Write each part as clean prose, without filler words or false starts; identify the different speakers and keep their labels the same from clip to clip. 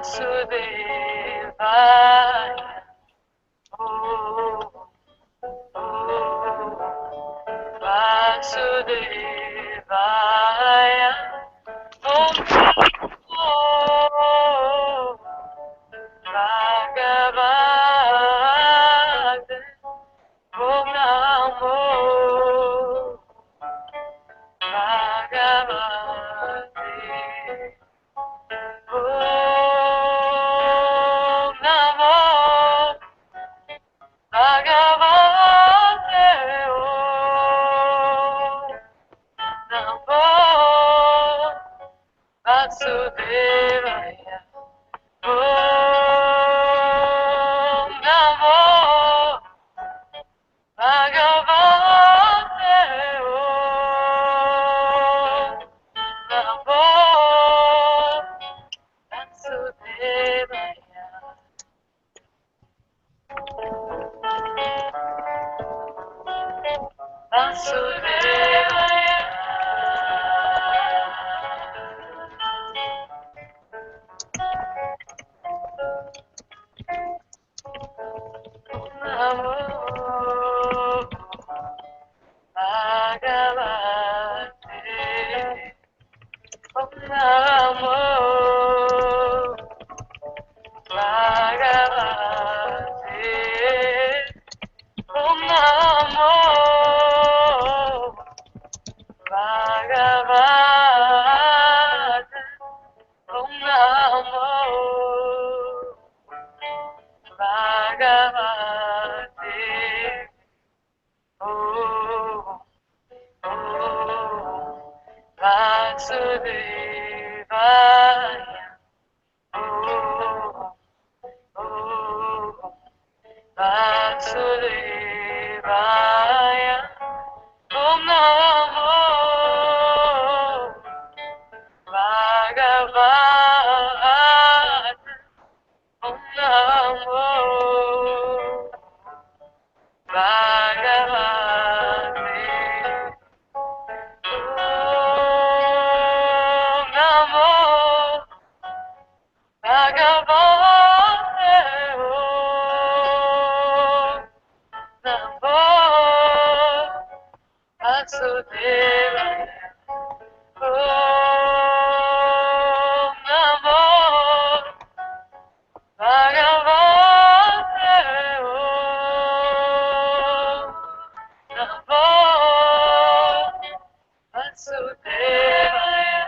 Speaker 1: Vasudevaya. Vasudevaya. Om Bhagavate. Om Namo Bhagavate. Om Namo Bhagavate. Om Namo Vasudevaya. Om Namo Bhagavate. Om Namo Vasudevaya. Vasudevaya. Namo Bhagavate. Om Namo Bhagavate. Om Namo Bhagavate. Om Namo Bhagavate. Oh, oh, Vasudevaya. Oh, oh, Vasudevaya. Om Namo Bhagavate. Om Namo Bhagavate. Om Namo Bhagavate. Om Namo Vasudevaya. Om Namo Bhagavate. Om Namo Vasudevaya.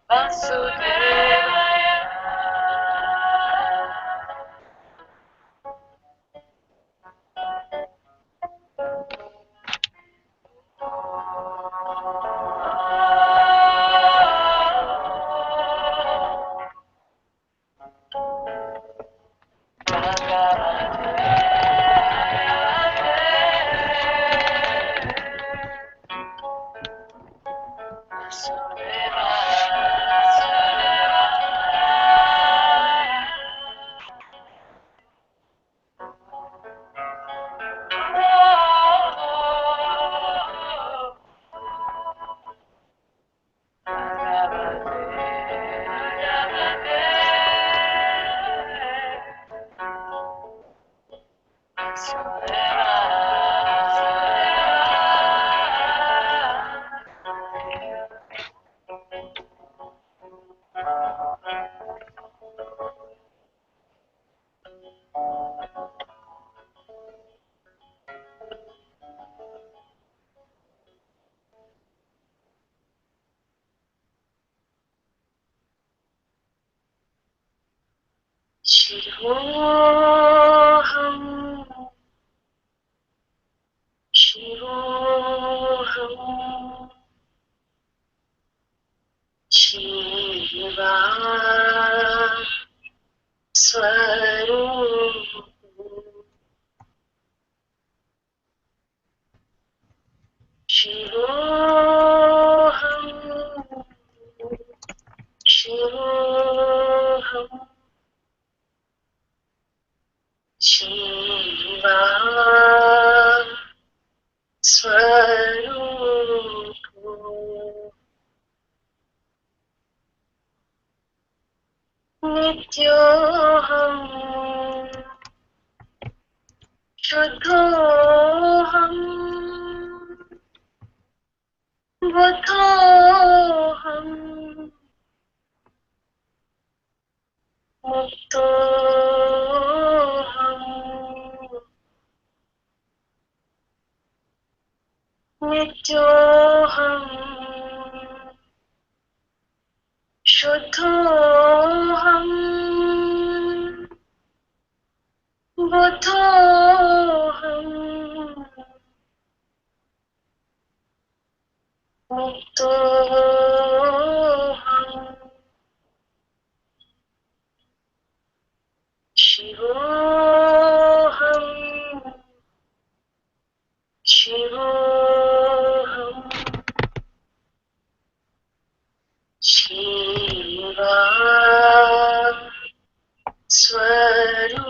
Speaker 1: Vasudevaya. Shivoham, Shivoham, Shiva Swarup, Shivoham, Shivoham, Shiva Swarup. नित्योऽहम् शुद्धोऽहम् बुद्धोऽहम् मुक्तोऽहम् नित्योऽहम् शुद्धोऽहम् बुद्धोऽहम् मुक्तोऽहम् शिवोऽहम् शिवोऽहम् शिवा स्वरूपो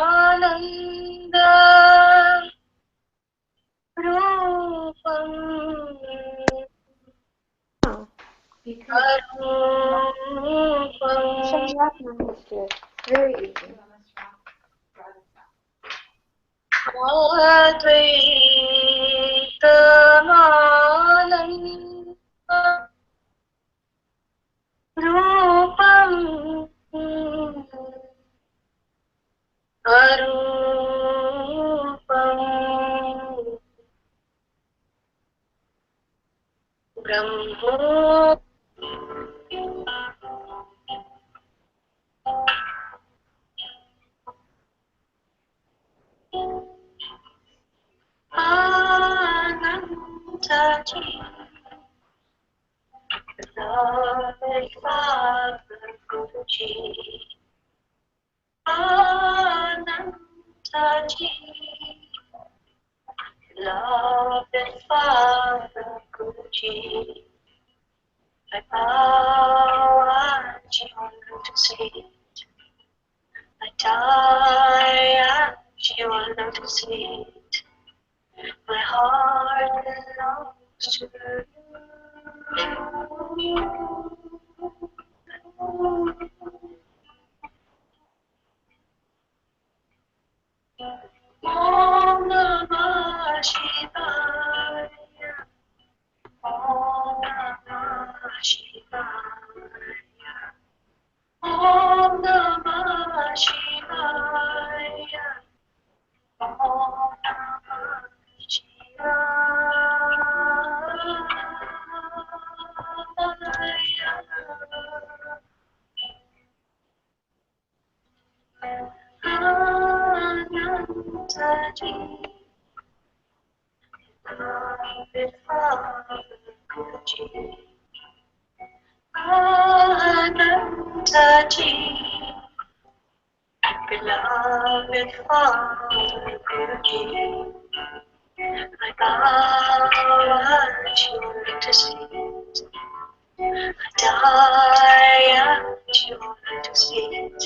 Speaker 1: अद्वैतमानन्द रूपम् अरूपम्
Speaker 2: Very easy.
Speaker 1: अद्वैतमानन्द रूपम् अरूपम् ब्रह्मो Ananta, beloved Father Guruji. Ananta, beloved Father Guruji. I bow at your lotus feet. I die at your lotus feet. My heart belongs to you. Om Namah Shivaya. Om Namah Shivaya. Om Namah Shivaya. Om Namah Shivaya. Ananta-ji, beloved Father Guruji. Ananta-ji, beloved Father Guruji. I bow at your lotus feet. I die at your lotus feet.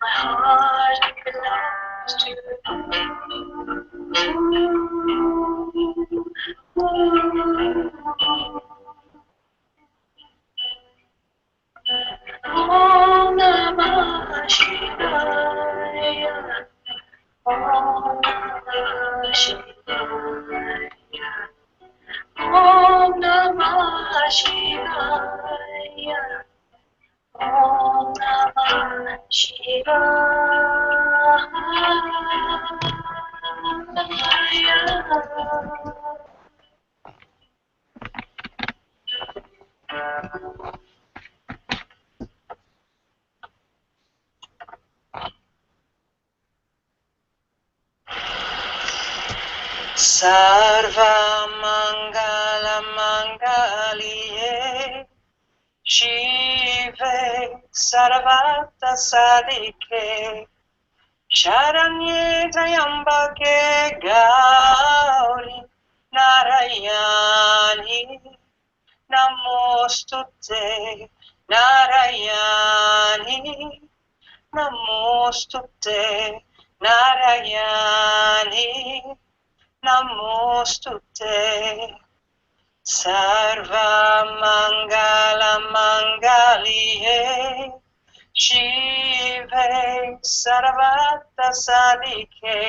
Speaker 1: My heart belongs to you. Om Namah Shivaya. Om Namah Shivaya. Om Namah Shivaya. Om Namah Shivaya.
Speaker 3: Sarva Mangala Mangalie Shive Sarvata Sadike Sharanye Trayambake Gauri Narayani Namostute Narayani Namostute Narayani Namostute Sarva Mangala Mangalie Shive Sarvata Sadike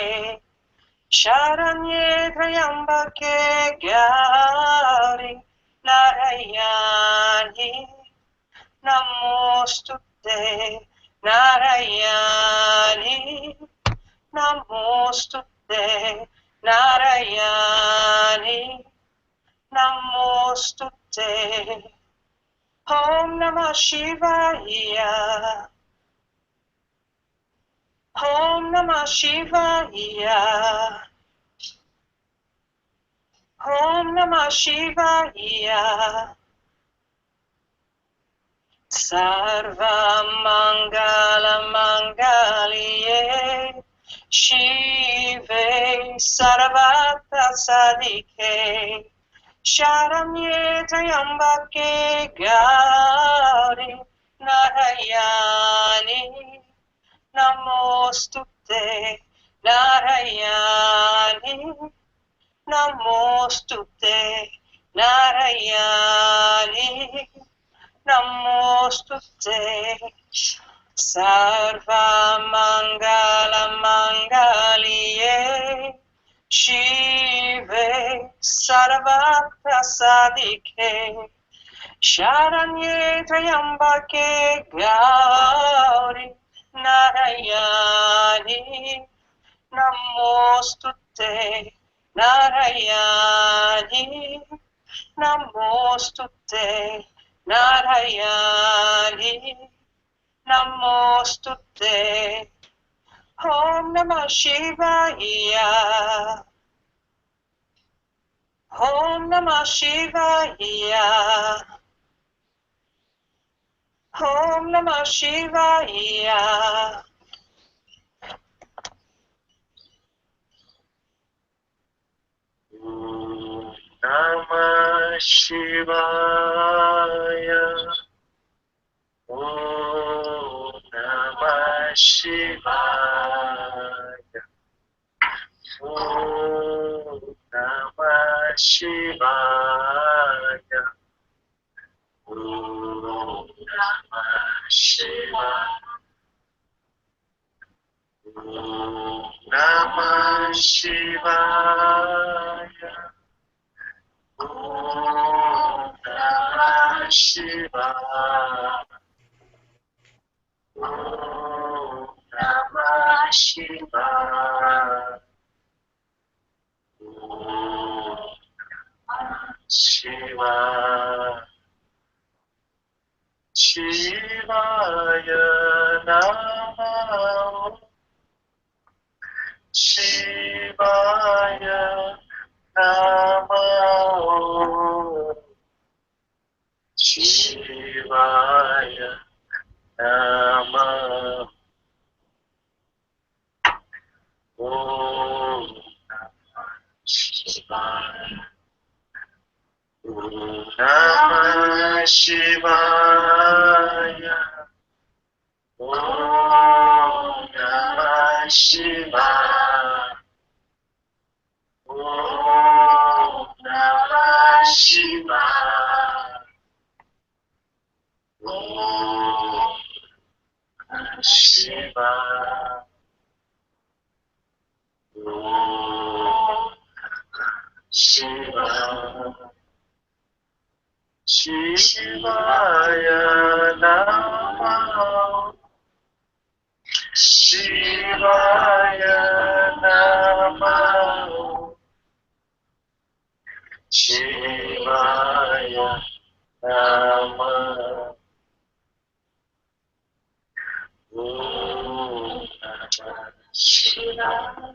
Speaker 3: Sharanye Trayambake Gauri Narayani Namostute Narayani Namostute Narayani Namostute Om Namah Shivaya Om Namah Shivaya Om Namah Shivaya Sarva Mangala Mangalie Shive Sarvata Sadike Sharanye Trayambake Gauri Narayani Namostute Narayani Namostute Narayani Namostute Sarva Mangala Mangalie Shive Sarvata Sadike Sharanye Trayambake Gauri Narayani Namostute Narayani Namostute Narayani Namostute Om Namah Shivaya Om Namah Shivaya Om Namah Shivaya
Speaker 1: Om Namah Shivaya. Om Namah Shivaya. Om Namah Shivaya. Om Namah Shivaya. Om Namah Shivaya. Om Namah Shivaya. Om Namah Shivaya. Om Shivaya. Shivaya Namo. Shivaya Namo. Shivaya Namo. Om Shivaya. Om Namah Shivaya. Om Namah Shivaya. Om Namah Shivaya. Om Namah Shivaya. Om Shivaya. Shivaya Namo. Shivaya Namo. Shivaya Namo. Om Namah Shivaya.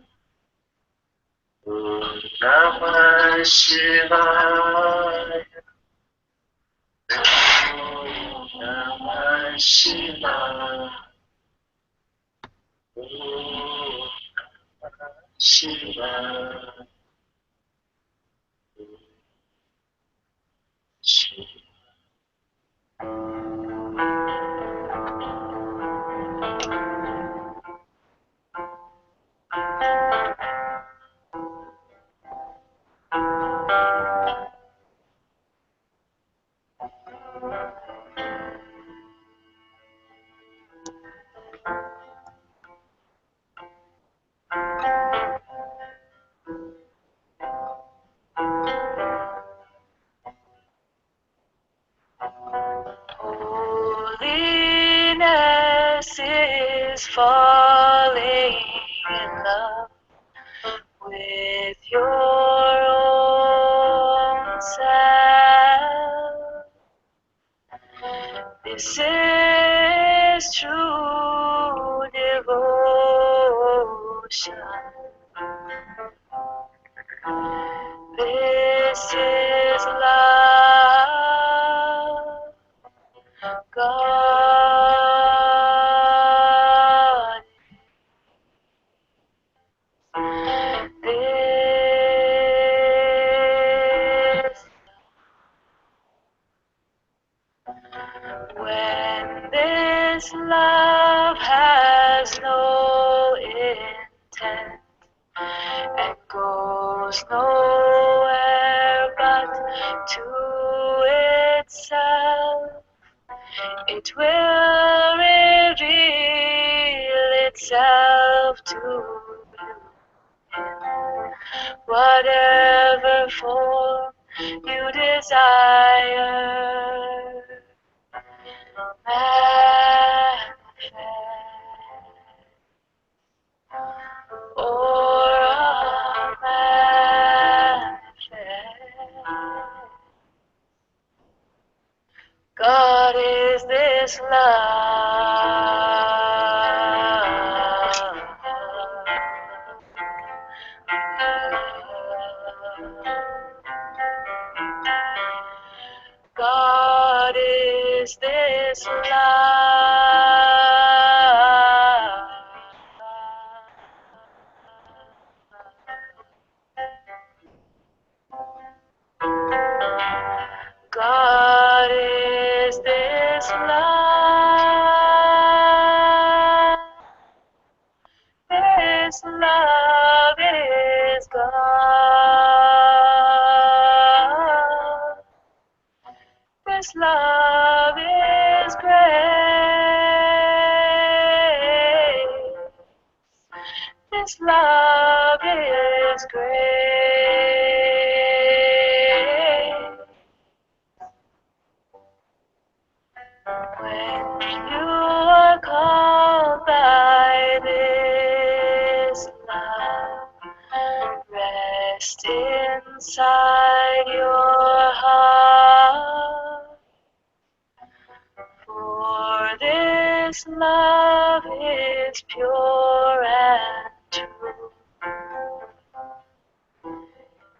Speaker 1: Om Namah Shivaya. Om Namah Shivaya. Om Namah Shivaya.
Speaker 2: is falling in love with your own self. This is true devotion. This is love. God. This when this love has no intent and goes nowhere but to itself, it will reveal itself to you, whatever form you desire. Manifest or unmanifest. God is this love. God is this love. God is this love. This love is God. This love is grace. This love is grace. When you are called by this love, rest inside your heart. For this love is pure and true.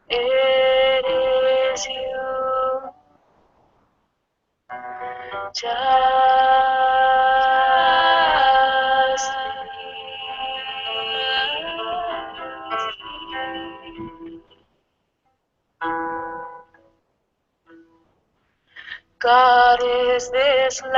Speaker 2: It is you, just me. God is this love.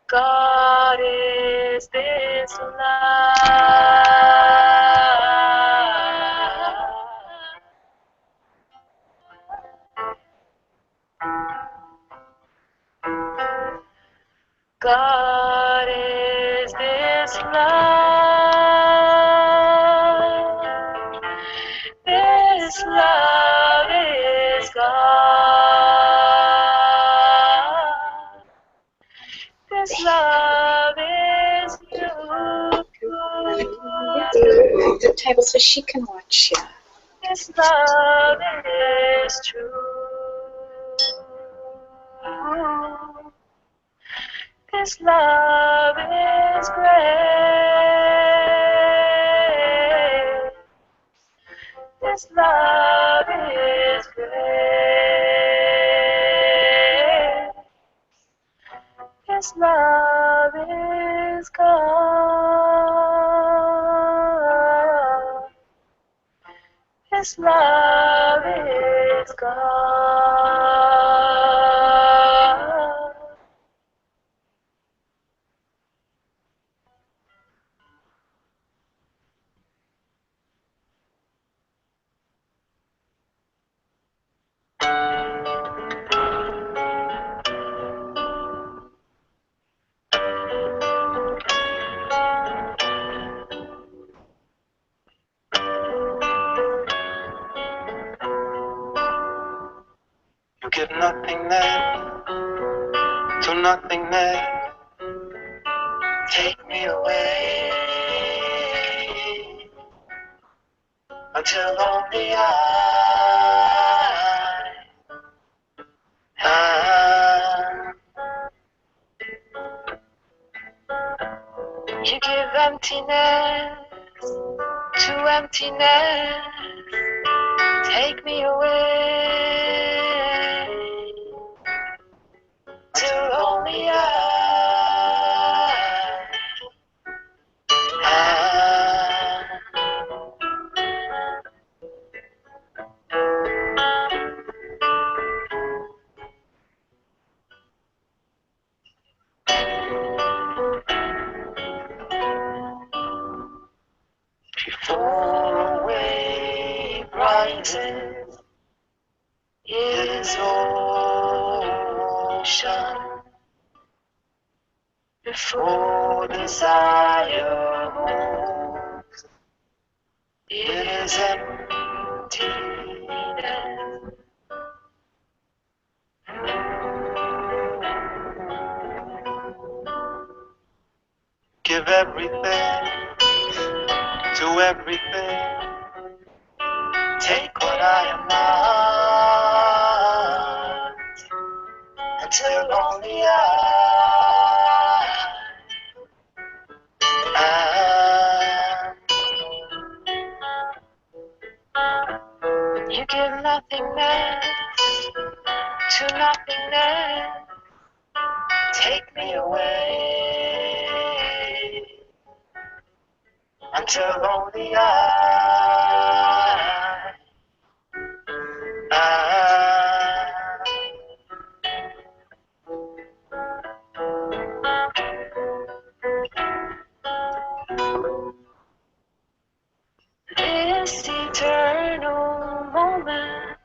Speaker 2: God is this love. God is this love. This love is God. This love is you.
Speaker 4: The table so she can watch. Yeah.
Speaker 2: This love is true. This love is grace. This love is grace. This love is God. This love is God.
Speaker 1: give nothingness to nothingness. Take me away until only I. You give emptiness to emptiness. Take me away till only I. Before a wave rises, it is ocean. Before desire moves, it is emptiness. Give everything to everything. Take what I am not until only I. You give nothingness to nothingness. Take me away until only I. This eternal moment,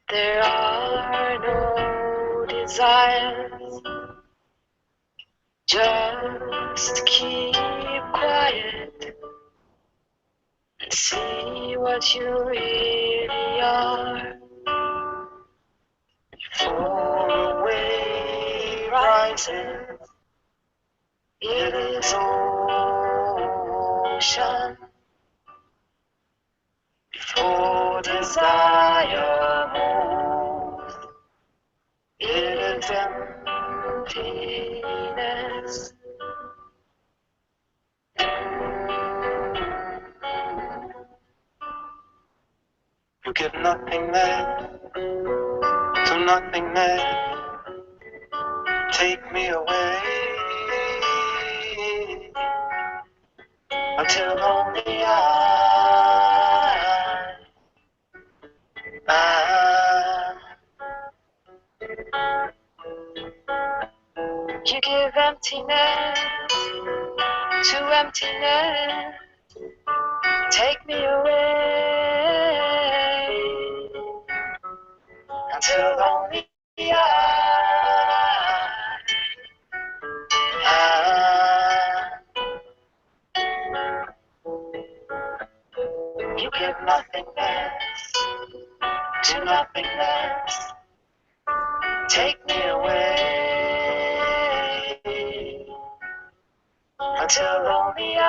Speaker 1: there are no desires. Just keep quiet and see what you really are. Before a wave rises, it is ocean. Before desire moves, it is emptiness. You give nothingness to nothingness. Take me away until only I. You give emptiness to emptiness. Take me away until only I. You give nothingness to nothingness. Take me away until only I.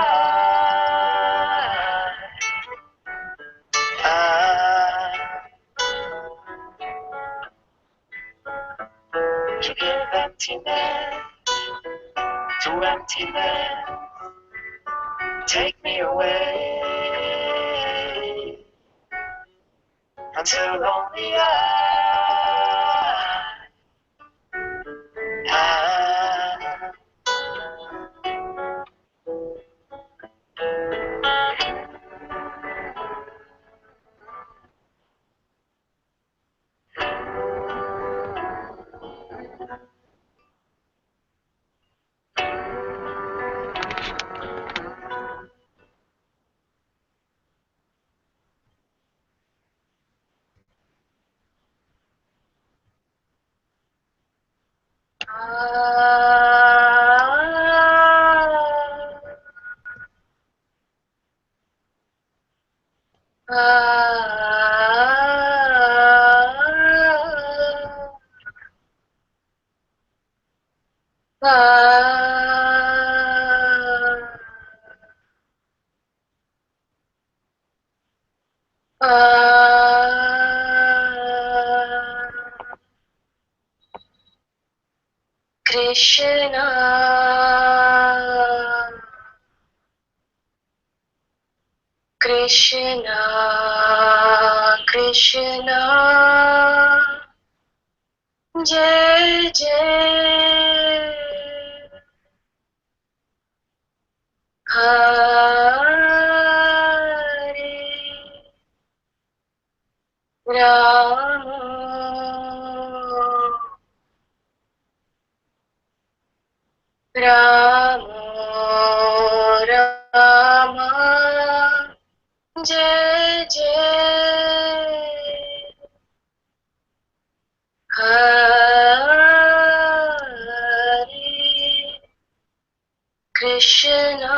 Speaker 1: You give emptiness to emptiness. Take me away until only I.
Speaker 2: Krishna, Krishna, Jai Jai, Hare Rama, Rama, Rama, Jai Jai, Hare Krishna,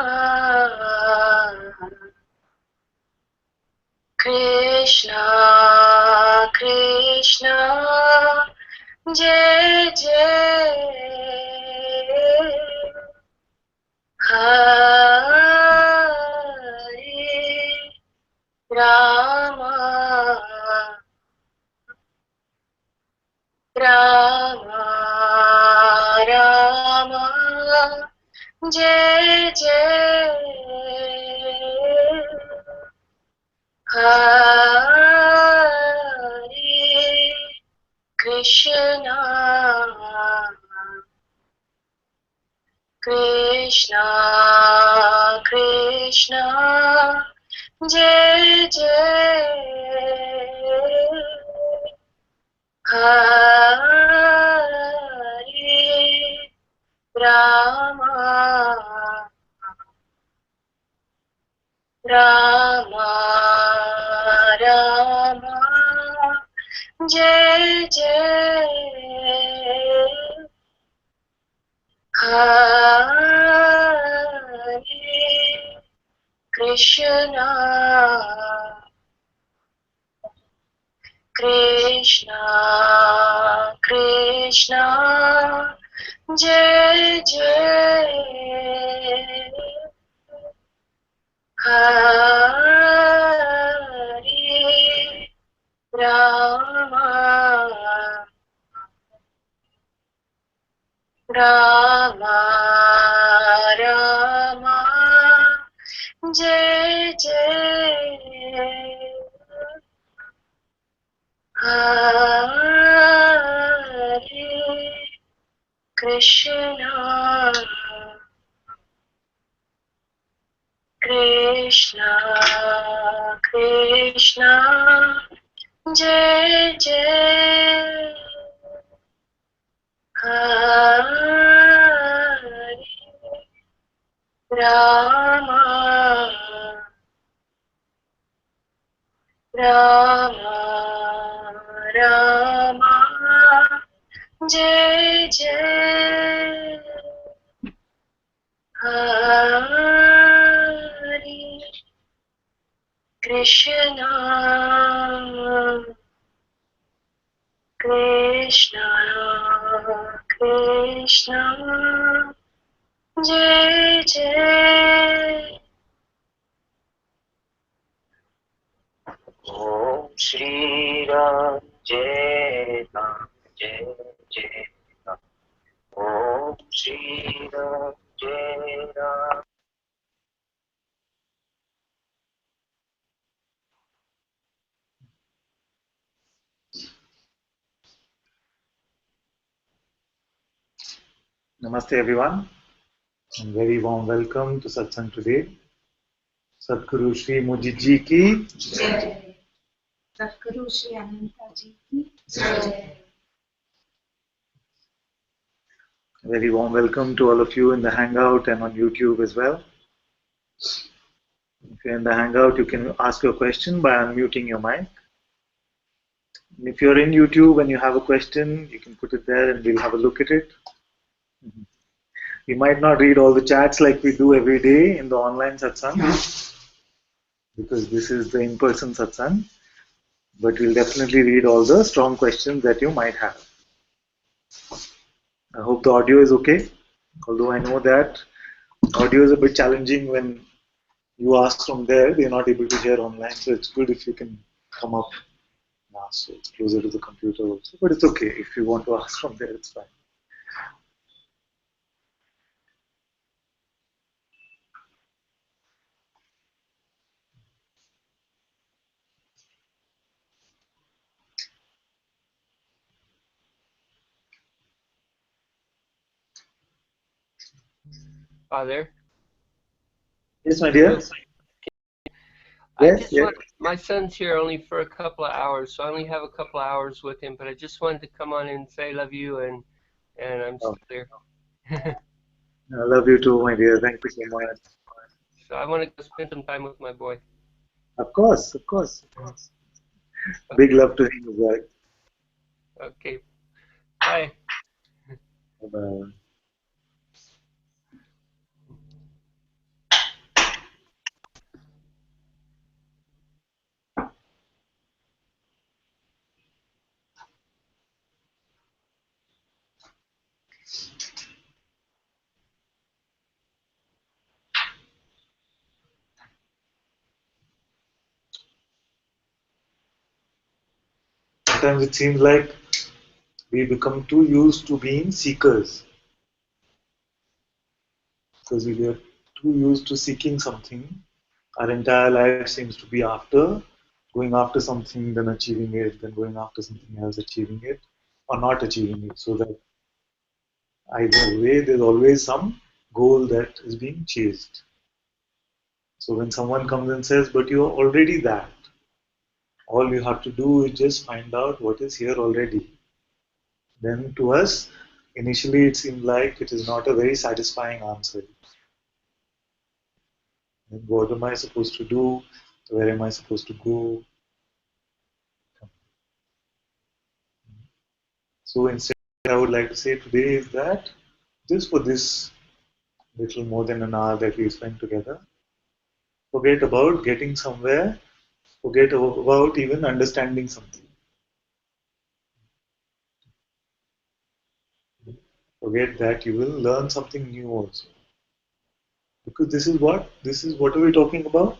Speaker 2: Krishna, Krishna, Jai Jai, Hare Rama, Rama, Rama, Jai Jai, Hare Krishna, Krishna, Krishna, Jai Jai, Hare Rama, Rama, Rama, Jai Jai, Hare Krishna, Krishna, Krishna, Jai Jai, Hare Rama, Rama, Rama, Jai Jai, Hare Krishna, Krishna, Krishna, Jai Jai, Hare Rama, Rama, Rama, Jai Jai, Hare Krishna, Krishna, Krishna, Jai Jai,
Speaker 1: Om Shri Ram Jai Ram Jai Jai Ram. Om Shri Ram Jai Ram.
Speaker 5: Namaste everyone, and very warm welcome to Satsang today. Satguru Shri Mujiji ki
Speaker 4: Jai. Satguru Shri Ananta ji ki Jai.
Speaker 5: very warm welcome to all of you in the Hangout and on YouTube as well. If you're in the Hangout, you can ask your question by unmuting your mic. And if you're in YouTube and you have a question, you can put it there and we'll have a look at it. We might not read all the chats like we do every day in the online satsang, because this is the in-person satsang, but we'll definitely read all the strong questions that you might have. I hope the audio is okay, although I know that audio is a bit challenging when you ask from there, they're not able to hear online, so it's good if you can come up now, so it's closer to the computer also, but it's okay if you want to ask from there, it's fine.
Speaker 6: Father.
Speaker 5: Yes, my dear.
Speaker 6: I
Speaker 5: Yes,
Speaker 6: just
Speaker 5: yes.
Speaker 6: want, my son's here only for a couple of hours, so I only have a couple of hours with him, but I just wanted to come on and say I love you, and I'm
Speaker 5: Oh,
Speaker 6: still there.
Speaker 5: I love you too, my dear. Thank you so much.
Speaker 6: So I want to go spend some time with my boy.
Speaker 5: Of course, of course, of course. Big love to him as well.
Speaker 6: Okay, bye.
Speaker 5: Bye-bye. Sometimes it seems like we become too used to being seekers because we get too used to seeking something. Our entire life seems to be after going after something, then achieving it, then going after something else, achieving it, or not achieving it. So that either way, there's always some goal that is being chased. So when someone comes and says, but you're already that, all you have to do is just find out what is here already. Then to us, initially it seemed like it is not a very satisfying answer. And what am I supposed to do? Where am I supposed to go? So instead, I would like to say today is that just for this little more than an hour that we spent together, forget about getting somewhere, forget about even understanding something. Forget that you will learn something new also. Because this is what are we talking about?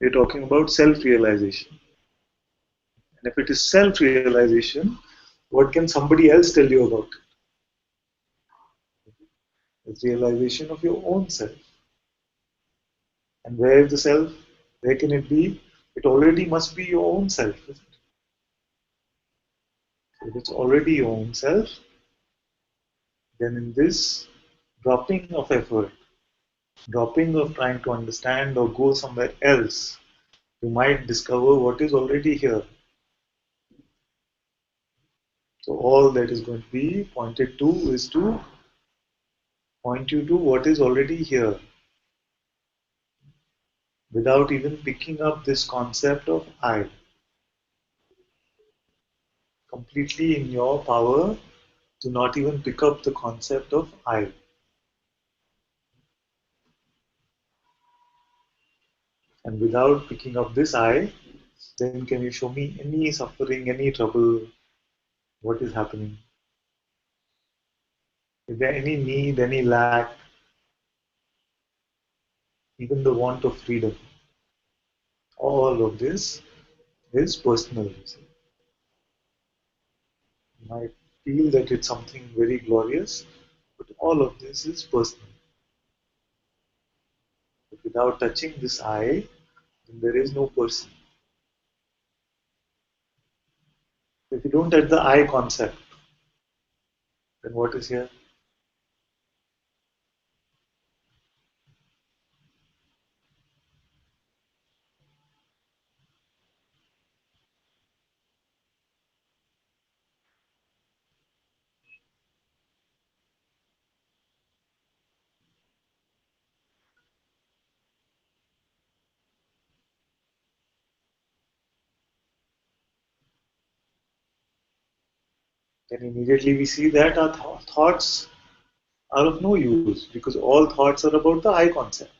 Speaker 5: We're talking about self-realization. And if it is self-realization, what can somebody else tell you about it? It's realization of your own self. And where is the self? Where can it be? It already must be your own self, isn't it? So if it's already your own self, then in this dropping of effort, dropping of trying to understand or go somewhere else, you might discover what is already here. So all that is going to be pointed to is to point you to what is already here without even picking up this concept of I. Completely in your power to not even pick up the concept of I. And without picking up this I, then can you show me any suffering, any trouble, what is happening? Is there any need, any lack, even the want of freedom? All of this is personal. You might feel that it's something very glorious, but all of this is personal. But without touching this I, then there is no person. If you don't touch the I concept, then what is here? Then immediately we see that our thoughts are of no use because all thoughts are about the I concept.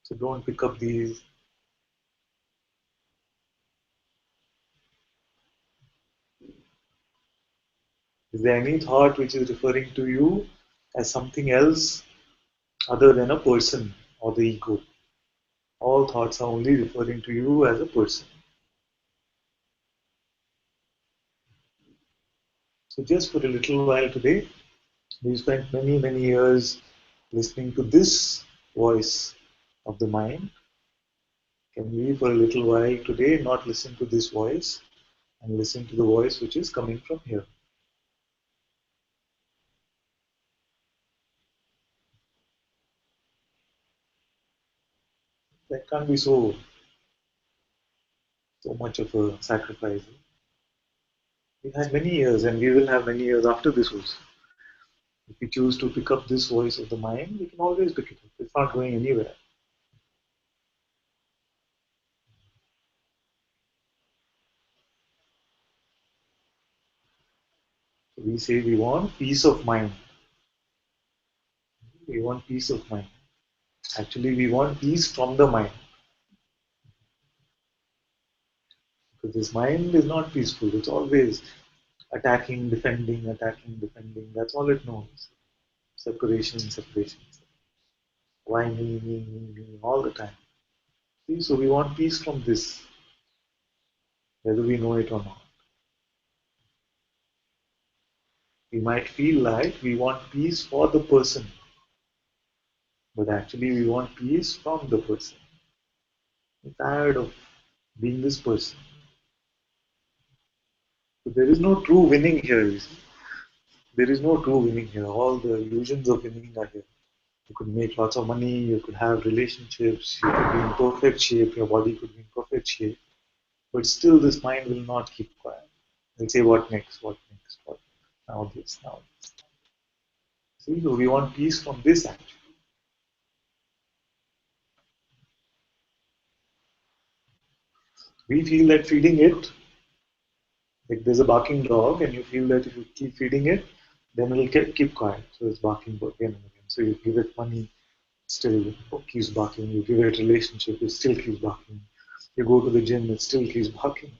Speaker 5: So don't pick up these. Is there any thought which is referring to you as something else other than a person or the ego? All thoughts are only referring to you as a person. So just for a little while today, we spent many, many years listening to this voice of the mind. Can we, for a little while today, not listen to this voice and listen to the voice which is coming from here? That can't be so much of a sacrifice. We had many years and we will have many years after this also. If we choose to pick up this voice of the mind, we can always pick it up. It's not going anywhere. So we say we want peace of mind. We want peace of mind. Actually, we want peace from the mind. Because this mind is not peaceful. It's always attacking, defending, attacking, defending. That's all it knows. Separation, separation. Why me, all the time. See, so we want peace from this, whether we know it or not. We might feel like we want peace for the person, but actually we want peace from the person. We're tired of being this person. So there is no true winning here, you see. There is no true winning here. All the illusions of winning are here. You could make lots of money, you could have relationships, you could be in perfect shape, your body could be in perfect shape, but still this mind will not keep quiet. They'll say, what next, what next, what next? Now this, now this. See, so we want peace from this actually. We feel that feeding it, like there's a barking dog, and you feel that if you keep feeding it, then it'll keep quiet. So it's barking again and again. So you give it money, still keeps barking. You give it relationship, it still keeps barking. You go to the gym, it still keeps barking.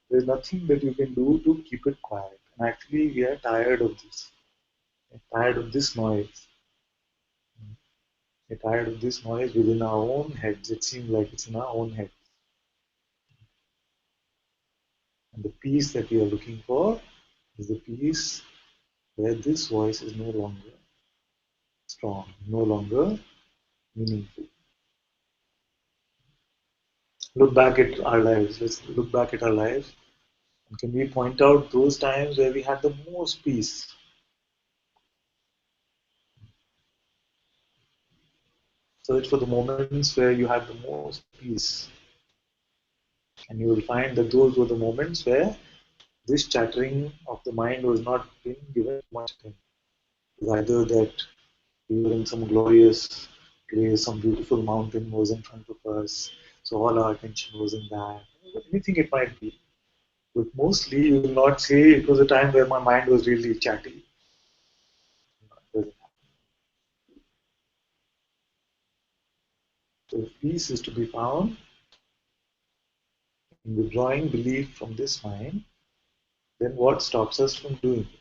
Speaker 5: There's nothing that you can do to keep it quiet. And actually, we are tired of this. We're tired of this noise. We're tired of this noise within our own heads. It seems like it's in our own head. And the peace that we are looking for is the peace where this voice is no longer strong, no longer meaningful. Look back at our lives. Let's look back at our lives. And can we point out those times where we had the most peace? Search for the moments where you had the most peace. And you will find that those were the moments where this chattering of the mind was not being given much attention. It was either that we were in some glorious place, some beautiful mountain was in front of us, so all our attention was in that. Anything it might be. But mostly you will not say it was a time where my mind was really chatty. So if peace is to be found in withdrawing belief from this mind, then what stops us from doing it?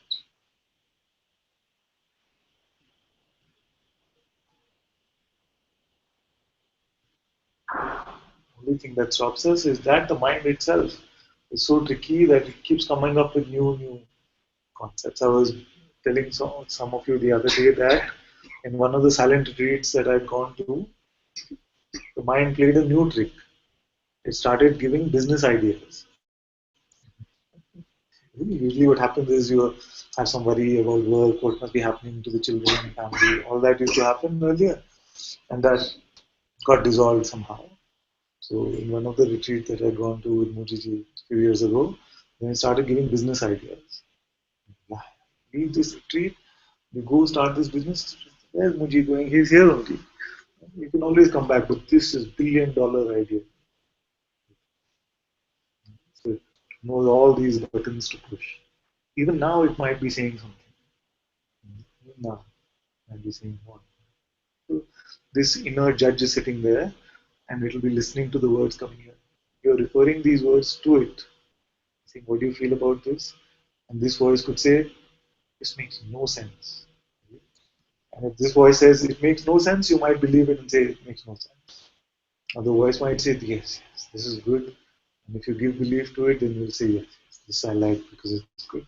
Speaker 5: The only thing that stops us is that the mind itself is so tricky that it keeps coming up with new concepts. I was telling some of you the other day that in one of the silent retreats that I'd gone to, the mind played a new trick. It started giving business ideas. Usually, what happens is you have some worry about work, what must be happening to the children, family, all that used to happen earlier, and that got dissolved somehow. So, in one of the retreats that I'd gone to with Mujiji a few years ago, then he started giving business ideas. Leave this retreat, you go start this business. Where's Muji going? He's here only. You can always come back, but this is $1 billion idea. So it knows all these buttons to push. Even now, it might be saying something. Even now, it might be saying one. So this inner judge is sitting there, and it will be listening to the words coming here. You're referring these words to it, saying, "What do you feel about this?" And this voice could say, "This makes no sense." And if this voice says it makes no sense, you might believe it and say it makes no sense. Or the voice might say, yes, this is good. And if you give belief to it, then you'll say, yes, this I like because it's good.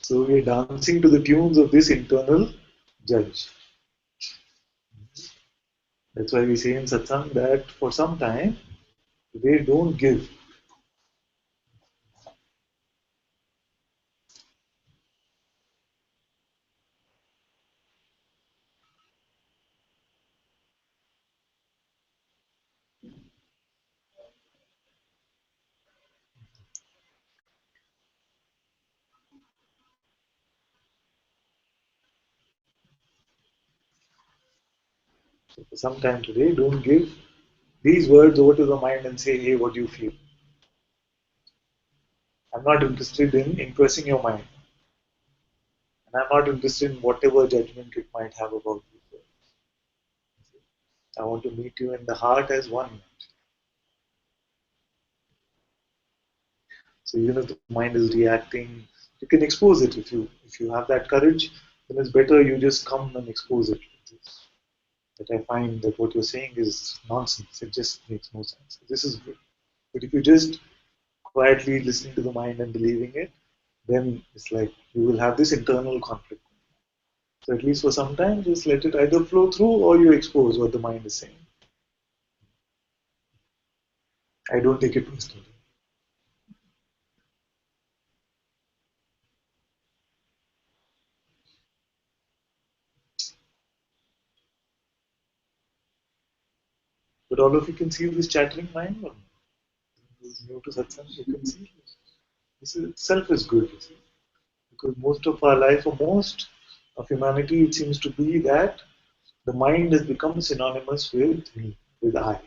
Speaker 5: So we're dancing to the tunes of this internal judge. That's why we say in Satsang that for some time, they don't give. So for some time today, don't give these words over to the mind and say, hey, what do you feel? I'm not interested in impressing your mind. And I'm not interested in whatever judgment it might have about you. I want to meet you in the heart as one. So even if the mind is reacting, you can expose it. If you have that courage, then it's better you just come and expose it. That I find that what you're saying is nonsense. It just makes no sense. This is good. But if you just quietly listening to the mind and believing it, then it's like you will have this internal conflict. So at least for some time, just let it either flow through or you expose what the mind is saying. I don't take it personally. But all of you can see this chattering mind. Or who's new to satsang, you can see this itself is good. You see? Because most of our life, or most of humanity, it seems to be that the mind has become synonymous with me, with I.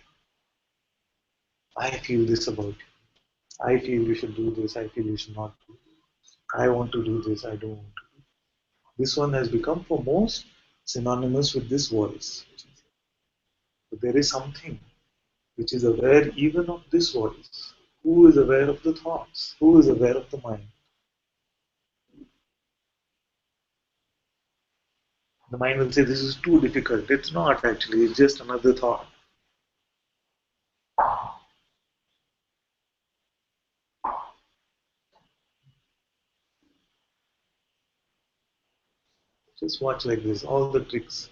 Speaker 5: I feel this about you. I feel you should do this. I feel you should not do this. I want to do this. I don't want to. This one has become for most synonymous with this voice. But there is something which is aware even of this voice. Who is aware of the thoughts? Who is aware of the mind? The mind will say, this is too difficult. It's not actually, it's just another thought. Just watch like this, all the tricks.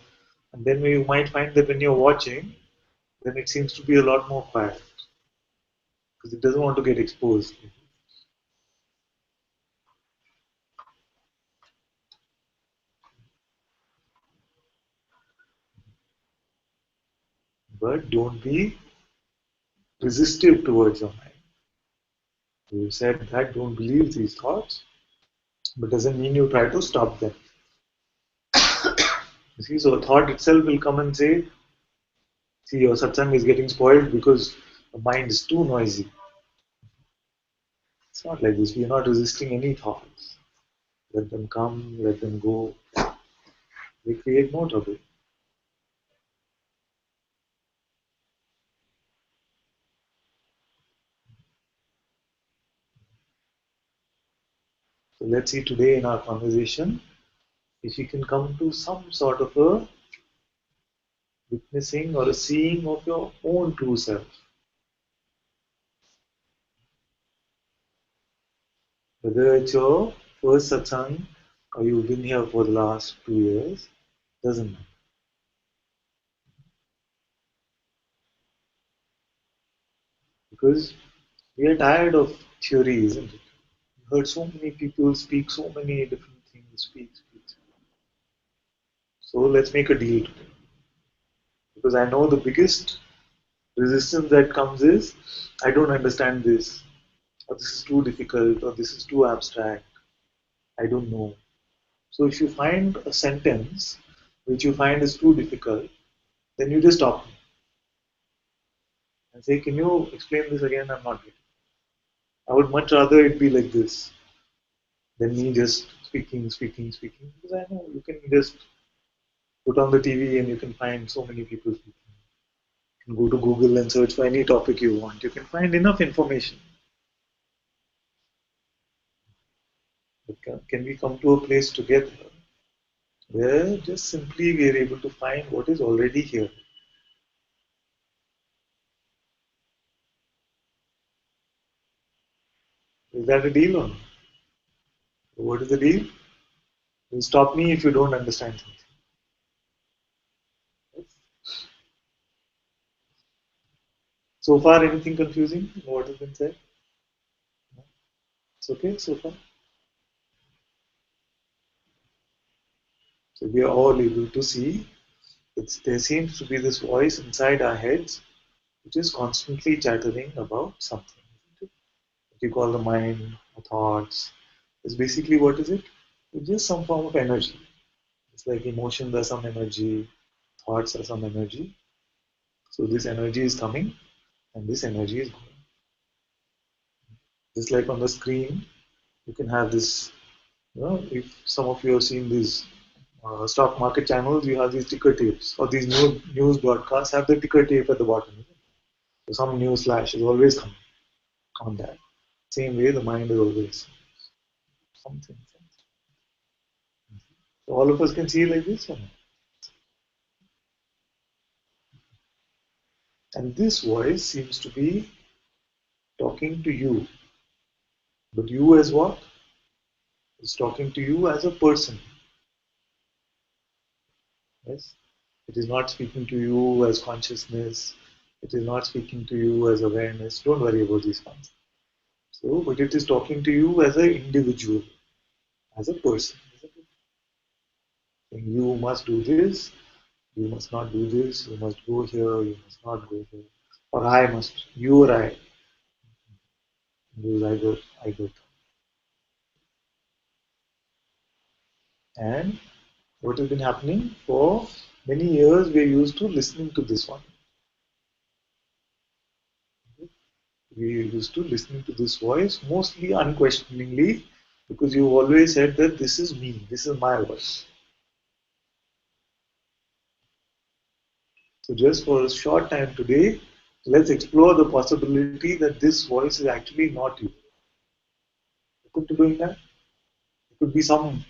Speaker 5: And then you might find that when you're watching, then it seems to be a lot more quiet. Because it doesn't want to get exposed. But don't be resistive towards your mind. You said that don't believe these thoughts, but doesn't mean you try to stop them. You see, so a thought itself will come and say, see, your satsang is getting spoiled because the mind is too noisy. It's not like this. We are not resisting any thoughts. Let them come, let them go. They create more trouble. So let's see today in our conversation if we can come to some sort of a witnessing or a seeing of your own true self. Whether it's your first satsang or you've been here for the last 2 years, doesn't matter. Because we are tired of theory, isn't it? We heard so many people speak so many different things, speak. So let's make a deal today. Because I know the biggest resistance that comes is, I don't understand this, or this is too difficult, or this is too abstract, I don't know. So if you find a sentence which you find is too difficult, then you just stop and say, can you explain this again? I'm not getting it. I would much rather it be like this than me just speaking, because I know you can just put on the TV and you can find so many people speaking. You can go to Google and search for any topic you want. You can find enough information. But can we come to a place together where just simply we are able to find what is already here? Is that a deal or not? What is the deal? You stop me if you don't understand something. So far, anything confusing? What has been said? No? It's okay so far? So we are all able to see that there seems to be this voice inside our heads which is constantly chattering about something. What you call the mind or thoughts. It's basically what is it? It's just some form of energy. It's like emotions are some energy, thoughts are some energy. So this energy is coming and this energy is going. Just like on the screen, you can have this, if some of you have seen these stock market channels, you have these ticker tapes, or these news broadcasts have the ticker tape at the bottom. So some news flash is always coming on that. Same way, the mind is always something. So all of us can see like this. And this voice seems to be talking to you. But you as what? It's talking to you as a person. Yes? It is not speaking to you as consciousness. It is not speaking to you as awareness. Don't worry about these ones. So, but it is talking to you as an individual, as a person. And you must do this, you must not do this, you must go here, you must not go here. Or I must, you or I. Use I go. And what has been happening for many years, we are used to listening to this one. We are used to listening to this voice, mostly unquestioningly, because you always said that this is me, this is my voice. So just for a short time today, let's explore the possibility that this voice is actually not you. Open to doing that? It could be some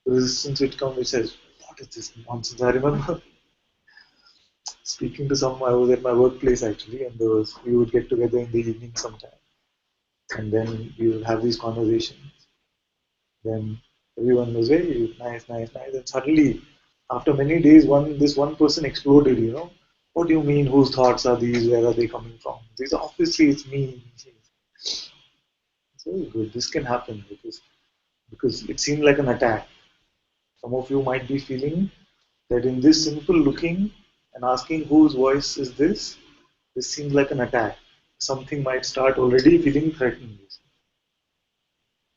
Speaker 5: resistance which comes which says, what is this nonsense? I remember speaking to someone, I was at my workplace actually, and we would get together in the evening sometime. And then we would have these conversations. Then everyone was very nice. And suddenly, after many days, this one person exploded, What do you mean? Whose thoughts are these? Where are they coming from? These obviously it's me. So good. This can happen because it seemed like an attack. Some of you might be feeling that in this simple looking and asking whose voice is this seems like an attack. Something might start already feeling threatened.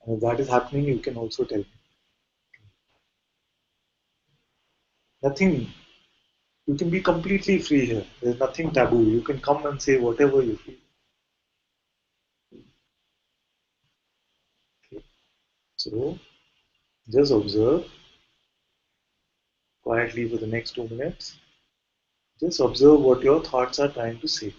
Speaker 5: And if that is happening, you can also tell me. Nothing, you can be completely free here. There's nothing taboo. You can come and say whatever you feel. Okay. So, just observe quietly for the next 2 minutes. Just observe what your thoughts are trying to say.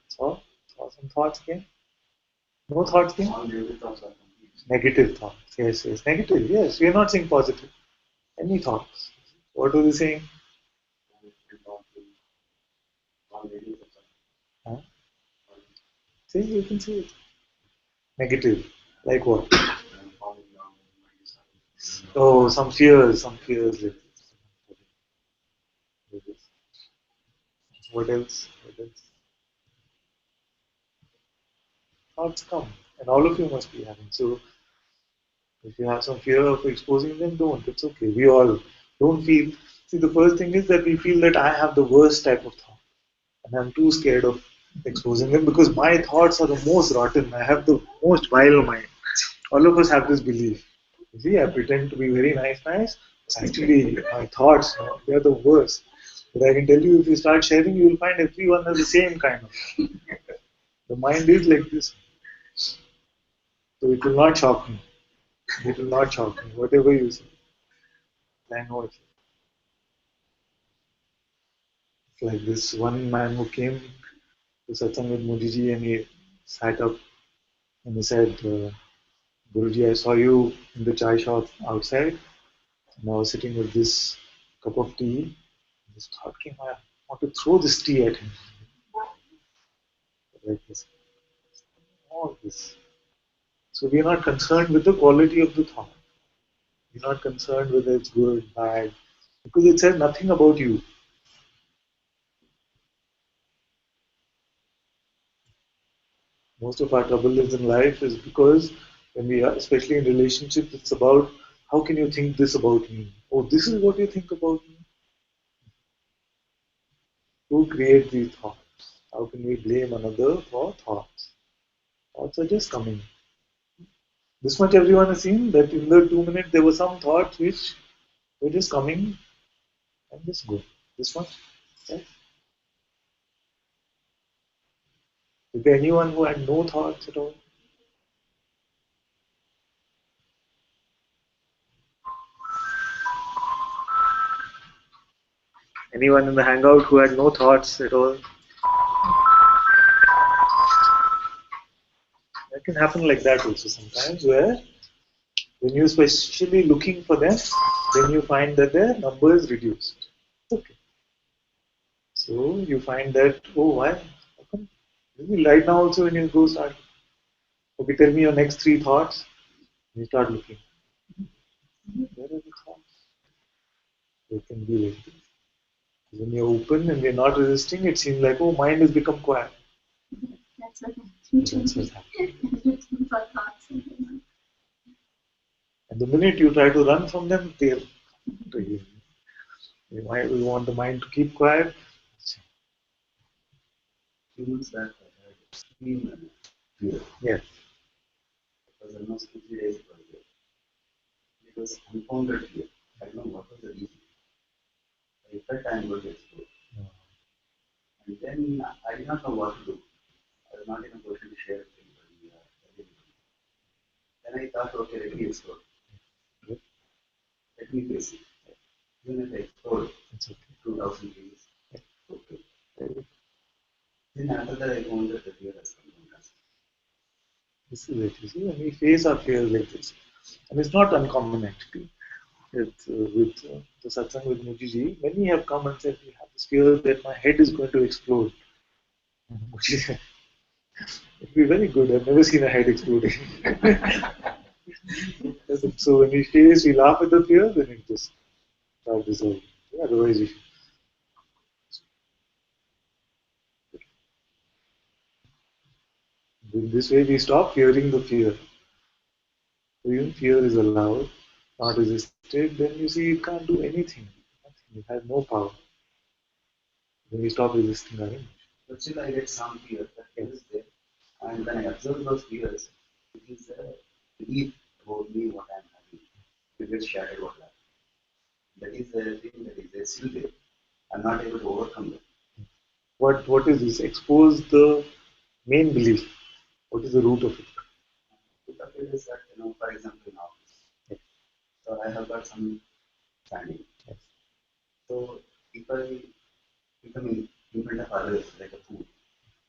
Speaker 5: So, some thoughts came? No thoughts came? Negative thoughts. Yes. Negative, yes. We are not saying positive. Any thoughts? What are they saying? Huh? See, you can see it. Negative. Like what? Oh, some fears. Like this. What else? Thoughts come. And all of you must be having. So, if you have some fear of exposing them, don't. It's okay. We all don't feel. See, the first thing is that we feel that I have the worst type of thought. And I'm too scared of exposing them because my thoughts are the most rotten. I have the most vile mind. All of us have this belief. You see, I pretend to be very nice. Actually, my thoughts, they are the worst. But I can tell you, if you start sharing, you will find everyone has the same kind of. The mind is like this. So it will not shock me. It will not shock me. Whatever you say, I know it. Like this one man who came to Satsang with Mudiji and he sat up and he said, Guruji, I saw you in the chai shop outside and I was sitting with this cup of tea. This thought came, I want to throw this tea at him. Like this. All this. So we are not concerned with the quality of the thought. We're not concerned whether it's good, bad, because it says nothing about you. Most of our trouble is in life is because when we are, especially in relationships, it's about how can you think this about me? Oh, this is what you think about me? Who creates these thoughts? How can we blame another for thoughts? Thoughts are just coming. This much everyone has seen that in the 2 minutes there were some thoughts which were just coming and just go. This much. Right? Is there anyone who had no thoughts at all? Anyone in the hangout who had no thoughts at all? That can happen like that also sometimes, where when you're especially looking for them, then you find that their number is reduced. Okay. So you find that, oh, why? How come? Maybe right now also when you go start, okay, tell me your next three thoughts. You start looking. Where are the thoughts? They can be like this. When you're open and you're not resisting, it seems like, oh, mind has become quiet.
Speaker 4: That's what
Speaker 5: That's what's happening.
Speaker 4: looking for thoughts.
Speaker 5: And the minute you try to run from them, they'll to you. We want the mind to keep quiet.
Speaker 7: Humans that had extreme fear.
Speaker 5: Yes.
Speaker 7: It was almost 2 3 days ago. It was unfounded fear. I don't know what was the reason. I felt I am going to explode. And then I did not know what to do. I was not in a position to share with anybody. Then I thought, okay, let me explore. Let me face it. Even if I explode,
Speaker 5: It's okay.
Speaker 7: 2,000 years. Okay. Then after that, I found that the fear has come down.
Speaker 5: This is it. You see, when we face our fears like this, and it's not uncommon actually. With the satsang with Mujiji, many have come and said, we have this fear that my head is going to explode. Muji said, it'd be very good. I've never seen a head exploding. So when we face, we laugh at the fear, then it just starts dissolving. Otherwise, we in this way, we stop fearing the fear. So even fear is allowed, not resisted, then you see it can't do anything. It has no power. When we stop resisting our image.
Speaker 7: But still, I get some fear. That fear is there. And when I observe those fears, it is a belief about me, what I am having. It gets shattered what I am. That is the thing that is there, still there. I am not able to overcome that.
Speaker 5: What is this? Expose the main belief. What is the root of it?
Speaker 7: The root of it is that, for example, in office.
Speaker 5: Yes.
Speaker 7: So I have got some standing.
Speaker 5: Yes.
Speaker 7: So if I become in front of others like a fool,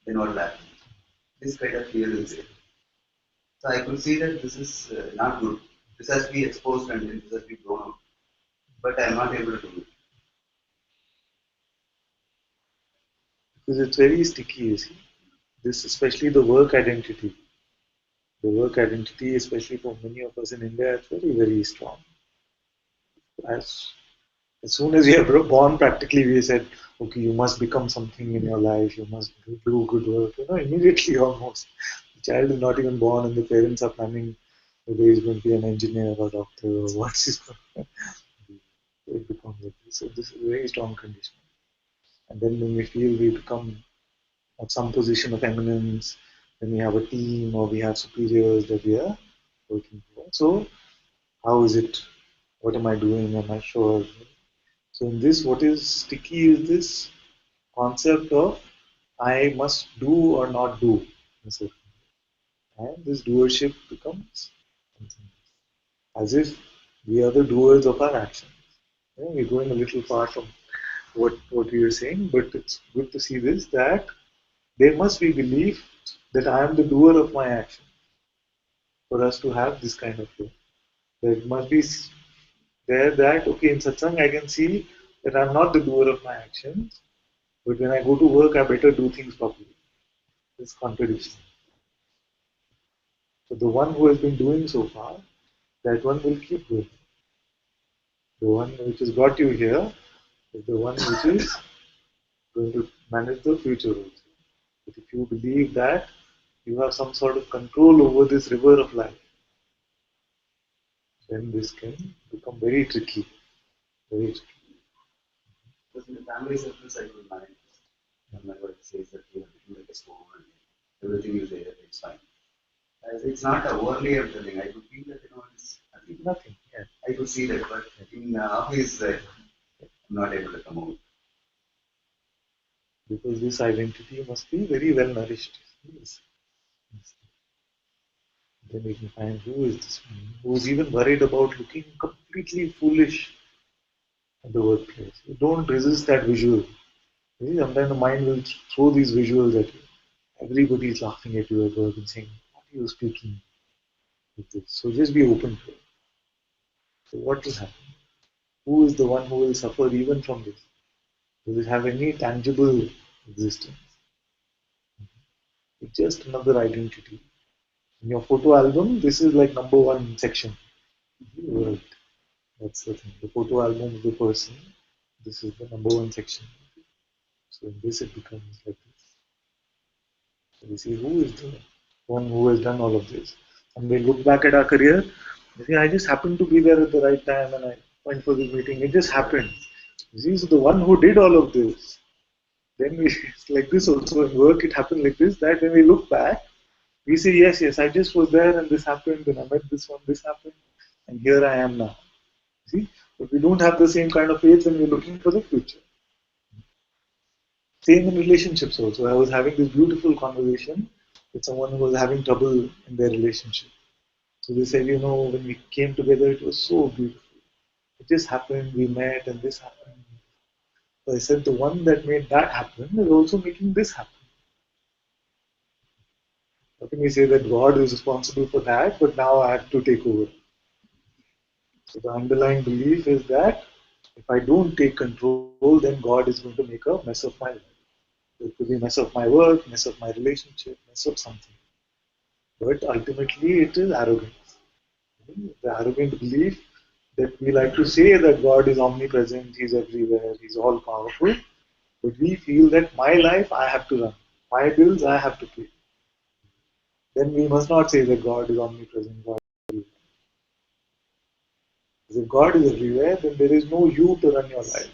Speaker 7: then what will happen? This kind of fear is there. So I could see that this is not good. This has to be exposed and this has to be blown out. But I am not able to do it.
Speaker 5: Because it's very sticky, you see. This, especially the work identity. The work identity, especially for many of us in India, is very, very strong. As soon as we are born, practically we said, okay, you must become something in your life, you must do good work. Immediately almost. The child is not even born and the parents are planning whether he's going to be an engineer or doctor or what he's going to be. It becomes like this. So this is a very strong condition. And then when we feel we become at some position of eminence, then we have a team or we have superiors that we are working for. So how is it? What am I doing? Am I sure? So in this, what is sticky is this concept of I must do or not do. And this doership becomes as if we are the doers of our actions. We're going a little far from what we are saying, but it's good to see this, that there must be belief that I am the doer of my action for us to have this kind of flow. There must be there that, okay, in satsang I can see that I'm not the doer of my actions, but when I go to work, I better do things properly. This contradiction. So the one who has been doing so far, that one will keep going. The one which has brought you here is the one which is going to manage the future also. But if you believe that you have some sort of control over this river of life, then this can become very tricky. Very tricky.
Speaker 7: Because in the family circles, I could manage. My wife says that you have to do like a stone and everything is there, it's fine. It's not a overly I'm telling. I could feel that, it's nothing.
Speaker 5: Nothing. Yeah.
Speaker 7: I could see that, but in office, I'm not able to come out.
Speaker 5: Because this identity must be very well nourished. Yes. Then we can find who is this one, who is even worried about looking completely foolish at the workplace. You don't resist that visual. See, sometimes the mind will throw these visuals at you. Everybody is laughing at you at work and saying, "What are you speaking with this?" So just be open to it. So what will happen? Who is the one who will suffer even from this? Does it have any tangible existence? It's just another identity. In your photo album, this is like number one section. Right. That's the thing. The photo album of the person, this is the number one section. So in this it becomes like this. So we see who is the one who has done all of this. And we look back at our career, you see, I just happened to be there at the right time and I went for this meeting. It just happened. You see, so the one who did all of this, then we, it's like this also in work, it happened like this, that when we look back, we say, yes, I just was there and this happened, and I met this one, this happened, and here I am now. See? But we don't have the same kind of faith when we're looking for the future. Same in relationships also. I was having this beautiful conversation with someone who was having trouble in their relationship. So they said, when we came together, it was so beautiful. It just happened, we met, and this happened. So I said, the one that made that happen is also making this happen. How can we say that God is responsible for that, but now I have to take over? So the underlying belief is that if I don't take control, then God is going to make a mess of my life. It could be mess of my work, mess of my relationship, mess of something. But ultimately, it is arrogance. The arrogant belief that we like to say that God is omnipresent, He's everywhere, He's all powerful, but we feel that my life I have to run, my bills I have to pay. Then we must not say that God is omnipresent, God is everywhere. Because if God is everywhere, then there is no you to run your life.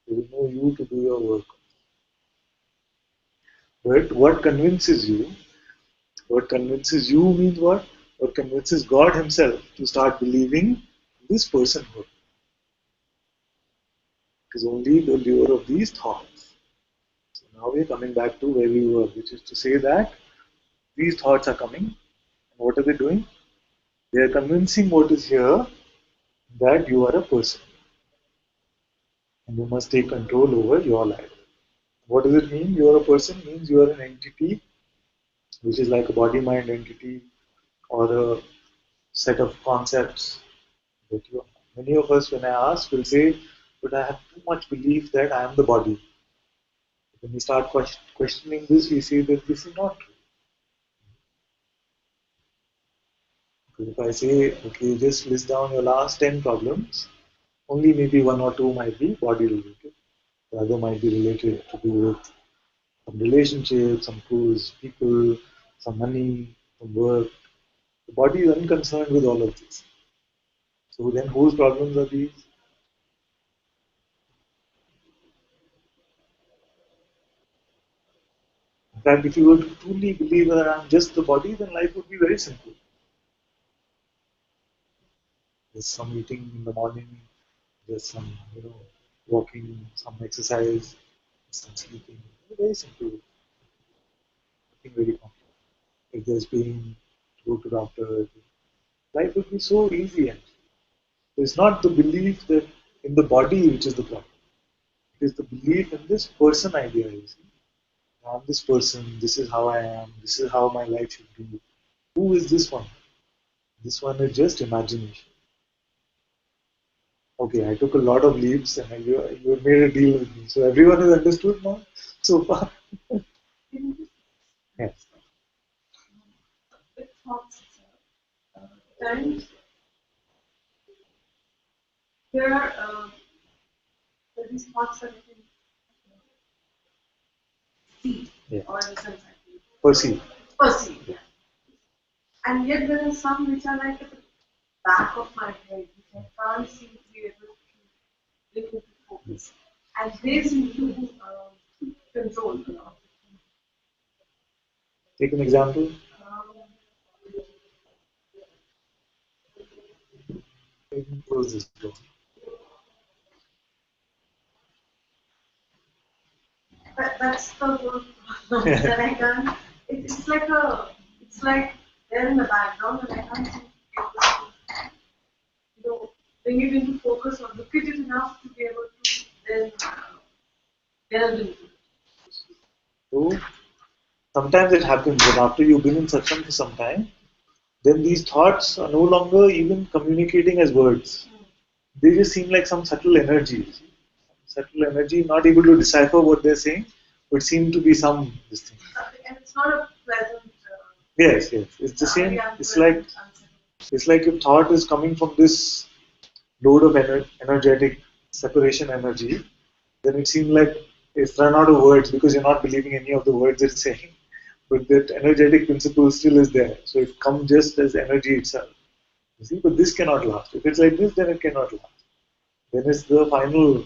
Speaker 5: There is no you to do your work. But what convinces you? What convinces you means what? What convinces God Himself to start believing this personhood? It is only the lure of these thoughts. So now we are coming back to where we were, which is to say that these thoughts are coming. And what are they doing? They are convincing what is here that you are a person. And you must take control over your life. What does it mean? You are a person means you are an entity, which is like a body-mind entity or a set of concepts that you are. Many of us, when I ask, will say, but I have too much belief that I am the body. When we start questioning this, we see that this is not true. Because if I say, okay, just list down your last 10 problems, only maybe one or two might be body related. The other might be related to do with some relationships, some close people, some money, some work. The body is unconcerned with all of this. So then whose problems are these? In fact, if you were to truly believe that I'm just the body, then life would be very simple. Just some eating in the morning, just some, walking, some exercise, some sleeping. Very simple. Nothing very complex. If there's pain, go to doctor. Life would be so easy. Actually. It's not the belief that in the body which is the problem. It is the belief in this person idea. You see, I'm this person. This is how I am. This is how my life should be. Who is this one? This one is just imagination. Okay, I took a lot of leaps and you made a deal with me. So everyone has understood now so far. Yes.
Speaker 4: With thoughts, times there these thoughts that you can see
Speaker 5: Yeah.
Speaker 4: or listen
Speaker 5: Perceive.
Speaker 4: perceive. Yeah. And yet there are some which are like at the back of my head, which I can't seem to be able to bring into focus. And they seem to control a lot.
Speaker 5: Take an example. Close this door.
Speaker 4: That's the whole problem that I can't. It's like they're in the background and I can't seem to be able to, bring it into focus or look at it enough to be able to then delve into it.
Speaker 5: So sometimes it happens that after you've been in satsang for some time, then these thoughts are no longer even communicating as words. They just seem like some subtle energies. Subtle energy, not able to decipher what they're saying, but seem to be some this thing.
Speaker 4: And it's not a pleasant.
Speaker 5: Yes, yes. It's the same. It's like your thought is coming from this load of energetic separation energy. Then it seems like it's run out of words because you're not believing any of the words it's saying. But that energetic principle still is there. So it comes just as energy itself. You see, but this cannot last. If it's like this, then it cannot last. Then it's the final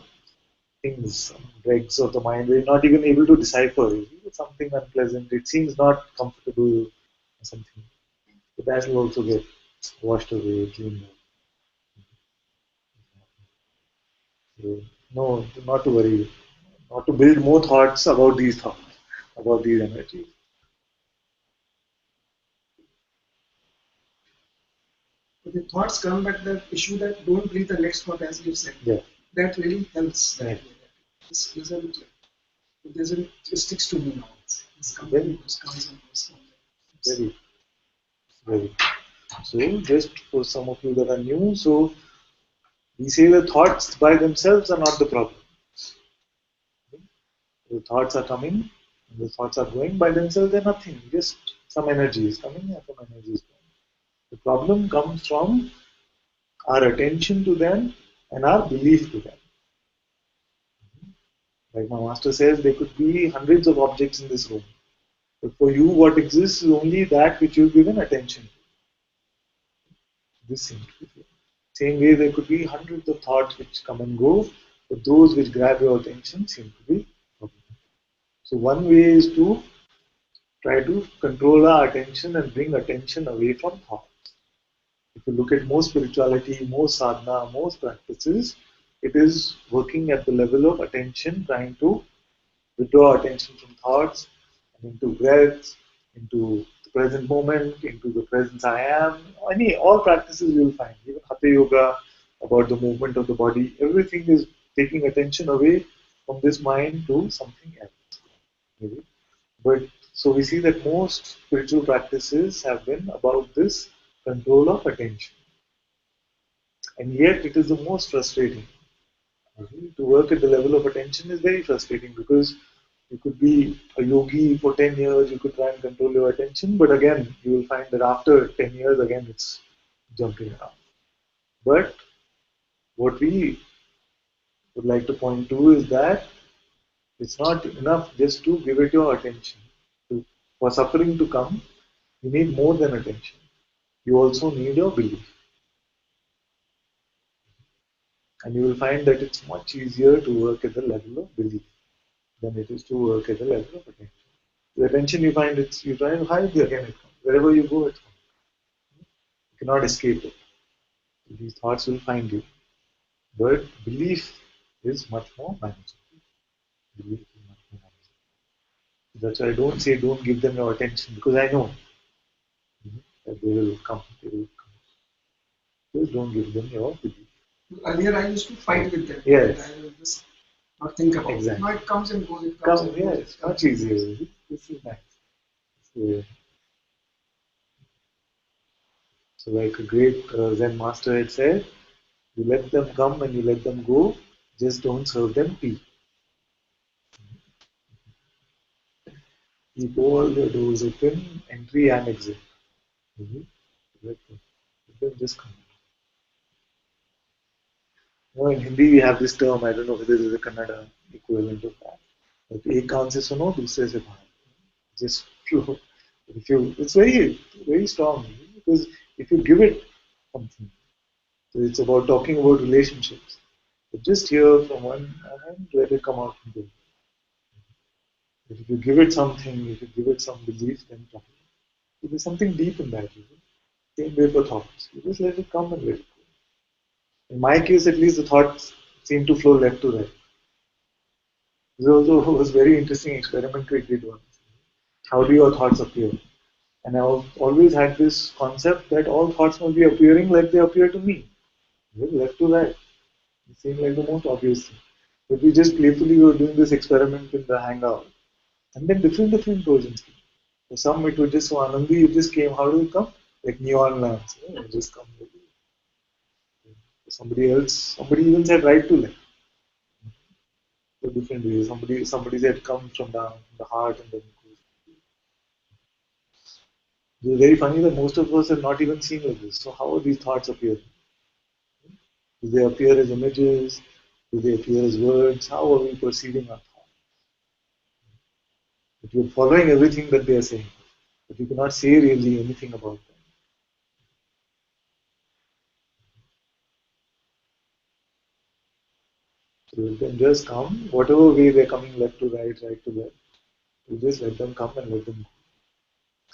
Speaker 5: things, dregs of the mind, where you're not even able to decipher. It's something unpleasant. It seems not comfortable or something. But that will also get washed away, cleaned up. So, no, not to worry. Not to build more thoughts about these thoughts, about these energies.
Speaker 8: But the thoughts come, but the issue that don't believe the next thought, as you said,
Speaker 5: Yeah.
Speaker 8: that really helps.
Speaker 5: Yeah.
Speaker 8: This doesn't, it sticks to me now. It's
Speaker 5: Very.
Speaker 8: comes and goes.
Speaker 5: Very, very. So, just for some of you that are new, so we say the thoughts by themselves are not the problem. The thoughts are coming, and the thoughts are going by themselves, they're nothing. Just some energy is coming and some energy is going. The problem comes from our attention to them and our belief to them. Like my master says, there could be hundreds of objects in this room. But for you, what exists is only that which you've given attention to. This seems to be. Same way, there could be hundreds of thoughts which come and go, but those which grab your attention seem to be problems. So one way is to try to control our attention and bring attention away from thoughts. If you look at most spirituality, most sadhana, most practices, it is working at the level of attention, trying to withdraw attention from thoughts and into breath, into the present moment, into the presence I am. All practices you will find, even Hatha Yoga, about the movement of the body, everything is taking attention away from this mind to something else. Maybe. But so we see that most spiritual practices have been about this control of attention. And yet it is the most frustrating. To work at the level of attention is very frustrating because you could be a yogi for 10 years, you could try and control your attention, but again, you will find that after 10 years, again, it's jumping around. But what we would like to point to is that it's not enough just to give it your attention. For suffering to come, you need more than attention. You also need your belief. And you will find that it's much easier to work at the level of belief than it is to work at the level of attention. The attention you find, you try to hide, again it comes. Wherever you go, it comes. You cannot escape it. These thoughts will find you. But belief is much more manageable. Belief is much more manageable. That's why I don't say don't give them your attention because I know that they will come. They will come. Just don't give them your belief.
Speaker 8: Earlier I used to fight with them.
Speaker 5: Yes.
Speaker 8: I will just not think about it.
Speaker 5: Exactly.
Speaker 8: Now it comes and goes. It comes and
Speaker 5: Yeah,
Speaker 8: goes.
Speaker 5: it's much easier. This is nice. So like a great Zen master had said, you let them come and you let them go, just don't serve them tea. Keep all the doors open, entry and exit. Let them just come. In Hindi we have this term, I don't know whether there is a Kannada equivalent of that. Like, एक कान से सुनो, दूसरे से बाहर. Just if you, it's very, very strong because if you give it something, so it's about talking about relationships. But just hear from one hand, let it come out from the other. But if you give it something, if you give it some belief, then come. So there's something deep in that. Same way for thoughts. You just let it come and let it go. In my case, at least, the thoughts seem to flow left to right. This also was a very interesting experiment we did once. How do your thoughts appear? And I've always had this concept that all thoughts must be appearing like they appear to me. Left to right. It seemed like the most obvious thing. But we just playfully were doing this experiment in the Hangout. And then different versions came. For some, it was just so Anandi, it just came. How do it come? Like neon lamps. It just come. Somebody else, somebody even said right to left. So different ways. Somebody said come from down, the heart, and then it goes. It's very funny that most of us have not even seen like this. So how are these thoughts appearing? Do they appear as images? Do they appear as words? How are we perceiving our thoughts? But you're following everything that they are saying, but you cannot say really anything about them. So you can just come, whatever way they're coming, left to right, right to left. You just let them come and let them go.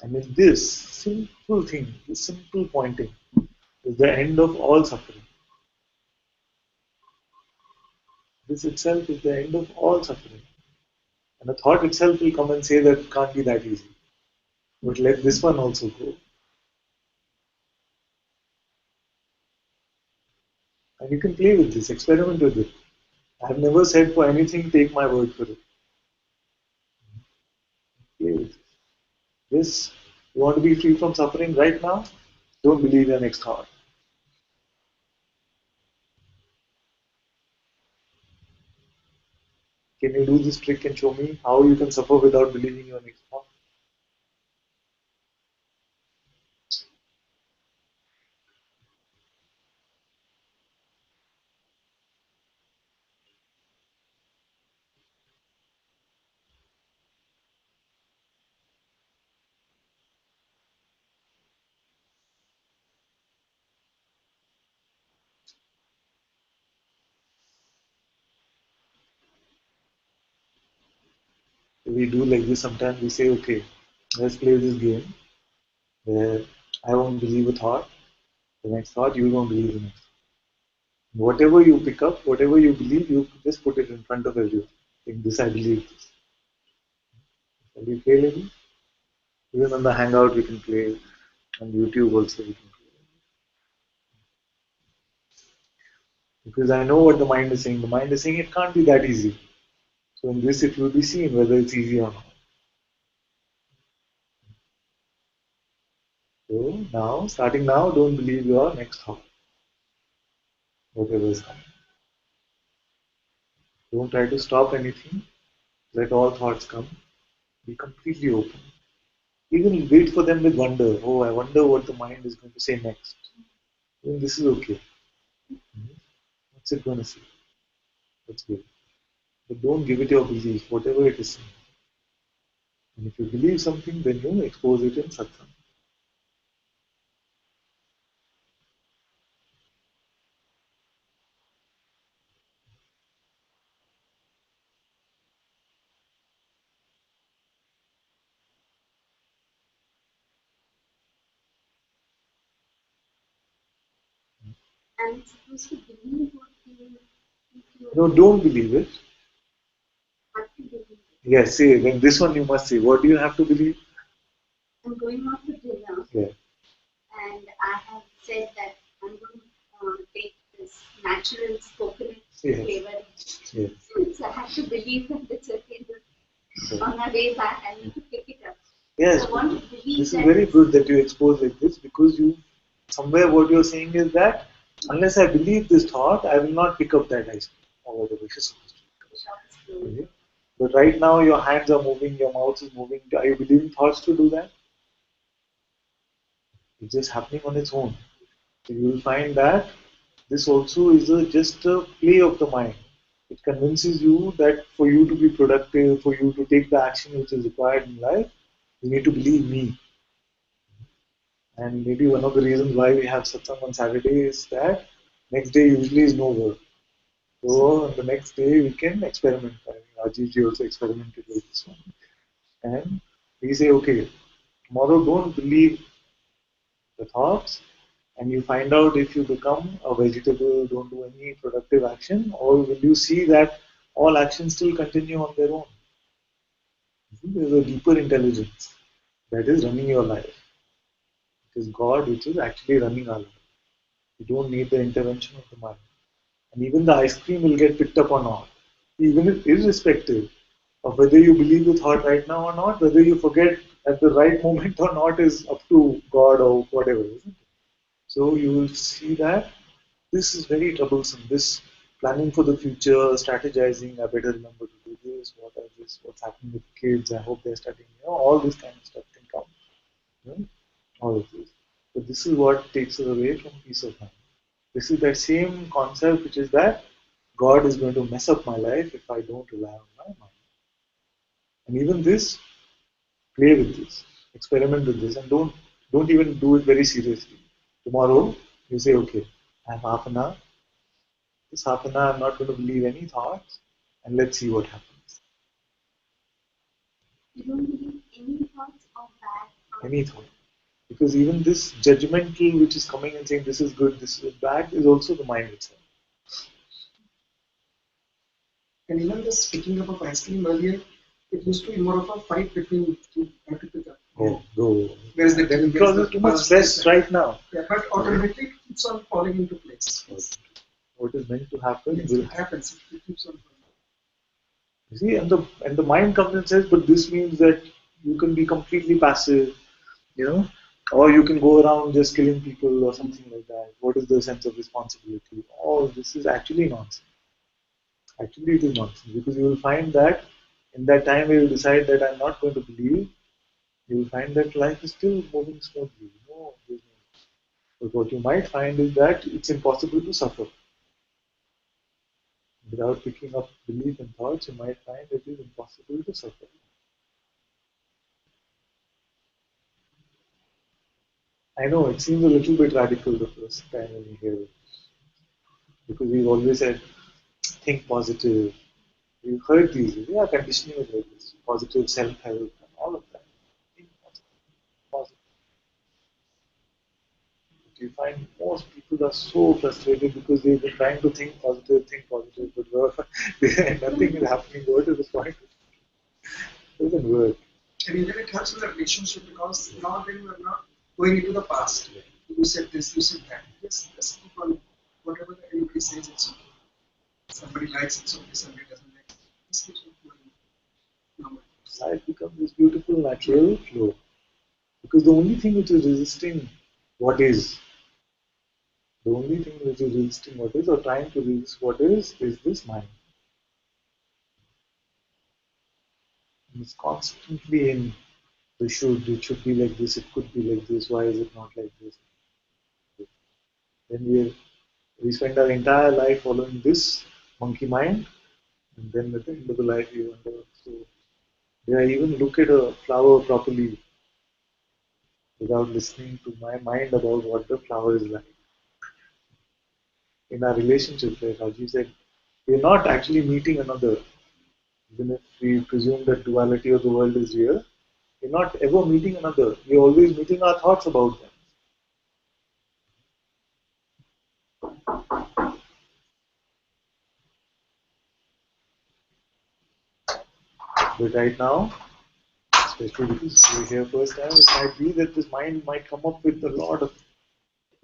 Speaker 5: And in this simple thing, this simple pointing, is the end of all suffering. This itself is the end of all suffering. And the thought itself will come and say that it can't be that easy. But let this one also go. And you can play with this, experiment with it. I have never said for anything, take my word for it. Play with it. This, you want to be free from suffering right now? Don't believe your next thought. Can you do this trick and show me how you can suffer without believing your next thought? We do like this sometimes. We say, okay, let's play this game where I won't believe a thought, the next thought, you won't believe the next. Whatever you pick up, whatever you believe, you just put it in front of everyone. Think this, I believe this. Can we play like this? Even on the Hangout, we can play. On YouTube also, we can play. Because I know what the mind is saying. The mind is saying it can't be that easy. So in this, it will be seen whether it's easy or not. So now, starting now, don't believe your next thought, whatever is coming. Don't try to stop anything. Let all thoughts come. Be completely open. Even wait for them with wonder. Oh, I wonder what the mind is going to say next. Even this is okay. What's it going to say? That's good. But don't give it your belief, whatever it is saying. And if you believe something, then you expose it in satsang.
Speaker 4: And it's supposed to believe what you
Speaker 5: No, don't believe it.
Speaker 4: have to believe it.
Speaker 5: Yes, say, then this one you must say. What do you have to believe?
Speaker 4: I'm going out for dinner,
Speaker 5: Yeah.
Speaker 4: and I have said that I'm going to take this
Speaker 9: natural coconut
Speaker 5: Yes.
Speaker 9: flavor.
Speaker 5: Yes.
Speaker 9: So I have to believe that it's okay. On my way back, I need to pick it up.
Speaker 5: Yes,
Speaker 9: So I want to believe
Speaker 5: this is
Speaker 9: that
Speaker 5: very good that you expose like this, because you somewhere what you're saying is that unless I believe this thought, I will not pick up that ice cream or whatever it is supposed to
Speaker 9: the shop is closed.
Speaker 5: be. Okay? But right now your hands are moving, your mouth is moving. Are you believing thoughts to do that? It's just happening on its own. So you will find that this also is just a play of the mind. It convinces you that for you to be productive, for you to take the action which is required in life, you need to believe me. And maybe one of the reasons why we have satsang on Saturday is that next day usually is no work. So on the next day we can experiment. I mean, Ajivji also experimented with this one. And we say, okay, tomorrow don't believe the thoughts, and you find out if you become a vegetable, don't do any productive action, or will you see that all actions still continue on their own? There's a deeper intelligence that is running your life. It is God which is actually running our life. You don't need the intervention of the mind. And even the ice cream will get picked up or not. Even if irrespective of whether you believe the thought right now or not, whether you forget at the right moment or not is up to God or whatever, isn't it? So you will see that this is very troublesome. This planning for the future, strategizing, I better remember to do this, what's happening with kids, I hope they're studying, all this kind of stuff can come. All of this. But this is what takes us away from peace of mind. This is that same concept which is that God is going to mess up my life if I don't rely on my mind. And even this, play with this, experiment with this, and don't even do it very seriously. Tomorrow you say, okay, I have half an hour. This half an hour I'm not going to believe any thoughts, and let's see what happens.
Speaker 9: You don't believe any thoughts of bad.
Speaker 5: Any thought. Because even this judgmental which is coming and saying this is good, this is bad, is also the mind itself.
Speaker 8: And even this picking up of ice cream earlier, it used to be more of a fight between two people.
Speaker 5: Go.
Speaker 8: Whereas the devil
Speaker 5: Because there's too much stress right now.
Speaker 8: Yeah, but automatically it keeps on falling into place.
Speaker 5: What is meant to happen
Speaker 8: Yes,
Speaker 5: will
Speaker 8: it happens. It keeps on falling.
Speaker 5: You see, and the mind comes and says, but this means that you can be completely passive, or you can go around just killing people or something like that. What is the sense of responsibility? All this is actually nonsense. Actually, it is nonsense, because you will find that in that time you will decide that I'm not going to believe. You will find that life is still moving smoothly. But what you might find is that it's impossible to suffer. Without picking up belief and thoughts, you might find it is impossible to suffer. I know it seems a little bit radical the first time when you hear it, because we've always said, think positive. We've heard these, conditioning is like this, positive self-help and all of that. Think positive. But you find most people are so frustrated because they've been trying to think positive, but nothing is happening. What is the point? It doesn't work.
Speaker 8: And even it helps in the relationship, because now then you are not going into the past. You said this, you said that. Just keep on, whatever anybody says, it's okay. Somebody likes it, okay, somebody doesn't like it. Just keep on going.
Speaker 5: Life becomes this beautiful natural flow. Because the only thing which is resisting what is, or trying to resist what is this mind. And it's constantly in it should be like this, it could be like this, why is it not like this? Then we spend our entire life following this monkey mind, and then at the end of the life we wonder, so did I even look at a flower properly without listening to my mind about what the flower is like? In our relationship, like Raji said, we're not actually meeting another. Even if we presume that duality of the world is real, we're not ever meeting another. We're always meeting our thoughts about them. But right now, especially because we're here first time, it might be that this mind might come up with a lot of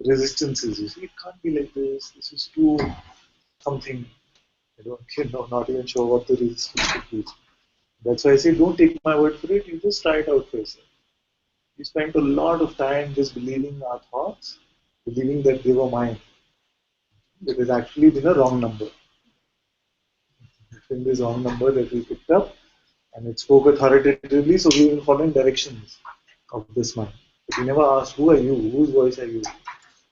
Speaker 5: resistances. You see, it can't be like this. This is too something. I don't, not even sure what the resistance could be. That's why I say, don't take my word for it. You just try it out for yourself. We spent a lot of time just believing our thoughts, believing that they were mine. It has actually been a wrong number. It's been this wrong number that we picked up, and it spoke authoritatively, so we were following directions of this mind. But we never asked, who are you? Whose voice are you?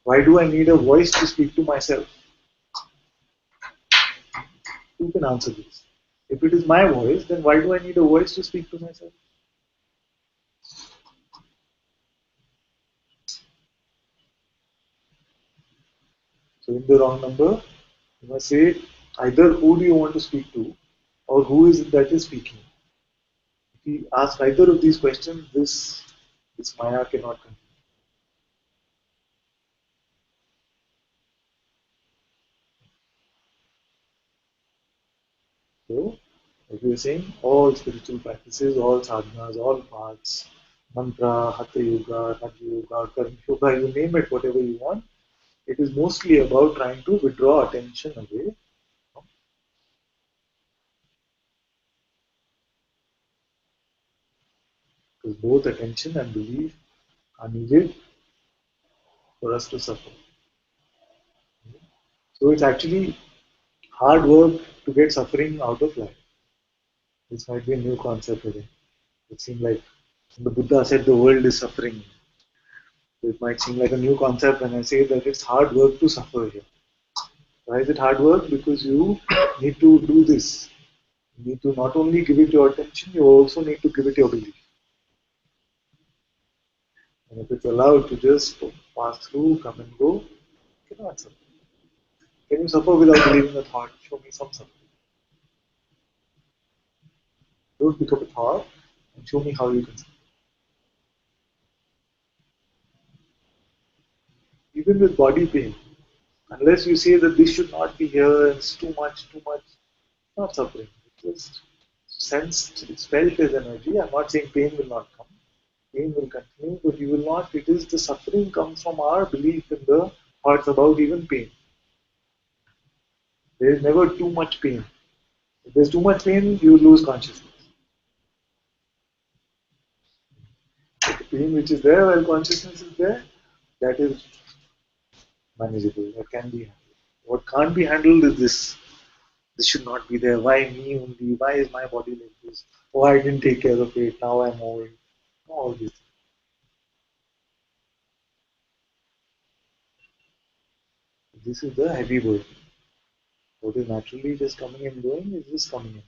Speaker 5: Why do I need a voice to speak to myself? Who can answer this? If it is my voice, then why do I need a voice to speak to myself? So in the wrong number, you must say either who do you want to speak to or who is it that is speaking. If we ask either of these questions, this Maya cannot continue. So, as we were saying, all spiritual practices, all sadhanas, all paths, mantra, hatha yoga, raja yoga, karma yoga, you name it, whatever you want, it is mostly about trying to withdraw attention away. Because both attention and belief are needed for us to suffer. So it's actually hard work to get suffering out of life. This might be a new concept again. It seems like the Buddha said the world is suffering. It might seem like a new concept when I say that it's hard work to suffer here. Why is it hard work? Because you need to do this. You need to not only give it your attention, you also need to give it your belief. And if it's allowed to just pass through, come and go, you cannot suffer. Can you suffer without believing a thought? Show me some suffering. Don't pick up a thought and show me how you can suffer. Even with body pain, unless you say that this should not be here, it's too much, not suffering. It's just sensed, it's felt as energy. I'm not saying pain will not come. Pain will continue, but you will not. It is the suffering comes from our belief in the thoughts about even pain. There is never too much pain. If there's too much pain, you lose consciousness. But the pain which is there while consciousness is there, that is manageable. That can be handled. What can't be handled is this. This should not be there. Why me only? Why is my body like this? Oh, I didn't take care of it. Now I'm old. All these things. This is the heavy burden. What is naturally just coming and going is just coming and going.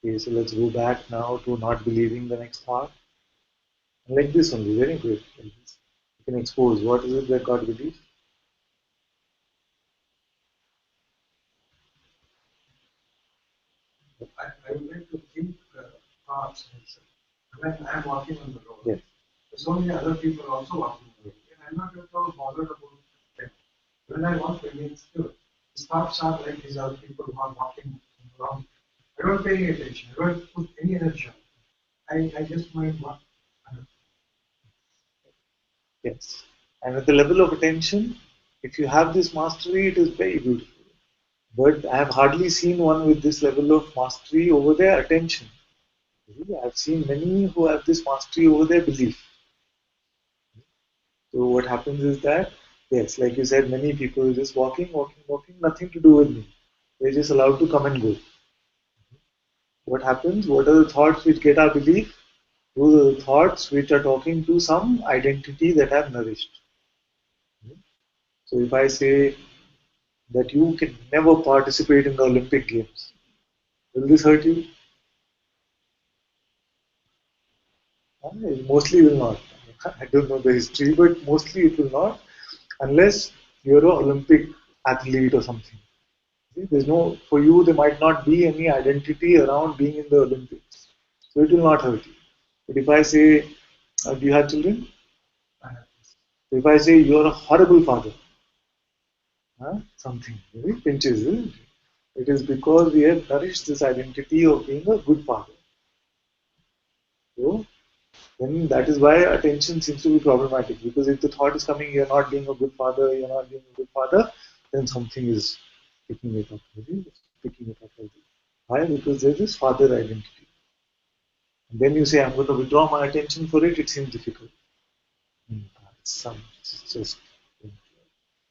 Speaker 5: Okay, so let's go back now to not believing the next part. And like this only, very good. Like this. You can expose what is it that God believes.
Speaker 8: I would like to think thoughts. When I'm walking on the road,
Speaker 5: Yes.
Speaker 8: so many other people are also walking on the road. And I'm not at all bothered about them. When I walk, remain still. The thoughts are like these other people who are walking around. I don't pay any attention. I don't put any energy on it. I just might walk.
Speaker 5: Yes. And at the level of attention, if you have this mastery, it is very beautiful. But I have hardly seen one with this level of mastery over their attention. I've seen many who have this mastery over their belief. So what happens is that, yes, like you said, many people just walking, nothing to do with me. They're just allowed to come and go. What happens? What are the thoughts which get our belief? Those are the thoughts which are talking to some identity that I've nourished. So if I say that you can never participate in the Olympic Games, will this hurt you? It mostly will not. I don't know the history, but mostly it will not, unless you're an Olympic athlete or something. See, there's no, for you, there might not be any identity around being in the Olympics. So it will not hurt you. But if I say, do you have children?
Speaker 8: I have this.
Speaker 5: So if I say you're a horrible father, something really pinches, isn't it? It is because we have nourished this identity of being a good father. So then that is why attention seems to be problematic, because if the thought is coming, you're not being a good father, you're not being a good father, then something is picking it up, really, picking it up. Why? Because there's this father identity. And then you say, I'm going to withdraw my attention for it, it seems difficult. It's just,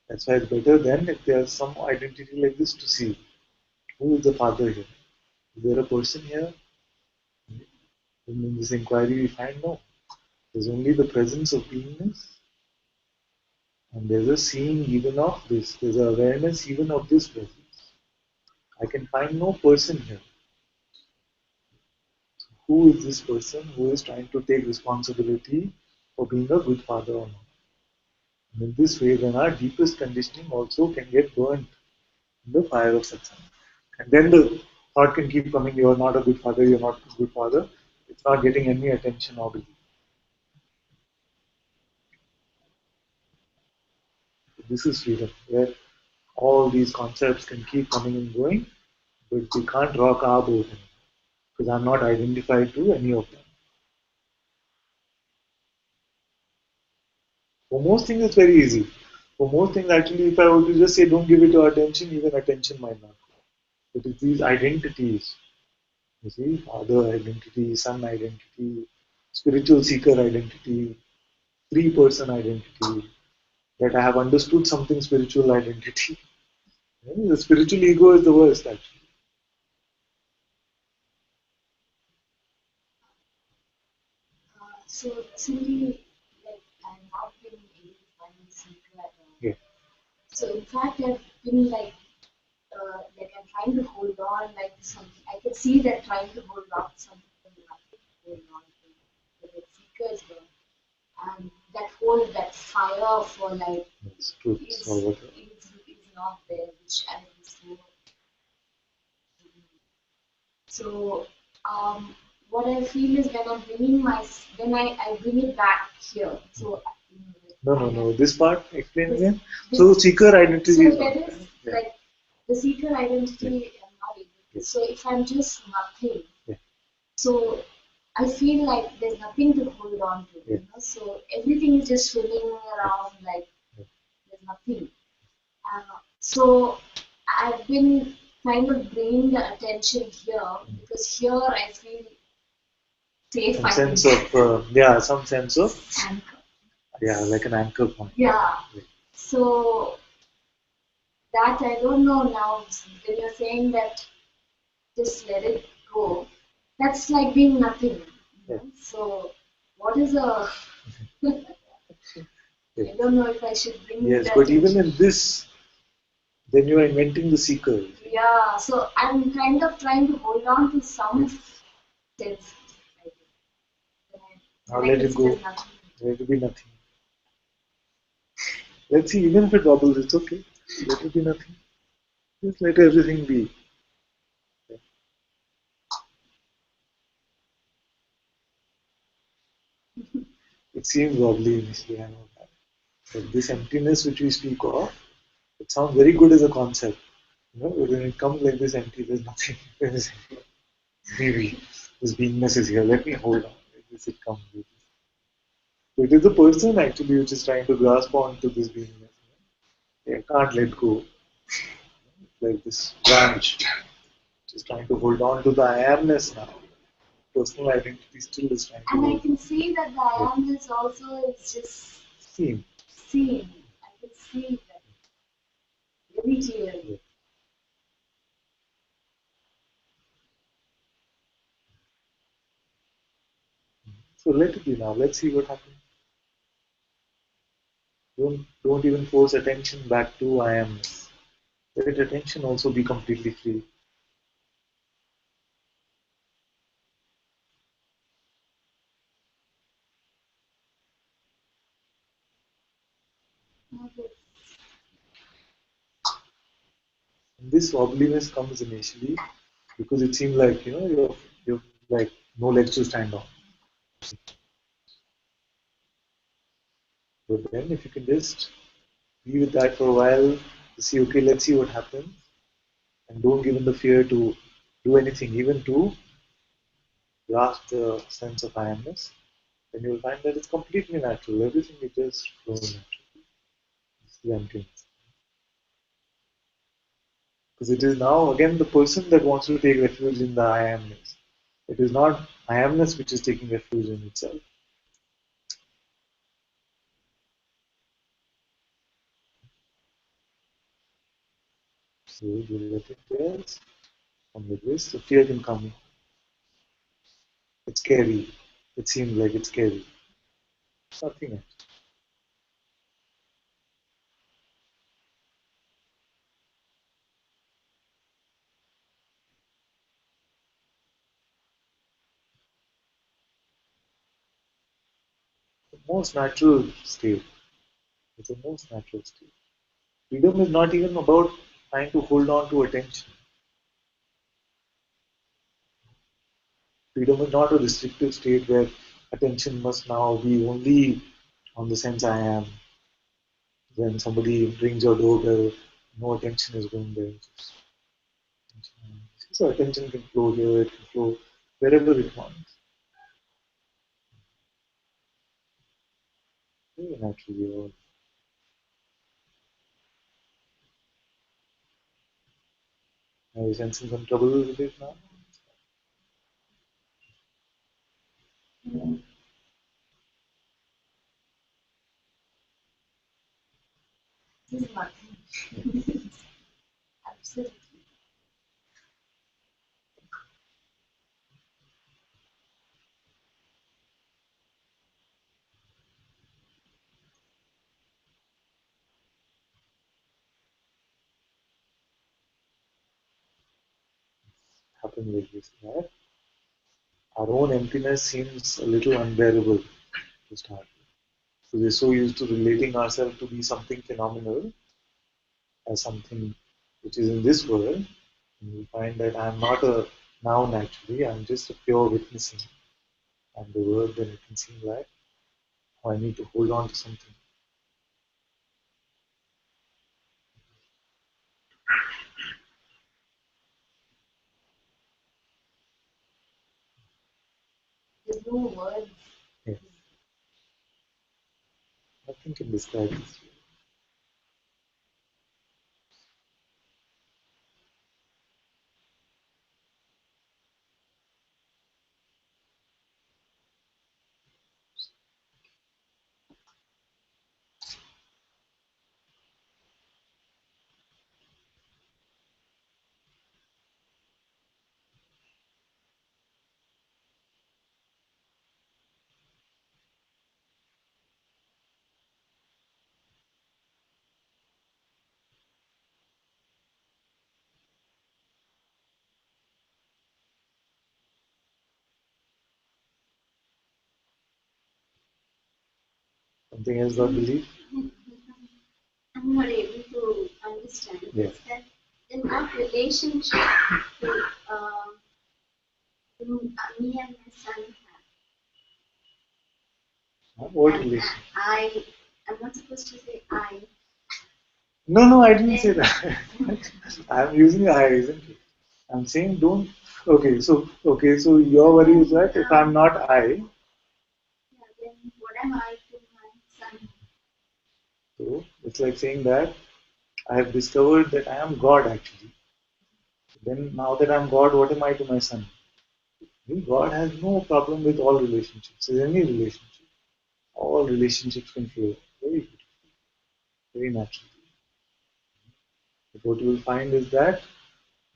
Speaker 5: that's why it's better then if there's some identity like this to see who is the father here. Is there a person here? And in this inquiry we find no. There's only the presence of beingness, and there's a seeing even of this. There's an awareness even of this presence. I can find no person here. Who is this person who is trying to take responsibility for being a good father or not? And in this way, then our deepest conditioning also can get burnt in the fire of satsang. And then the thought can keep coming, you're not a good father, you're not a good father. It's not getting any attention or belief. This is freedom, where all these concepts can keep coming and going, but they can't rock our boat because I'm not identified to any of them. For most things, it's very easy. For most things, actually, if I were to just say don't give it your attention, even attention might not. It is these identities, you see, father identity, son identity, spiritual seeker identity, three person identity, that I have understood something spiritual identity. The spiritual ego is the worst, actually.
Speaker 9: So recently, like I'm not been able to find the secret at all.
Speaker 5: Yeah.
Speaker 9: So in fact, I've been like I'm trying to hold on like something. I can see that trying to hold on to something from nothing going on, but the seeker is gone, and that fire for like
Speaker 5: It's truth,
Speaker 9: is
Speaker 5: or whatever.
Speaker 9: is not there, which I am so. What I feel is when I'm bringing I bring it back here. So
Speaker 5: No. This part, explain
Speaker 9: this,
Speaker 5: again.
Speaker 9: this,
Speaker 5: So seeker identity
Speaker 9: so
Speaker 5: is
Speaker 9: there
Speaker 5: not.
Speaker 9: is like the seeker identity. I'm not able to. So if I'm just nothing, so I feel like there's nothing to hold on to. You know, so everything is just swimming around like there's nothing. So I've been kind of bringing the attention here because here I feel safe.
Speaker 5: Some sense of some sense of
Speaker 9: anchor.
Speaker 5: like an anchor point.
Speaker 9: Yeah. So that I don't know now. When you're saying that, just let it go. That's like being nothing. You know? So what is a? I don't know if I should bring.
Speaker 5: Yes, but even in this, then you are inventing the seeker.
Speaker 9: Yeah. So I'm kind of trying to hold on to some sense.
Speaker 5: Now let it go. Let it be nothing. Let's see, even if it wobbles, it's okay. Let it be nothing. Just let everything be. It seems wobbly initially, I know that. But this emptiness which we speak of, it sounds very good as a concept. You know, when it comes like this empty, there's nothing. Maybe this beingness is here. Let me hold on. Like this, it comes. So it is the person actually which is trying to grasp onto this beingness. They can't let go. Like this branch, which is trying to hold on to the I amness now. Personal identity still is trying to.
Speaker 9: And I can see that the I amness also is just
Speaker 5: seen.
Speaker 9: I can see that very clearly.
Speaker 5: So let it be now. Let's see what happens. Don't even force attention back to I amness. Let attention also be completely free. And this wobbliness comes initially because it seems like you're like no legs to stand on. But then if you can just be with that for a while, to see, okay, let's see what happens, and don't give in the fear to do anything, even to grasp the sense of I amness, then you'll find that it's completely natural. Everything is just flowing naturally. It's the emptiness. Because it is now again the person that wants to take refuge in the I amness. It is not I amness which is taking refuge in itself. So you let it pass, and with this, the fear can come in. It's scary. It seems like it's scary. Nothing else. The most natural state. It's the most natural state. Freedom is not even about trying to hold on to attention. Freedom is not a restrictive state where attention must now be only on the sense I am. When somebody rings your doorbell, no attention is going there. So attention can flow here, it can flow wherever it wants. Very naturally. Or are you sensing some trouble with it now?
Speaker 9: This is nothing. Absolutely.
Speaker 5: Happen like this, right? Our own emptiness seems a little unbearable to start with. So we're so used to relating ourselves to be something phenomenal as something which is in this world. And we find that I'm not a noun actually, I'm just a pure witnessing. And the world, then it can seem like, oh, I need to hold on to something.
Speaker 9: There's no words.
Speaker 5: Yeah. Nothing can describe this. Something else got belief?
Speaker 9: I'm not able to understand.
Speaker 5: Yeah.
Speaker 9: It's that in our relationship, to, me and my son have.
Speaker 5: What
Speaker 9: And
Speaker 5: relation?
Speaker 9: I'm not supposed to say I.
Speaker 5: No, I didn't say that. I'm using I, isn't it? I'm saying don't. So your worry is that if I'm not I,
Speaker 9: Yeah, then what am I to my son?
Speaker 5: so it's like saying that I have discovered that I am God actually. Then now that I'm God, what am I to my son? God has no problem with all relationships, with any relationship. All relationships can flow very good, very naturally. But what you will find is that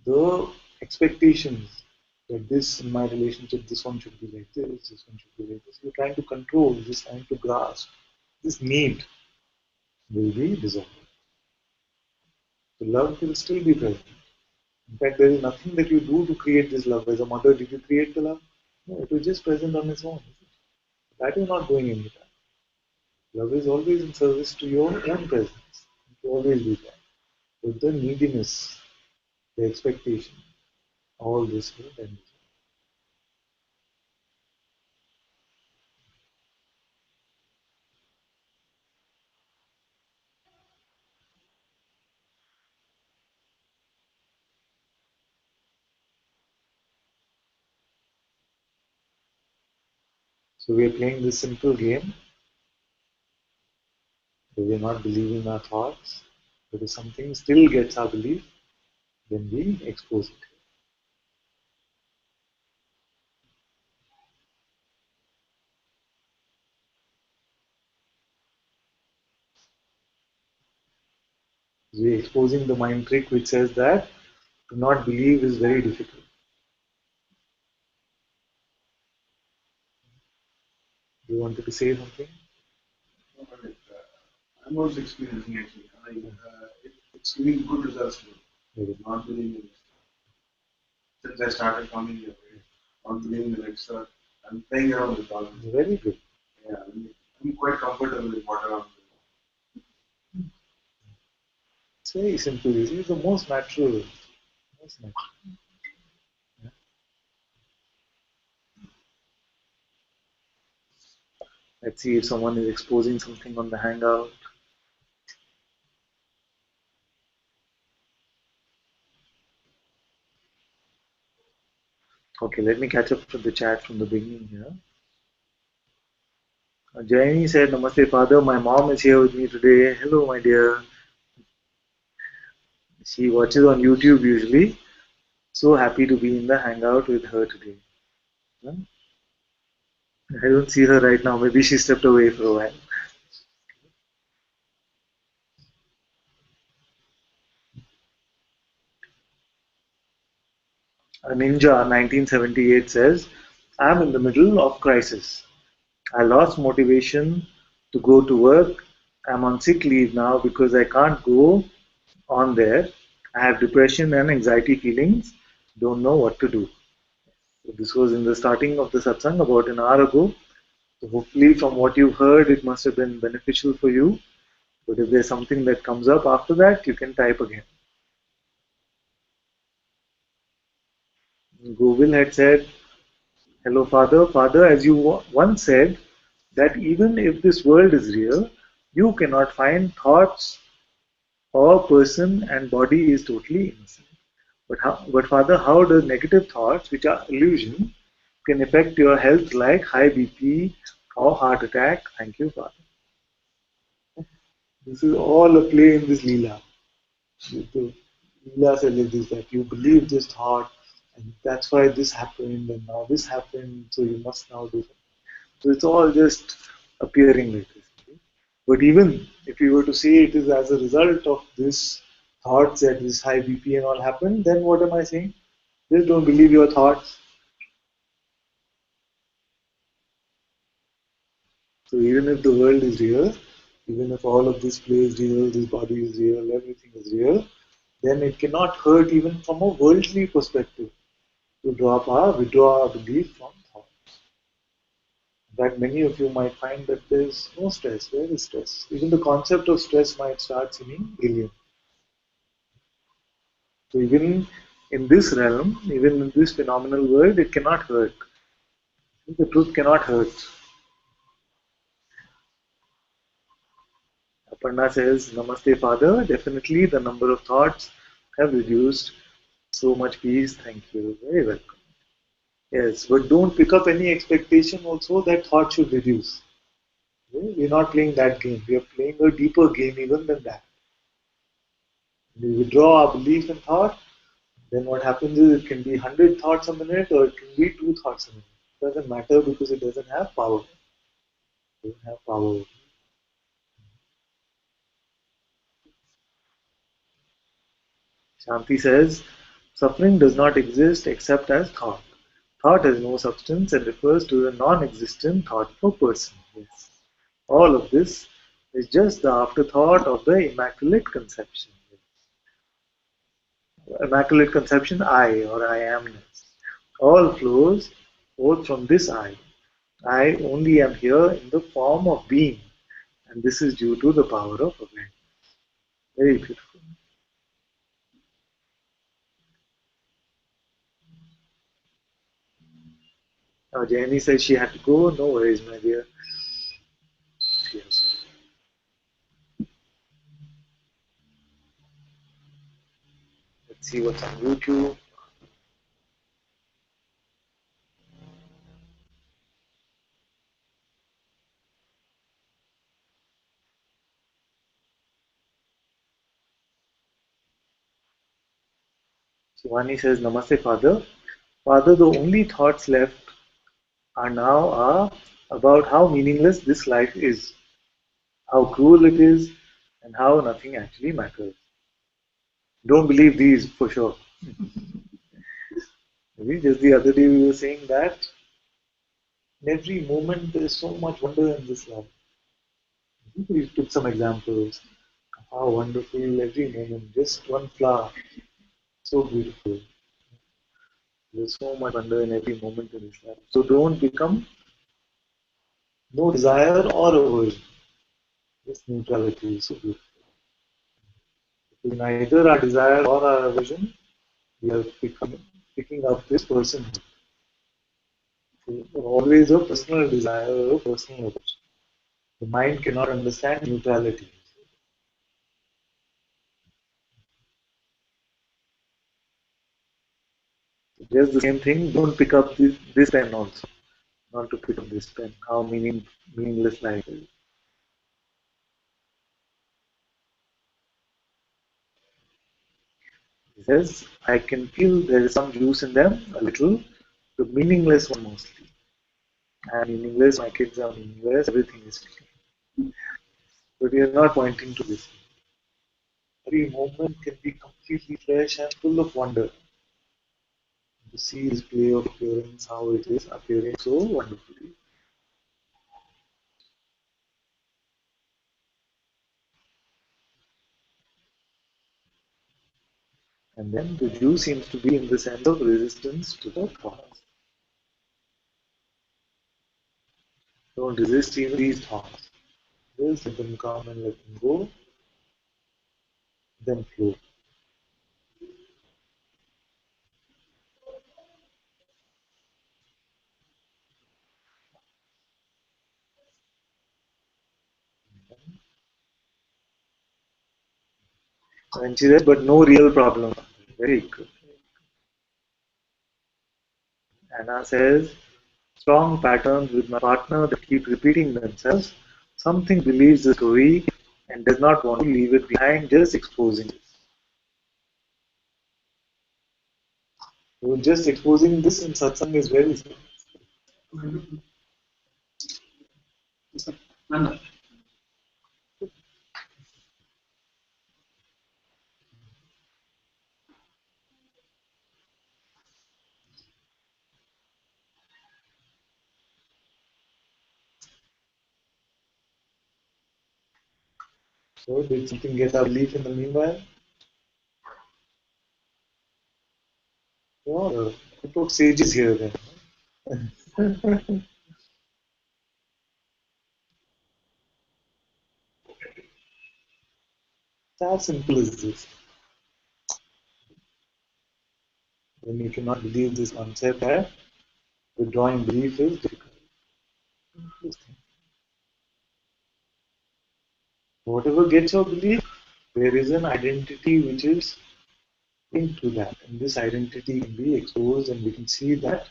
Speaker 5: the expectations that this in my relationship, this one should be like this one should be like this. You're trying to control, just trying to grasp. This need will be dissolved. The love will still be present. In fact, there is nothing that you do to create this love. As a mother, did you create the love? No, it was just present on its own. That is not going anywhere. Love is always in service to your own presence. It will always be there. But the neediness, the expectation, all this will then be. So we are playing this simple game where we are not believing our thoughts, but if something still gets our belief, then we expose it. We are exposing the mind trick which says that to not believe is very difficult. You wanted to say something?
Speaker 10: No, but I'm also experiencing actually. It's giving good results to me. Not believing in it. Since I started coming here, not believing in it. So I'm playing around with all this.
Speaker 5: Very good.
Speaker 10: Yeah, I'm quite comfortable with whatever I'm doing.
Speaker 5: It's very simple. This is the most natural. Most natural. Yeah. Let's see if someone is exposing something on the Hangout. Okay, let me catch up with the chat from the beginning here. Jayani said, Namaste Father, my mom is here with me today. Hello, my dear. She watches on YouTube usually. So happy to be in the Hangout with her today. Huh? I don't see her right now. Maybe she stepped away for a while. A Ninja 1978 says, I'm in the middle of crisis. I lost motivation to go to work. I'm on sick leave now because I can't go on there. I have depression and anxiety feelings. Don't know what to do. So this was in the starting of the satsang about an hour ago. So hopefully from what you've heard, it must have been beneficial for you. But if there's something that comes up after that, you can type again. Govil had said, hello, Father. Father, as you once said, that even if this world is real, you cannot find thoughts or person and body is totally innocent. But Father, how does negative thoughts, which are illusion, can affect your health like high BP or heart attack? Thank you, Father. This is all a play in this Leela. The Leela said like this, that you believe this thought, and that's why this happened, and now this happened, so you must now do something. So it's all just appearing like this. But even if you were to say it is as a result of this thoughts that this high BP and all happened, then what am I saying? Just don't believe your thoughts. So even if the world is real, even if all of this play is real, this body is real, everything is real, then it cannot hurt even from a worldly perspective to withdraw our belief from thought. In fact, many of you might find that there is no stress. Where is stress? Even the concept of stress might start seeming alien. So even in this realm, even in this phenomenal world, it cannot hurt. The truth cannot hurt. Aparna says, Namaste Father, definitely the number of thoughts have reduced. So much peace, thank you. Very welcome. Yes, but don't pick up any expectation also that thought should reduce. Okay? We're not playing that game. We are playing a deeper game even than that. We withdraw our belief in thought, then what happens is it can be 100 thoughts a minute or it can be 2 thoughts a minute. It doesn't matter because it doesn't have power. It doesn't have power. Shanti says, suffering does not exist except as thought. Thought has no substance and refers to a non-existent thought of a person. Yes. All of this is just the afterthought of the Immaculate Conception. Immaculate Conception, I or I amness. All flows forth from this I. I only am here in the form of being, and this is due to the power of awareness. Very beautiful. Now, Jayani says she had to go. No worries, my dear. Yes. Let's see what's on YouTube. So Vani says, Namaste, Father. Father, the only thoughts left are about how meaningless this life is, how cruel it is, and how nothing actually matters. Don't believe these for sure. Maybe just the other day we were saying that in every moment there is so much wonder in this life. We took some examples of how wonderful every moment, just one flower, so beautiful. There's so much wonder in every moment in this life. So don't become no desire or aversion. This neutrality is so beautiful. If neither our desire or our aversion, we are picking up this person. Always a personal desire or a personal aversion. The mind cannot understand neutrality. Just the same thing, don't pick up this pen also. Not to pick up this pen. How meaningless life is. He says, I can feel there is some juice in them, a little, the meaningless one mostly. I'm meaningless, my kids are meaningless, everything is meaningless. But we are not pointing to this. Every moment can be completely fresh and full of wonder. To see this play of appearance, how it is appearing so wonderfully. And then the juice seems to be in the sense of resistance to the thoughts. Don't resist even these thoughts. Just let them come and let them go, then flow. And she said, but no real problem. Very good. Anna says, strong patterns with my partner that keep repeating themselves. Something believes the story and does not want to leave it behind, just exposing it. So just exposing this in satsang is very simple. So did something get our belief in the meanwhile? Oh, we put sages here then. As simple as this. When you cannot believe this concept that withdrawing belief is difficult. Whatever gets your belief, there is an identity which is linked to that. And this identity can be exposed and we can see that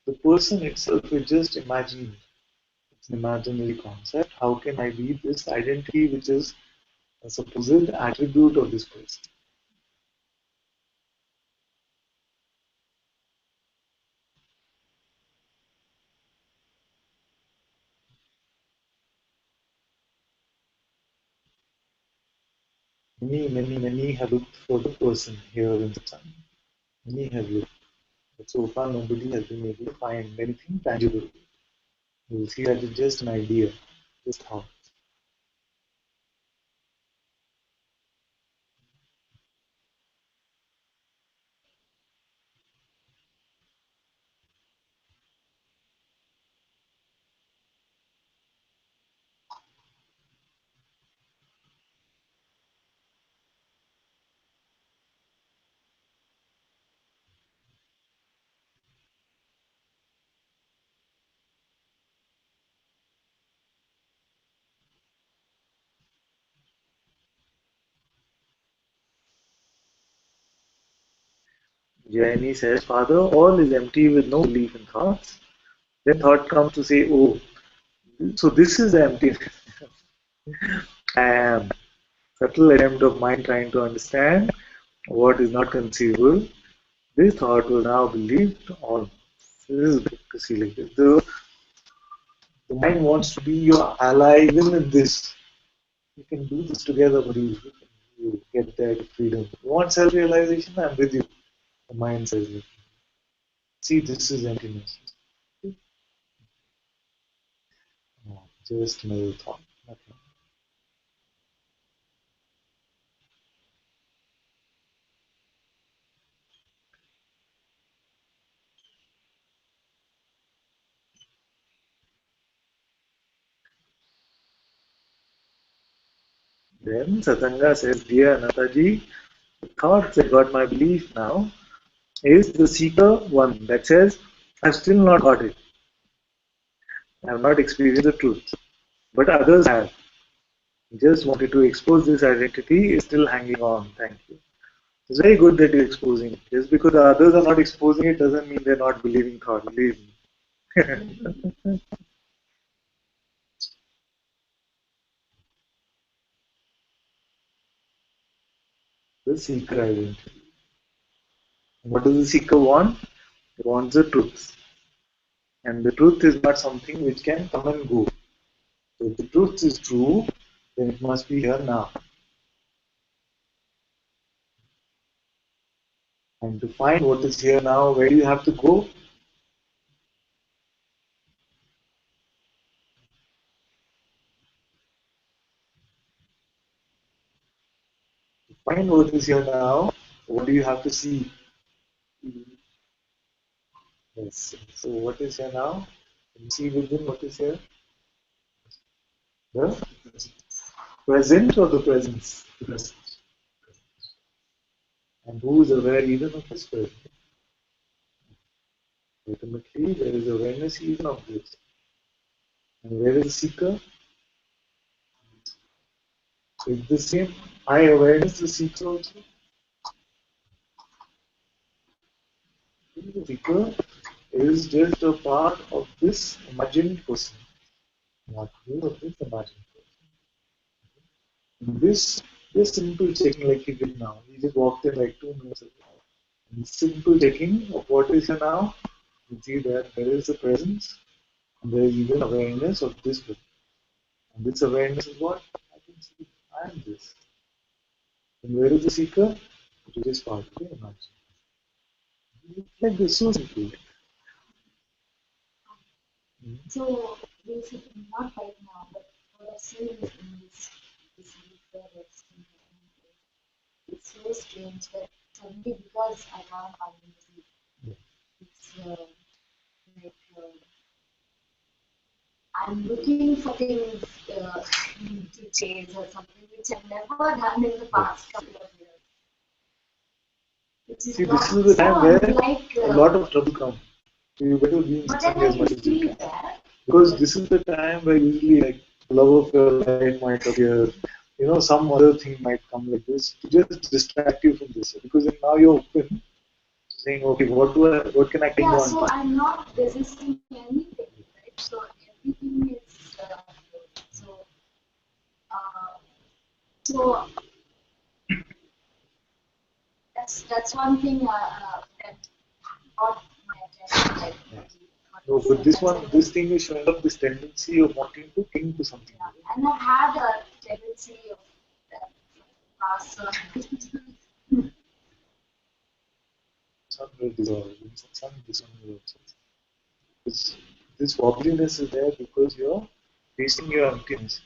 Speaker 5: the person itself is just imagined. It's an imaginary concept. How can I be this identity which is a supposed attribute of this person? Many have looked for the person here in Satsang. Many have looked. But so far nobody has been able to find anything tangible. You will see that it's just an idea, just how. Jayani says, Father, all is empty with no belief in thoughts. Then thought comes to say, oh, so this is the emptiness. I am. Subtle attempt of mind trying to understand what is not conceivable. This thought will now be leaved on. This is the ceiling. The mind wants to be your ally even in this. You can do this together, but you get that freedom. You want self-realization? I'm with you. The mind says it. See, this is emptiness. Oh, just another thought. Nothing. Then Satanga says, Dear Anantaji, the thoughts that got my belief now is the seeker one that says, I've still not got it. I have not experienced the truth. But others have. Just wanted to expose this identity is still hanging on. Thank you. It's very good that you're exposing it. Just because the others are not exposing it doesn't mean they're not believing thought. Believe me. The seeker identity. What does the seeker want? He wants the truth. And the truth is not something which can come and go. So if the truth is true, then it must be here now. And to find what is here now, where do you have to go? To find what is here now, what do you have to see? Yes. So what is here now? Can you see within what is here? The present or the presence? The present. And who is aware even of this present? Ultimately, there is awareness even of this. And where is the seeker? Is the same high awareness the seeker also? The seeker is just a part of this imagined person. What to do of this imagined person? This simple checking like he did now. He just walked in like 2 minutes ago. And simple checking of what is here now, you see that there is a presence and there is even awareness of this presence. And this awareness is what? I can see. I am this. And where is the seeker? It is part of the imagination. Like this, so simple.
Speaker 9: So basically, not right now, but what I've seen in this week where it's so strange that suddenly because I have identity, it's like I'm looking for things to change or something which I've never done in the past couple of years. Which is
Speaker 5: See,
Speaker 9: not
Speaker 5: this is the time
Speaker 9: so
Speaker 5: where
Speaker 9: unlike,
Speaker 5: a lot of trouble comes. You better be in
Speaker 9: but
Speaker 5: Satsang
Speaker 9: then
Speaker 5: as
Speaker 9: I
Speaker 5: much
Speaker 9: can
Speaker 5: as you
Speaker 9: see
Speaker 5: can.
Speaker 9: that.
Speaker 5: Because this is the time where usually like love of your life might appear, some other thing might come like this to just distract you from this. Because then now you're open, saying, okay, what can I cling
Speaker 9: Yeah,
Speaker 5: on
Speaker 9: so
Speaker 5: to?
Speaker 9: I'm not resisting anything, right? So everything is so. Uh, so that's one thing that got my attention. Like,
Speaker 5: No, but this thing is showing up this tendency of wanting to cling to something.
Speaker 9: yeah. And I've had a tendency of that past.
Speaker 5: Some will dissolve, some dissolve. This wobbliness is there because you're facing your emptiness.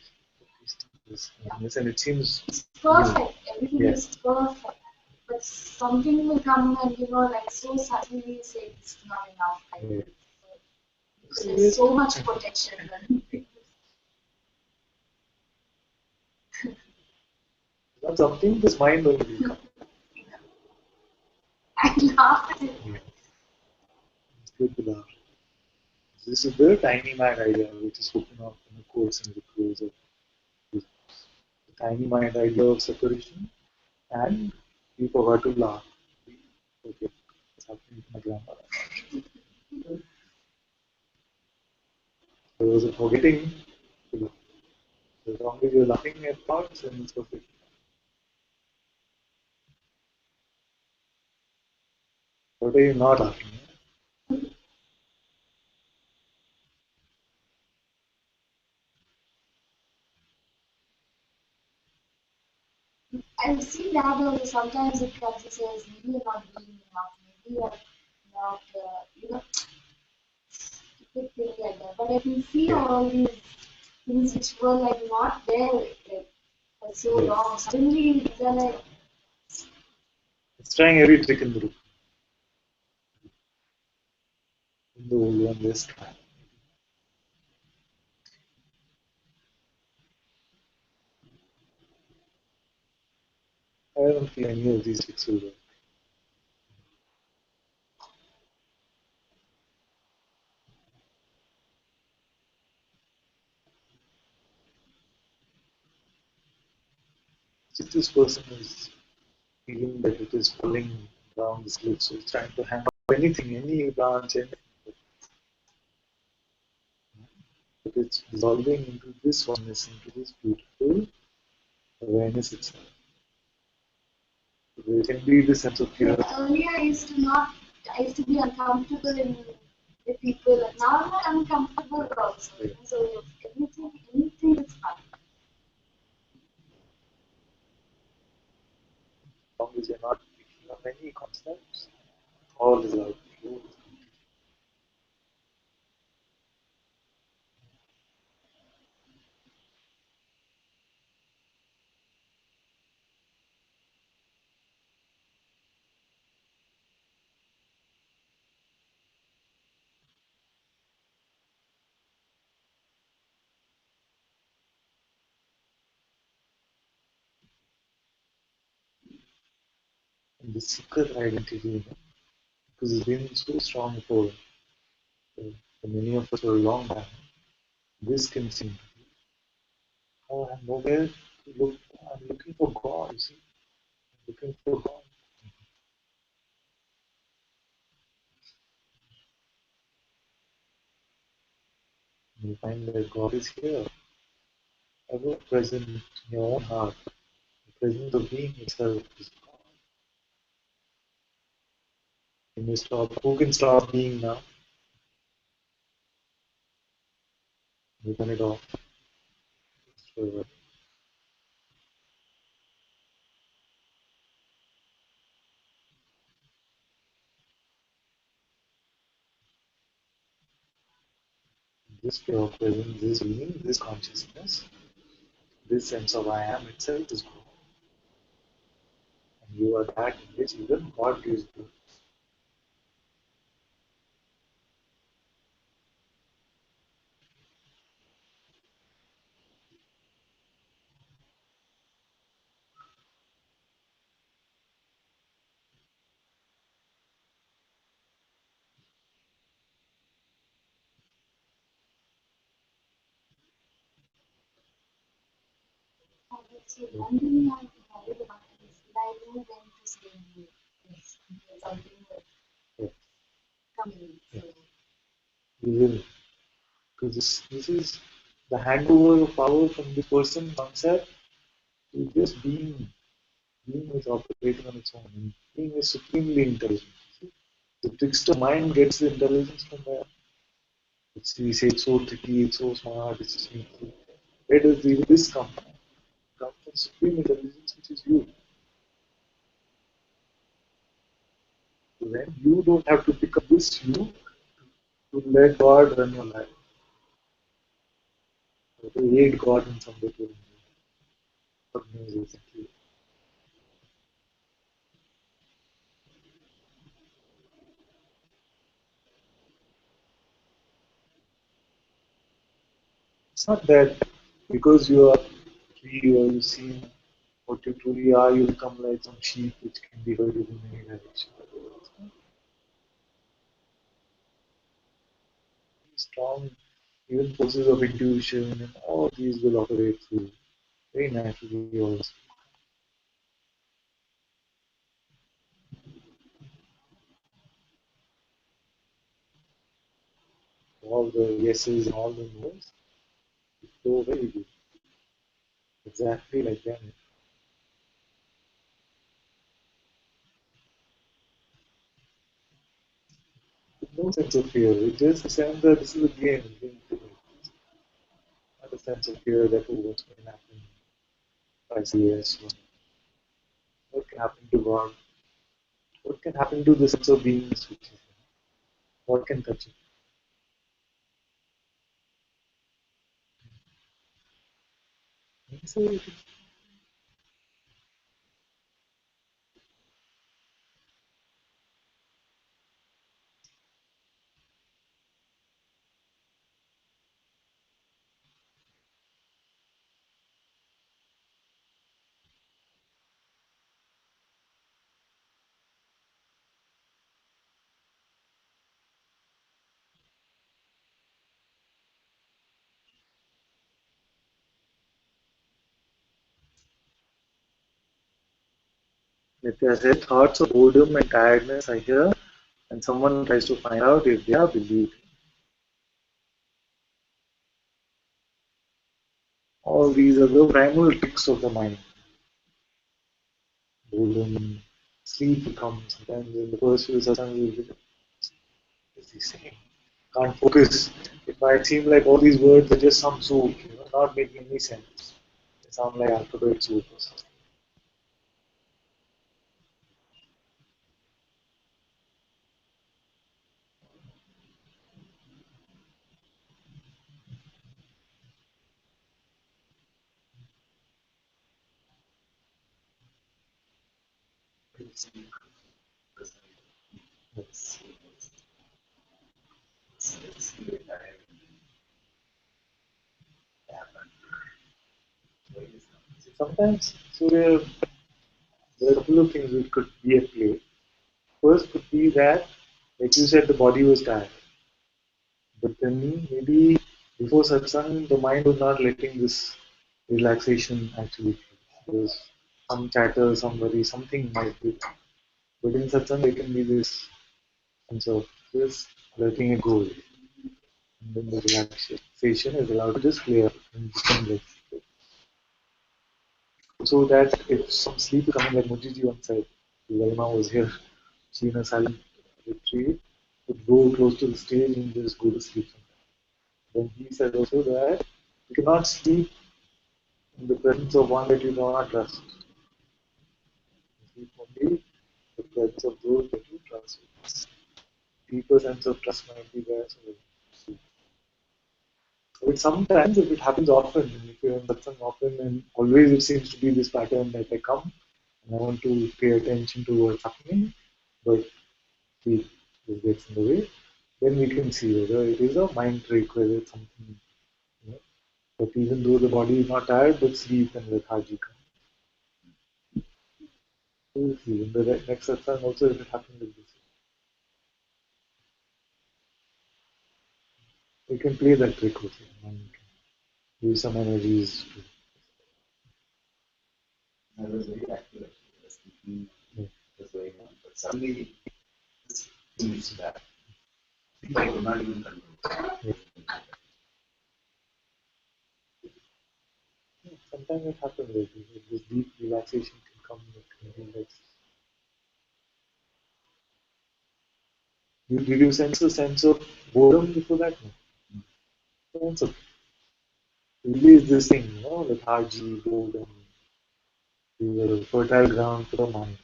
Speaker 5: This emptiness, and it seems
Speaker 9: It's perfect. Everything is perfect. But something will come and like so suddenly say it's not enough. Like, so, there's so much potential.
Speaker 5: Not something, this mind only will come.
Speaker 9: I laugh at it.
Speaker 5: It's good to laugh. This is the tiny mind idea which is spoken of in the course and the close of this. The tiny mind idea of separation, and we forgot to laugh. Okay, what's happening to my grandmother? There was a forgetting to laugh. So as long as you're laughing at thoughts, then it's perfect. What are you not laughing at?
Speaker 9: I've seen that also. Sometimes it comes and says, maybe you're not doing enough, maybe you're not, stupid thing like that. But I can see all these things which were like not there like for so long. Suddenly they're like,
Speaker 5: It's trying every trick in the book. In the old one, this try. I don't feel any of these tricks will work. Just this person is feeling that it is falling down this cliff, so it's trying to hang up anything, any branch, anything. But it's dissolving into this oneness, into this beautiful awareness itself. So there can be this sense of fear.
Speaker 9: earlier I used to be uncomfortable with people, and now I'm not uncomfortable also. So anything is fine.
Speaker 5: As long as you're not picking up any concepts, all is out. And the secret identity, because it's been so strong for many of us for a long time, this can seem, oh, I'm nowhere to look, I'm looking for God, you see, I'm looking for God. And you find that God is here, ever present in your own heart. The presence of being itself is God. Can you stop? Who can stop being now? You turn it off. So, this pure presence, this being, this consciousness, this sense of I am itself is God. And you are that in which even God gives birth.
Speaker 9: So one thing I'm worried about is that I know when to say no. Yes, there's something that's coming. So
Speaker 5: You will. Because this is the handover of power from the person concept to just being. Being is operating on its own. And being is supremely intelligent. The trickster mind gets the intelligence from there. We say it's so tricky, it's so smart, it's sneaky. Where does this come from? It comes from supreme intelligence, which is you. So then you don't have to pick up this you to let God run your life. Or to aid God in some way. God knows exactly. It's not that because you are free or you see what you truly are, you become like some sheep which can be herded in any direction. Strong, even forces of intuition and all these will operate through very naturally also. All the yeses and all the no's flow very good. Exactly like that. 'Cause No sense of fear. It's just a sense that this is a game. Not a sense of fear that oh, what's going to happen if I say yes. Or what can happen to God? What can happen to the sense of beingness which is there? What can touch it? So Nitya said, thoughts of boredom and tiredness I hear, and someone tries to find out if they are believed. All these are the primal tricks of the mind. Boredom, sleep will come sometimes in the first few satsangs you'll be busy saying. Can't focus. It might seem like all these words are just some soup, not making any sense. They sound like alphabet soup or something. Yes. Sometimes, so there are a couple of things which could be at play. First could be that, like you said, the body was tired. But then maybe before satsang, the mind was not letting this relaxation actually flow. There was some chatter, some worry, something might be. But in satsang, there can be this sense of just letting it go. And then the relaxation is allowed to just clear and become like. So that if some sleep is coming, like Mujiji once said, Laima was here, she in a silent retreat would go close to the stage and just go to sleep. Then he said also that you cannot sleep in the presence of one that you do not trust. You sleep only in the presence of those that you trust. Deeper sense of trust might be there. So but sometimes, if it happens often, if you're in satsang often, and always it seems to be this pattern that I come and I want to pay attention to what's happening, but sleep just gets in the way, then we can see whether it is a mind trick, whether it's something. You know, but even though the body is not tired, but sleep and lethargy come. We'll see. In the next satsang also, if it happens like this, we can play that trick also. And use some energies to.
Speaker 7: I was very active actually. I was thinking what's going on. But suddenly this feels bad. I could not even control.
Speaker 5: Yeah. Sometimes it happens like this. This deep relaxation can come. It can be like. Did you sense a sense of boredom before that? No. Sense of release this thing, lethargy, boredom, the fertile ground for the mind.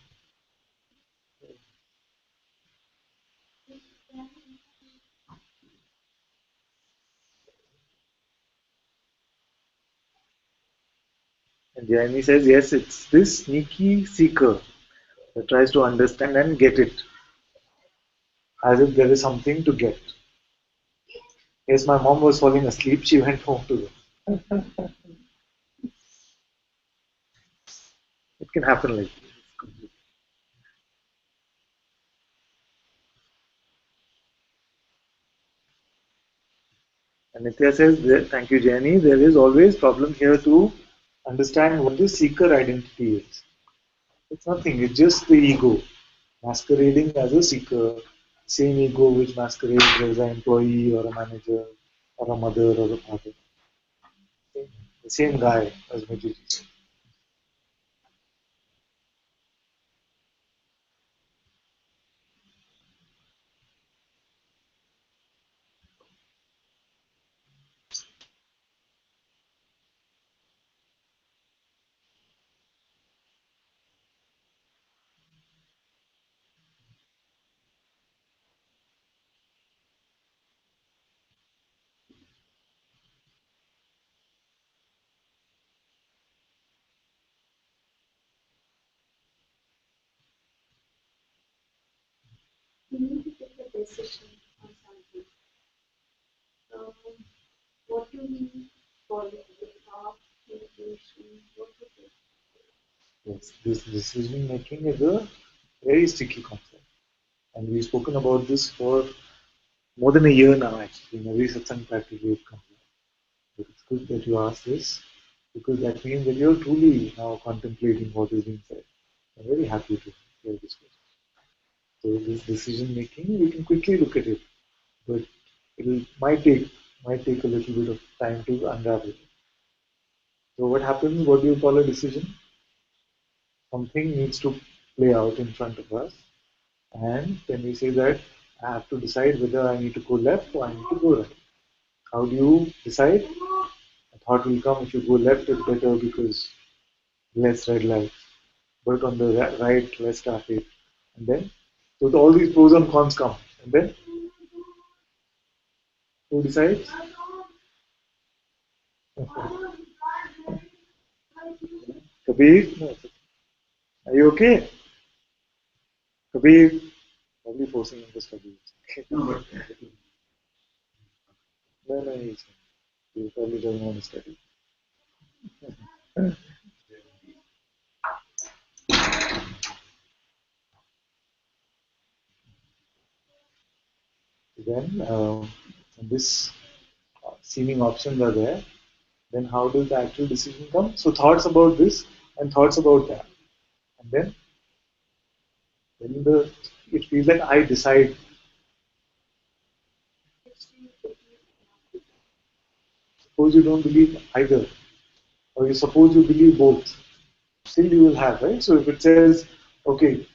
Speaker 5: And Jaini says, yes, it's this sneaky seeker that tries to understand and get it, as if there is something to get. Yes, my mom was falling asleep, she went home to them. It can happen like this. And Nitya says, thank you, Jaini, there is always problem here to understand what the seeker identity is. It's nothing, it's just the ego masquerading as a seeker, same ego which masquerades as an employee or a manager or a mother or a father. The same guy as Mujiji.
Speaker 9: we need to take a decision on something. What do we call it? The thought, meditation, what is it?
Speaker 5: Yes, this decision making is a very sticky concept. And we've spoken about this for more than a year now, actually. In every satsang practice we've come here. But it's good that you asked this, because that means that you're truly now contemplating what is being said. I'm very happy to hear this question. So this decision making, we can quickly look at it, but it might take a little bit of time to unravel it. So what happens? What do you call a decision? Something needs to play out in front of us, and then we say that I have to decide whether I need to go left or I need to go right. How do you decide? A thought will come, if you go left, it's better because less red lights. But on the right, less traffic. And then, so all these pros and cons come. And then, who decides? Kabir? No. Are you okay? Kabir? Probably forcing him to study. No, he probably doesn't want to study. Then, this seeming options are there. Then how does the actual decision come? So thoughts about this and thoughts about that. And then it feels like I decide. Suppose you don't believe either, or you suppose you believe both. Still you will have, right? So if it says, okay,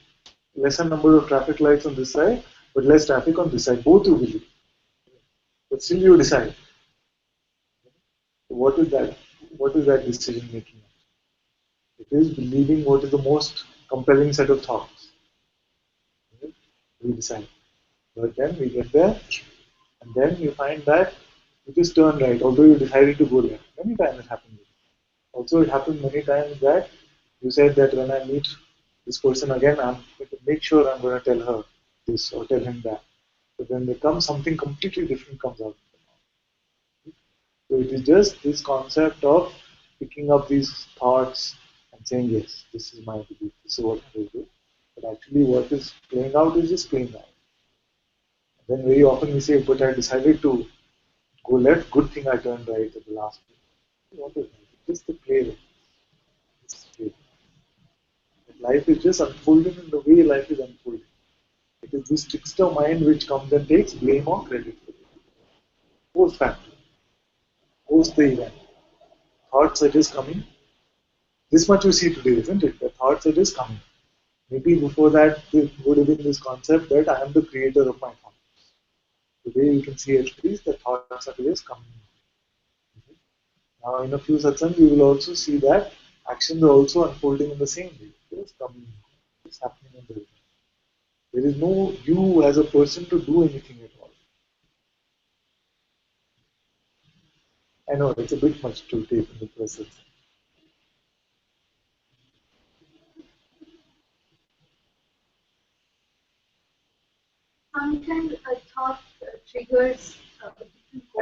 Speaker 5: lesser number of traffic lights on this side, but less traffic on this side, both you believe. But still you decide. So what is that? What is that decision making? It is believing what is the most compelling set of thoughts. We decide. But then we get there, and then you find that you just turn right, although you decided to go left. Many times it happens. Also, it happens many times that you said that when I meet this person again, I'm going to make sure I'm going to tell her this or tell him that. But then there comes something completely different comes out. So it is just this concept of picking up these thoughts and saying, yes, this is my belief, this is what I will do. But actually what is playing out is just playing out. And then very often we say, but I decided to go left, good thing I turned right at the last minute. What is that? It's just the play. Life is just unfolding in the way life is unfolding. It is this trickster mind which comes and takes blame or credit for it. Post factor. Post the event. Thoughts are just coming. This much you see today, isn't it? The thoughts are just coming. Maybe before that, there would have been this concept that I am the creator of my thoughts. Today you can see at least the thoughts are just coming. Now in a few satsangs, you will also see that actions are also unfolding in the same way. It's coming. It's happening in the way. There is no you as a person to do anything at all. I know it's a bit much to take in the process.
Speaker 9: Sometimes a thought triggers.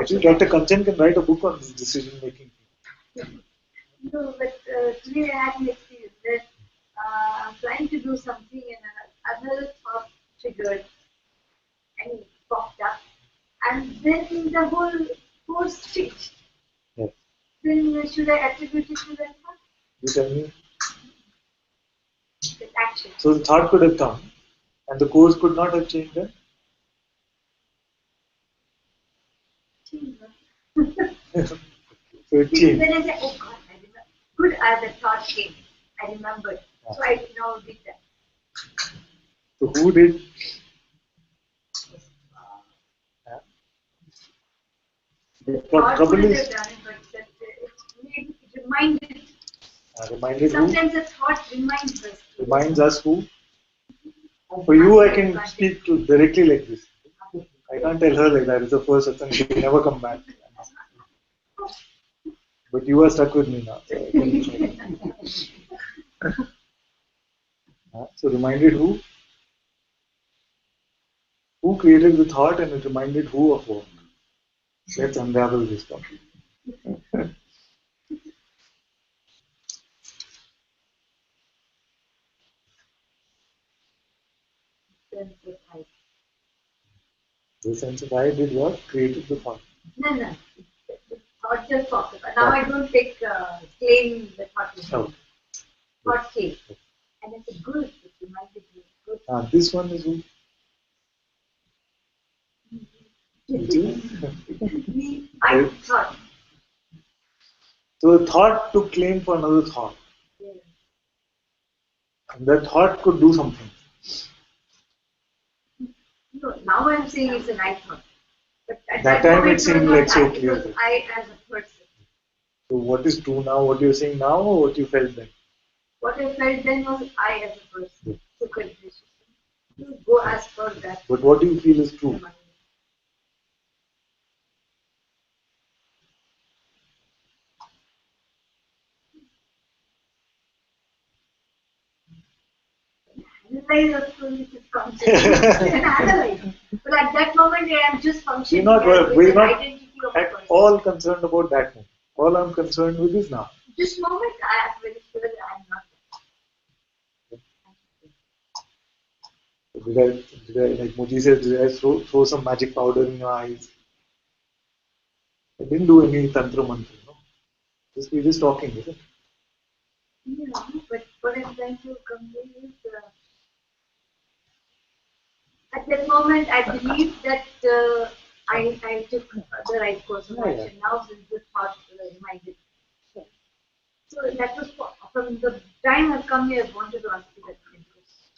Speaker 5: Actually, Dr. Kanchan can write a book on this decision making.
Speaker 9: No, but today I had an experience that I'm trying to do something and another thought triggered and popped up, and then the whole course changed.
Speaker 5: Yes.
Speaker 9: Then should I attribute it to that thought?
Speaker 5: You tell me.
Speaker 9: That action.
Speaker 5: So the thought could have come, and the course could not have changed then? So it changed.
Speaker 9: Then I said, oh God, I remember. Good as the thought came. I remembered.
Speaker 5: Yeah.
Speaker 9: So I now did that.
Speaker 5: So who did? The trouble is.
Speaker 9: Done it, but it reminded.
Speaker 5: Reminded
Speaker 9: Sometimes
Speaker 5: who?
Speaker 9: a thought reminds us.
Speaker 5: Reminds us who? For you, I can speak to directly like this. I can't tell her like that. It's the first satsang. She will never come back. But you are stuck with me now. So reminded who? Who created the thought and it reminded who of what? Let's unravel this topic.
Speaker 9: Sense of I.
Speaker 5: The sense of I did what? Created the thought.
Speaker 9: No, no. The thought just popped up. Now I don't take claim the thought is
Speaker 5: Oh.
Speaker 9: thought came. And it's a good, it reminded me. Good.
Speaker 5: This one is who? Which is?
Speaker 9: I thought.
Speaker 5: So the thought took claim for another thought.
Speaker 9: Yeah.
Speaker 5: And that thought could do something.
Speaker 9: No, now I'm saying it's an I thought. But at
Speaker 5: That
Speaker 9: that
Speaker 5: time
Speaker 9: moment
Speaker 5: it seemed
Speaker 9: was not
Speaker 5: like so
Speaker 9: I,
Speaker 5: clear.
Speaker 9: it was I as a person.
Speaker 5: So what is true now? What you're saying now or what you felt then?
Speaker 9: What I felt then was I as a person. So continuously. You go as per that.
Speaker 5: But what do you feel is true?
Speaker 9: Analyze of which is conscious. Analyze. But at that moment I am just functioning
Speaker 5: We're
Speaker 9: as
Speaker 5: not
Speaker 9: an identity of a
Speaker 5: at
Speaker 9: person.
Speaker 5: all concerned about that moment. All I'm concerned with is now.
Speaker 9: This moment I am very sure I am not.
Speaker 5: Did I, like Moji said, did I throw some magic powder in your eyes? I didn't do any tantra mantra, no? We're just talking, isn't it?
Speaker 9: Yeah, but what I'm trying to convey is at that moment I believe that I took the right course of action. Now since the thought reminded me. So that was from the time I've come here, I wanted to ask you that same question.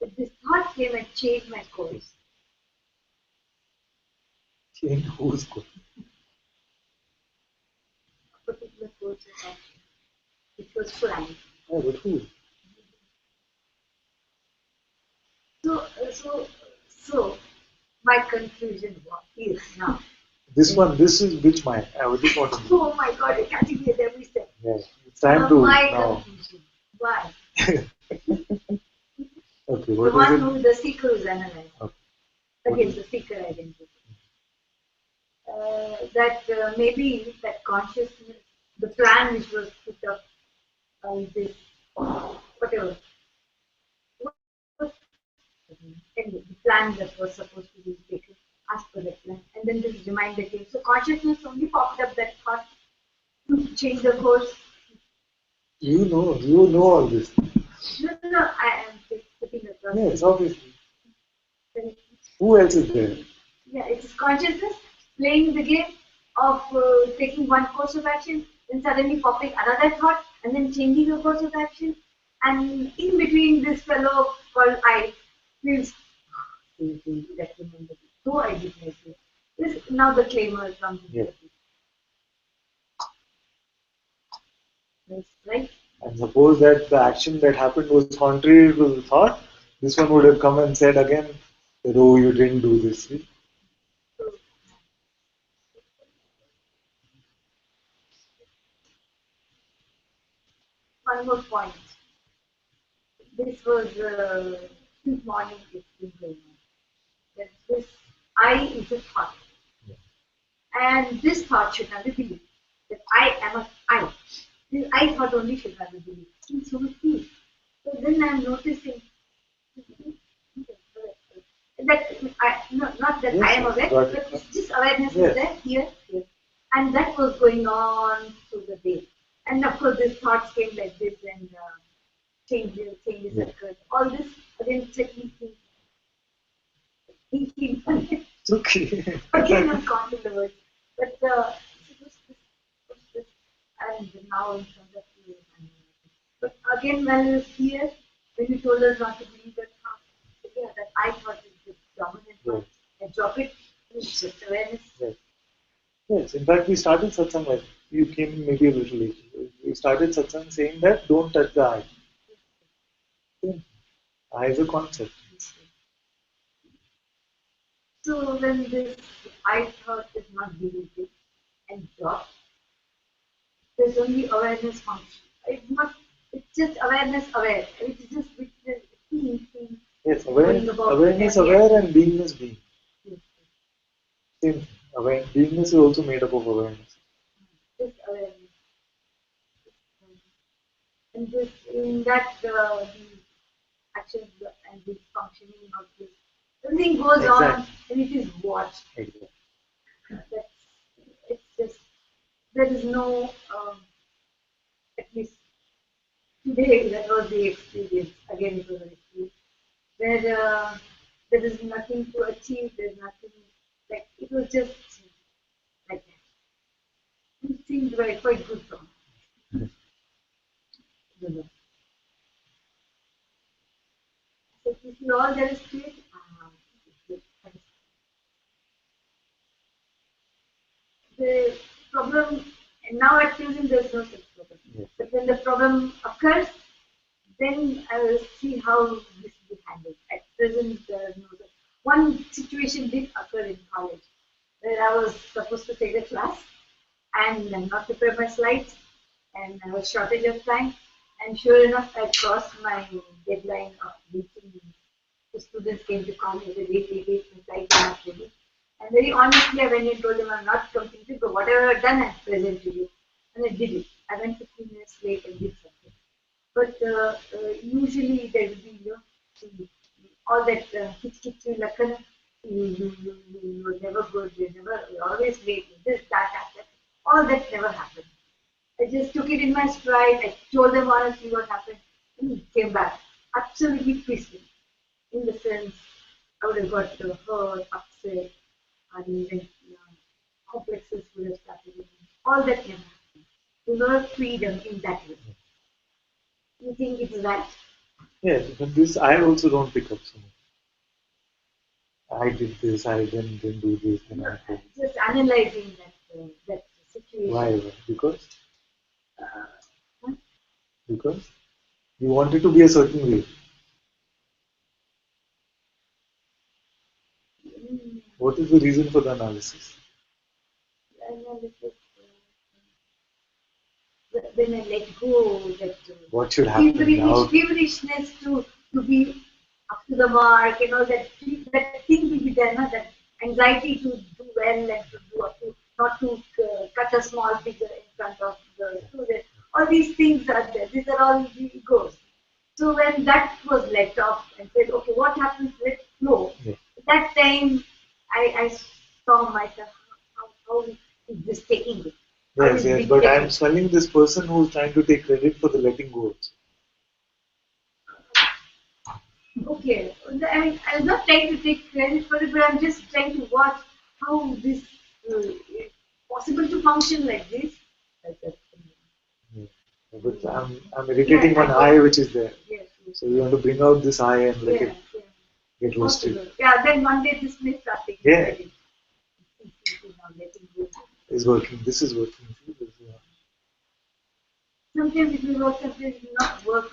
Speaker 9: But this thought came and changed my course.
Speaker 5: Change whose course?
Speaker 9: A particular course of action. It was planned.
Speaker 5: Yeah, but who?
Speaker 9: So my conclusion is now.
Speaker 5: This is which mind? I just want to know.
Speaker 9: Oh my God, you're catching me at every step.
Speaker 5: Yeah, it's time to
Speaker 9: my
Speaker 5: now.
Speaker 9: conclusion. Why?
Speaker 5: Okay,
Speaker 9: The
Speaker 5: what
Speaker 9: one
Speaker 5: is it?
Speaker 9: who the seeker is analyzed.
Speaker 5: Okay.
Speaker 9: Again, the seeker identity. That maybe that consciousness, the plan which was put up, this, whatever, anyway, the plan that was supposed to be taken as per the plan, and then this reminder came. So consciousness only popped up that thought to change the course.
Speaker 5: You know all this.
Speaker 9: No, I am putting across.
Speaker 5: Yes, obviously. Who else is there?
Speaker 9: Yeah, it's consciousness playing the game of taking one course of action, then suddenly popping another thought, and then changing the course of action. And in between, this fellow called I feels that remember. So I did like this. This now the claimer comes into the picture. Yes, right?
Speaker 5: And suppose that the action that happened was contrary to the thought, this one would have come and said again that, oh, you didn't do this. See?
Speaker 9: One more point. This was since morning it's been going on. That this I is a thought. And this thought should have a belief. That I am a I. This I thought only should have a belief. And so it is. So then I am noticing that not that I am aware, but it's just awareness is there, here. And that was going on through the day. And of course, these thoughts came like this and changes occurred. All this again checking thinking.
Speaker 5: It's okay.
Speaker 9: Again, I'm counting the words. But what's this? And now in front of you. But again, when you here, when you told us not to believe that thought, yeah, that I thought is the dominant one. And drop it. It's just awareness.
Speaker 5: Yes, in fact, we started satsang like you came in maybe a little late. We started satsang saying that don't touch the eye. Eye is a concept.
Speaker 9: So when this I thought is not deleted and dropped, there's only awareness function. It's not. It's just awareness aware. It's just seeing.
Speaker 5: Yes, Yes, awareness aware and beingness being.
Speaker 9: Yes,
Speaker 5: Same thing. Beingness is also made up of awareness.
Speaker 9: just awareness. And this, in that, the actions and the functioning of this, everything goes on and it is watched.
Speaker 5: Exactly.
Speaker 9: That's, it's just, there is no, at least today, that was the experience. Again, it was an experience. There is nothing to achieve, there's nothing, like, it was just like that. It seemed quite good for me. So this is all there is to it. The problem, and now at present there's no such problem.
Speaker 5: Yes.
Speaker 9: But when the problem occurs, then I will see how this will be handled. At present, there is no such. One situation did occur in college where I was supposed to take a class and not prepare my slides, and I was shortage of time. And sure enough, I crossed my deadline of reaching. The students came to call me every day, my slides are not ready. And very honestly, I went and told them I'm not completed, but whatever I've done, I present to you. And I did it. I went 15 minutes late and did something. But usually there will be, all that kitty lakana, you were never good, you're always late, this, that. All that never happened. I just took it in my stride. I told them honestly what happened, and came back absolutely peaceful. In the sense, I would have got hurt, upset, and even complexes would have started. All that never happened. You know, freedom in that way. You think it's right?
Speaker 5: Yes, but this I also don't pick up so much. I did this, I didn't do this, and I did.
Speaker 9: Just analyzing that situation.
Speaker 5: Why? Because you want it to be a certain way. What is the reason for the analysis?
Speaker 9: Analysis. When I let go, that
Speaker 5: what should happen now?
Speaker 9: Feverishness to be up to the mark, that thing will be there, that anxiety to do well and to do not to cut a small figure in front of the student. All these things are there. These are all the egos. So when that was let off and said, okay, what happens? Let flow.
Speaker 5: Yeah.
Speaker 9: That time I saw myself, how is this taking it?
Speaker 5: Yes, but I am smelling this person who is trying to take credit for the letting go.
Speaker 9: Okay, I'm not trying to take credit for it, but I'm just trying to watch how this is possible to function like this.
Speaker 5: But I'm irritating one eye which is there.
Speaker 9: Yes.
Speaker 5: So you want to bring out this eye and let it get roasted.
Speaker 9: Yeah, then one day this may start taking credit.
Speaker 5: It's working. This is working.
Speaker 9: Sometimes it will work, sometimes it will not work.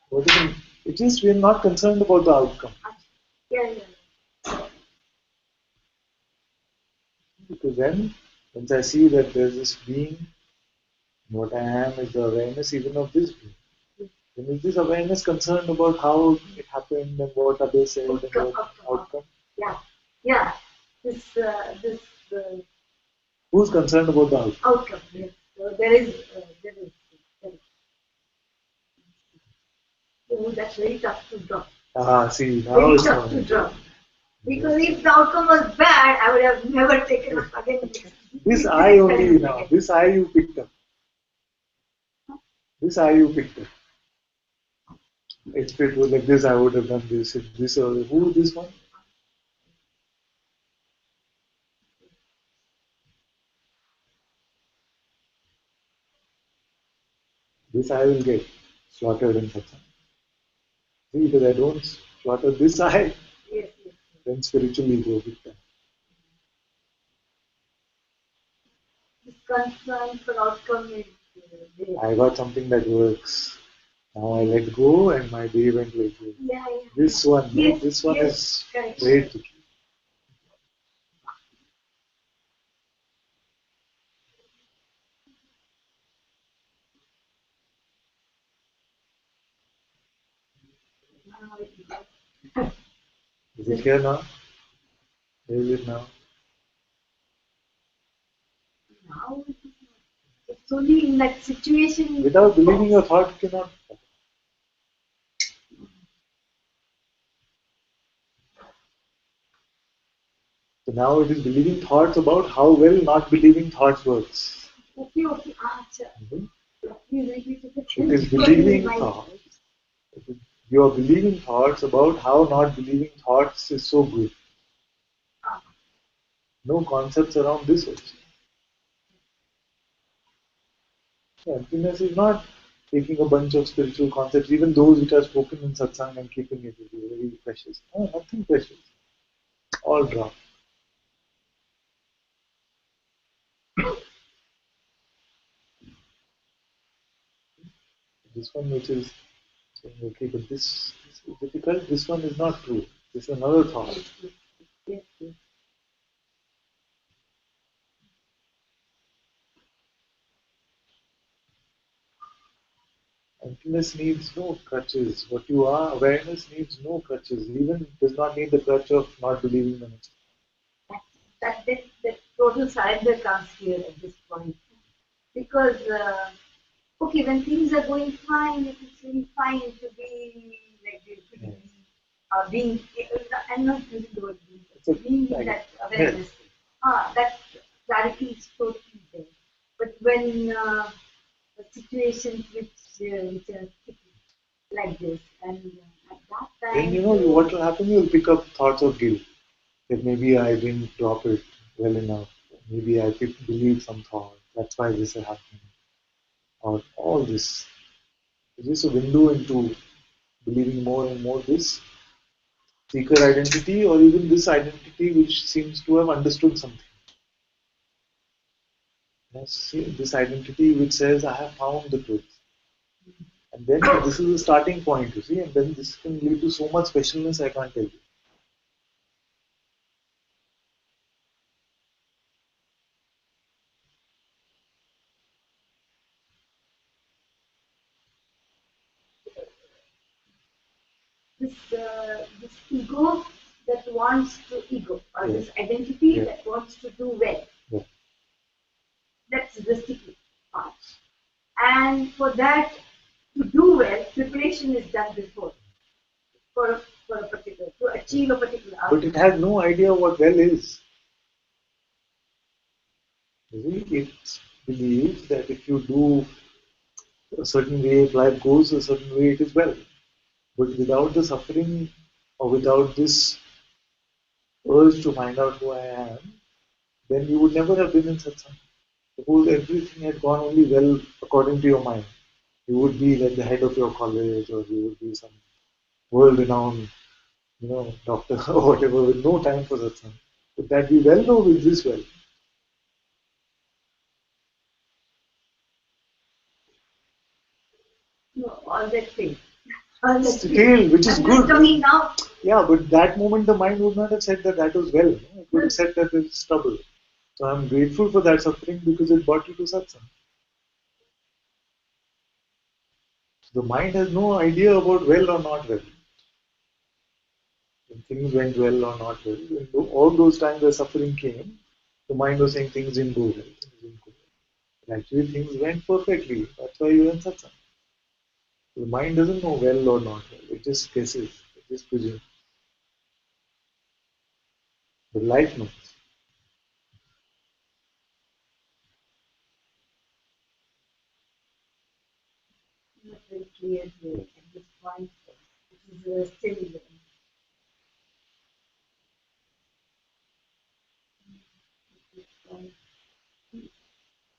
Speaker 5: What do you mean? It is we are not concerned about the outcome.
Speaker 9: Yeah.
Speaker 5: Because then, once I see that there is this being, what I am is the awareness even of this being. Then is this awareness concerned about how it happened and what others said and what outcome?
Speaker 9: Yeah.
Speaker 5: Who's concerned about the outcome?
Speaker 9: Outcome. Yes. So there is. Oh, that's very tough to draw.
Speaker 5: See, now
Speaker 9: very
Speaker 5: it's
Speaker 9: tough to draw. Because if the outcome was bad, I would have never taken up again.
Speaker 5: This eye only now. This eye you picked up. This eye you picked up. If it was like this, I would have done this. If this or who this one? This eye will get slaughtered in Satsang. See, because I don't slaughter this eye, then spiritually go big time.
Speaker 9: This concern for outcome is
Speaker 5: I got something that works. Now I let go and my day went like this. This one, this one is very tricky. Is it here now? Where is it now?
Speaker 9: Now it is not. It's only in that situation.
Speaker 5: Without believing your thought cannot. So now it is believing thoughts about how well not believing thoughts works.
Speaker 9: Okay, okay. Acha. Please repeat it.
Speaker 5: It is believing thoughts. You are believing thoughts about how not believing thoughts is so good. No concepts around this also. Emptiness is not taking a bunch of spiritual concepts, even those which are spoken in satsang and keeping it very precious. No, nothing precious. All drop. This one which is saying, okay, but this is difficult, this one is not true. This is another thought. Emptiness needs no crutches. What you are, awareness needs no crutches. Even does not need the crutch of not believing the next.
Speaker 11: That total surrender comes here at this point. Because, okay, when things are going fine, it is really fine to be like this, to be, being, I'm not using the word being in that awareness. That clarity is totally there. But when the situations which are like this, and at that time,
Speaker 5: Then you know what will happen, you'll pick up thoughts of guilt. That maybe I didn't drop it well enough. Maybe I believe some thought. That's why this is happening. Or all this. It's just a window into believing more and more this seeker identity, or even this identity which seems to have understood something. This identity which says, I have found the truth. And then this is the starting point, you see, and then this can lead to so much specialness I can't tell you.
Speaker 11: this ego that wants to or this identity that wants to do well. That's the sticky part. And for that to do well, preparation is done before for a particular, to achieve a particular outcome.
Speaker 5: But it has no idea what well is. You see, it believes that if you do a certain way, if life goes a certain way, it is well. But without the suffering or without this urge to find out who I am, then you would never have been in satsang. Suppose everything had gone only well according to your mind. You would be like the head of your college, or you would be some world-renowned, doctor or whatever, with no time for satsang. Would that be well, or is this well?
Speaker 11: No, all that fail.
Speaker 5: Fail, which is good.
Speaker 11: Now.
Speaker 5: Yeah, but that moment the mind would not have said that was well. It would have said that it's trouble. So I'm grateful for that suffering because it brought you to satsang. The mind has no idea about well or not well. When things went well or not well, when all those times where suffering came, the mind was saying things didn't go well. But actually, things went perfectly. That's why you're in satsang. The mind doesn't know well or not well. It just guesses. It just presumes. But life knows.
Speaker 11: Not very clear here at this point. It is still.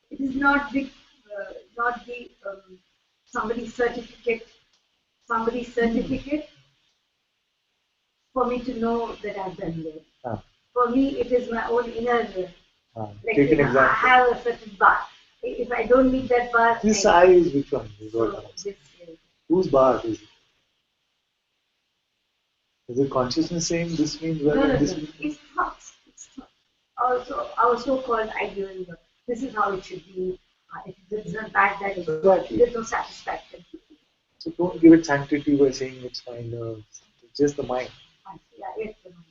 Speaker 11: It is not the somebody's certificate for me to know that I've done well. For me, it is my own inner.
Speaker 5: Take an example.
Speaker 11: I have a certain bar. If I don't meet that bar,
Speaker 5: this I is which one? Whose bar is it? Is it consciousness saying this means well and this means?
Speaker 11: It's thoughts. Also, our so-called ideal. This is how it should be. If it is not bad, that is there's no satisfaction.
Speaker 5: So don't give it sanctity by saying it's fine. It's just the mind.
Speaker 11: Yeah, it's the mind.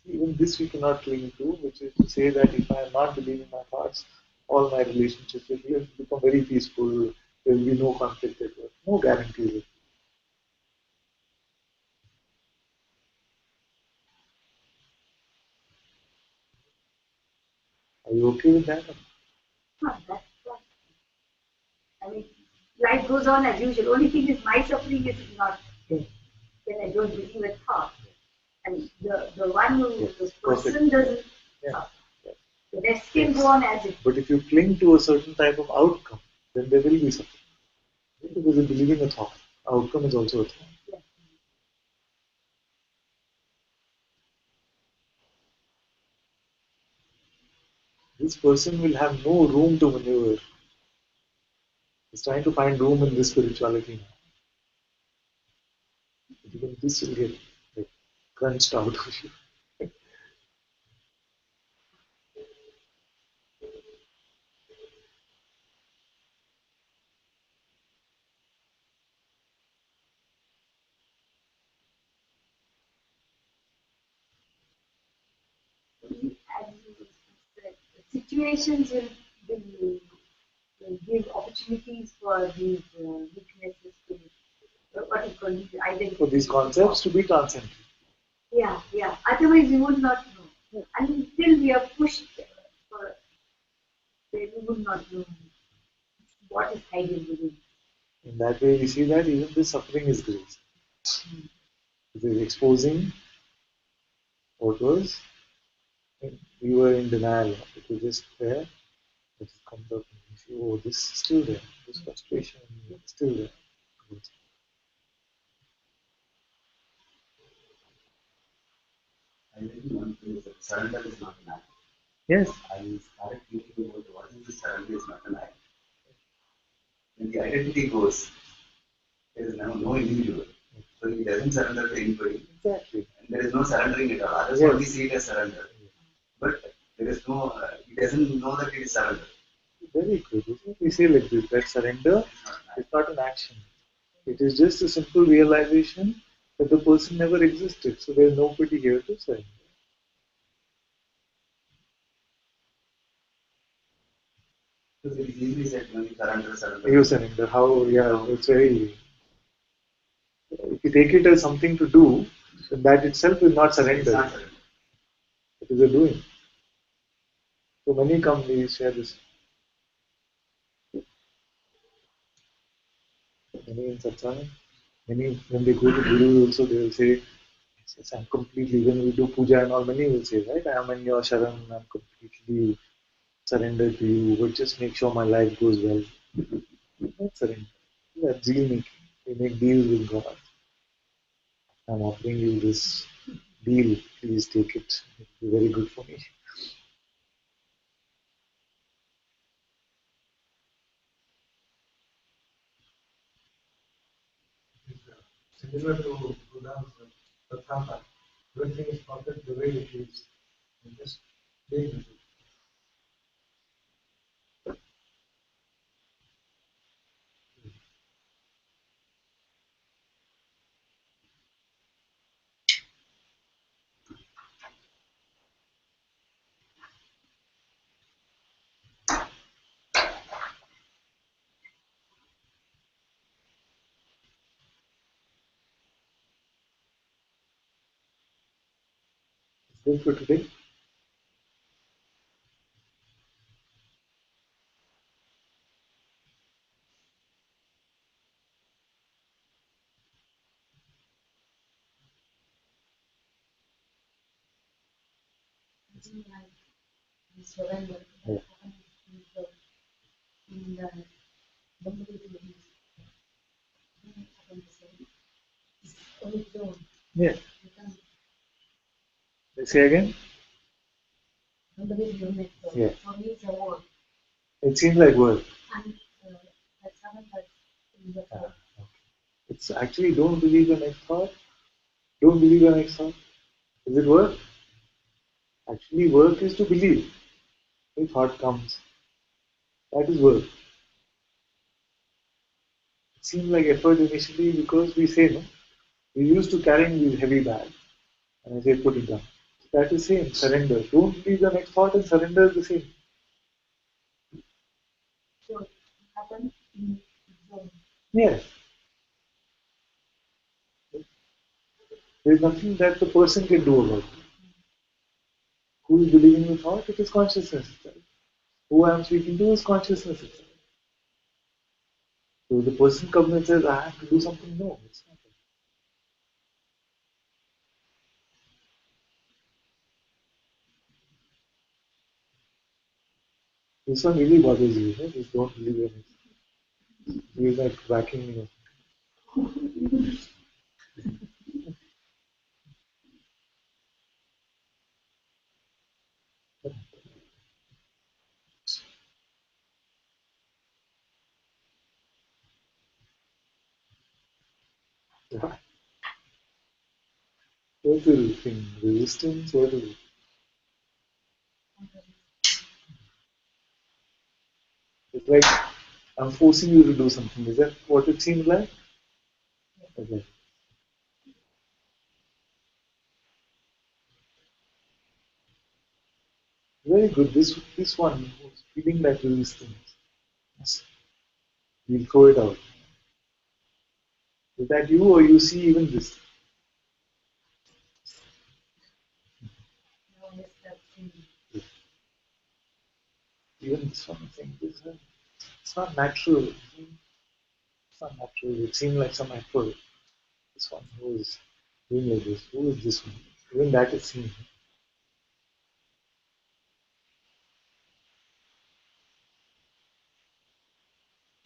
Speaker 5: Even this we cannot cling to, which is to say that if I am not believing my thoughts, all my relationships will become very peaceful. There will be no conflict at work. No guarantee. Are you okay with that?
Speaker 11: That's what. I mean, life goes on as usual. Only thing is, my suffering is not when I don't believe a thought. And the one who, this person doesn't suffer. The rest can go on as it.
Speaker 5: But if you cling to a certain type of outcome, then there will be suffering. Because in believing a thought, outcome is also a thought. This person will have no room to maneuver. He's trying to find room in this spirituality now. Even this will get like, crunched out of you.
Speaker 11: As you said, situations will give opportunities for these weaknesses to what you call these identities.
Speaker 5: For these concepts to be transcended.
Speaker 11: Yeah. Otherwise, we would not know. Until we are pushed for, we would not know what is hiding within.
Speaker 5: In that way, we see that even the suffering is grace. It is exposing what was. We were in denial. It was just there. It comes up and you see, oh, this is still there. This frustration is still there.
Speaker 7: I think one thing is that surrender is not an act.
Speaker 5: Yes.
Speaker 7: I started thinking about what is the surrender is not an act. When the identity goes, there is no individual. So he doesn't surrender to anybody.
Speaker 5: Exactly.
Speaker 7: And there is no surrendering at all. Others only see it as surrender. But there is no, he doesn't know that it is surrender.
Speaker 5: Very good. We say like this, that surrender is not an action. It is just a simple realization that the person never existed. So there is nobody here to surrender.
Speaker 7: Because it is easily said when you surrender.
Speaker 5: You surrender. How? Yeah, it's very. If you take it as something to do, then that itself is not surrender. It is a doing. So many companies share this. Many in Satsang, many when they go to Guru also they will say, yes, I'm completely, when we do puja and all, many will say, right, I am in your sharan, I'm completely surrendered to you, but just make sure my life goes well. That's surrender. That's deal making. We make deals with God. I'm offering you this deal, please take it. It'll be very good for me.
Speaker 10: Similar to Buddha's Tathata, everything is perfect the way it is. And just being with it.
Speaker 5: Good for today.
Speaker 9: Surrender.
Speaker 5: Yeah. Yeah. Say again? Yeah.
Speaker 9: For me, it's a word.
Speaker 5: It seems like word.
Speaker 9: And that's haven't in the
Speaker 5: Okay. It's actually don't believe your next thought. Don't believe your next thought. Is it work? Actually, work is to believe. A thought comes. That is work. It seemed like effort initially because we say, no, we used to carrying these heavy bags. And I say, put it down. That is same, surrender. Don't believe the next thought and surrender is the same.
Speaker 11: So it happens in zone.
Speaker 5: Yes. There is nothing that the person can do about it. Who is believing the thought? It is consciousness itself. Who I am speaking to is consciousness itself. So the person comes and says, I have to do something. No, it's not. This one really bothers you, right? Just don't believe in it. You're like whacking me. Yeah. What do you think? Resistance? What is it? It's like I'm forcing you to do something. Is that what it seems like? Okay. Very good. This one who's feeling that resistance. Yes. We'll throw it out. Is that you or you see even this?
Speaker 11: No, yes, that's in.
Speaker 5: Even this one thing. It's not natural. It's not natural. It seemed like some effort. This one who is doing like this. Who is this one? Even that is seen.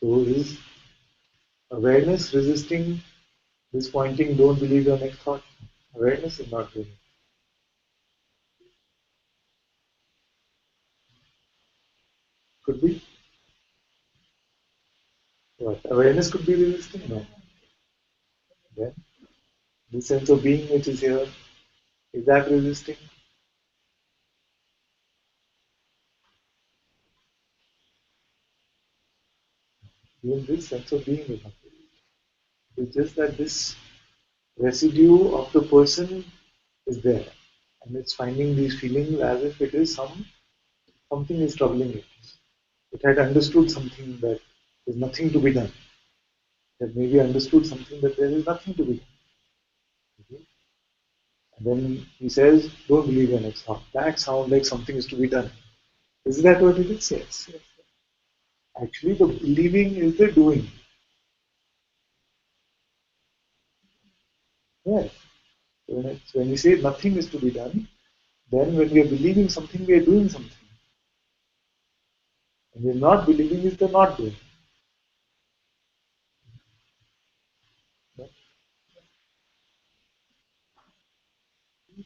Speaker 5: So is awareness resisting this pointing, don't believe your next thought? Awareness is not doing it. Could be. What? Awareness could be resisting? No. Then the sense of being which is here, is that resisting? Even this sense of being is not resisting. It's just that this residue of the person is there. And it's finding these feelings as if it is something is troubling it. It had understood something that there's nothing to be done. That maybe understood something that there is nothing to be done. Okay? And then he says, don't believe your next thought. That sounds like something is to be done. Is that what it is? Yes. Yes. Actually, the believing is the doing. Yes. When we say nothing is to be done, then when we are believing something, we are doing something. And we are not believing is the not doing. Right?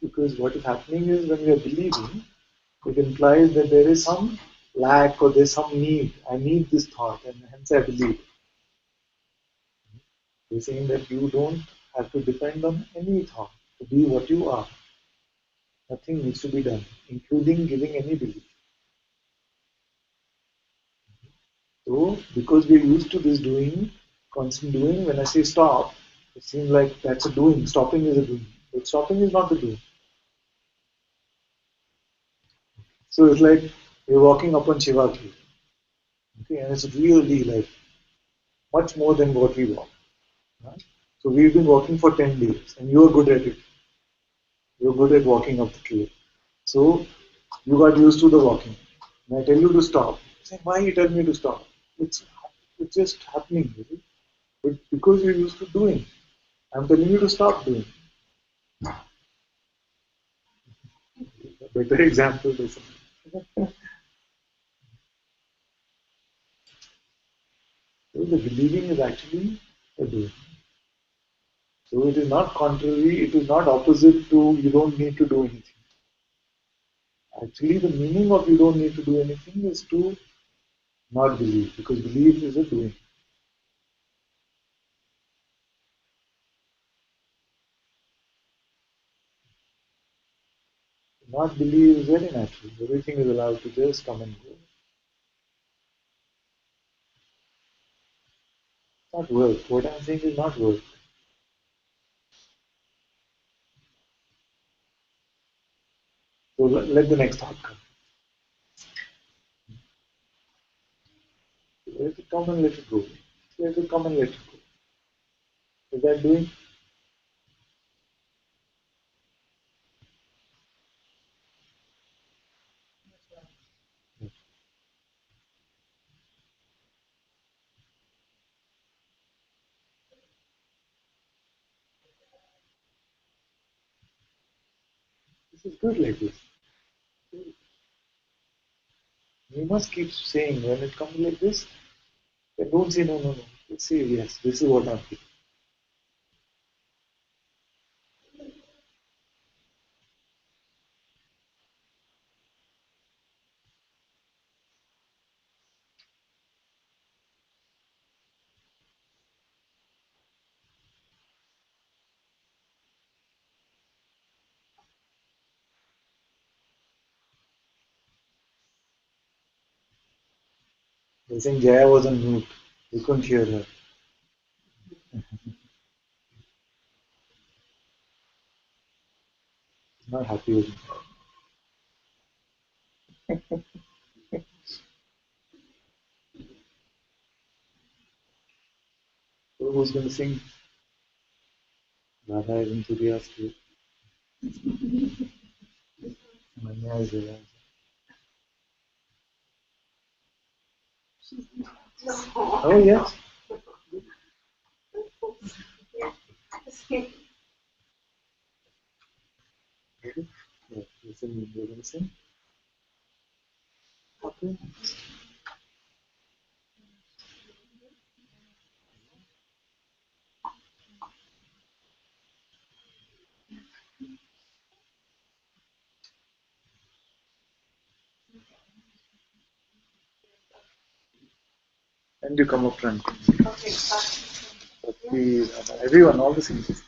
Speaker 5: Because what is happening is when we are believing, it implies that there is some lack or there's some need. I need this thought, and hence I believe. We're saying that you don't have to depend on any thought to be what you are. Nothing needs to be done, including giving any belief. So, because we're used to this doing, constant doing, when I say stop, it seems like that's a doing. Stopping is a doing. But stopping is not the doing. So it's like we're walking up on Shiva Tree. Okay, and it's really like much more than what we walk. Right? So we've been walking for 10 days, and you're good at it. You're good at walking up the trail. So you got used to the walking. And I tell you to stop. Say, why you tell me to stop? It's it's just happening, really. But because you're used to doing, I'm telling you to stop doing. A better example, basically. So the believing is actually a doing. So it is not contrary, it is not opposite to you don't need to do anything. Actually, the meaning of you don't need to do anything is to not believe, because belief is a doing. Not believe is very natural. Everything is allowed to just come and go. Not work. What I'm saying is not work. So let the next thought come. Let it come and let it go. Let it come and let it go. Is that doing? This is good like this. You must keep saying when it comes like this, then don't say no. Just say yes, this is what I'm feeling. They're saying Jaya was on mute. We couldn't hear her. She's not happy with me. So who's going to sing? Radha is enthusiastic. Manya is there. Oh yes. Ready? Yeah, listen, you're going to sing. Okay. And you come up front.
Speaker 4: Okay,
Speaker 5: Please, everyone, all the singers. Is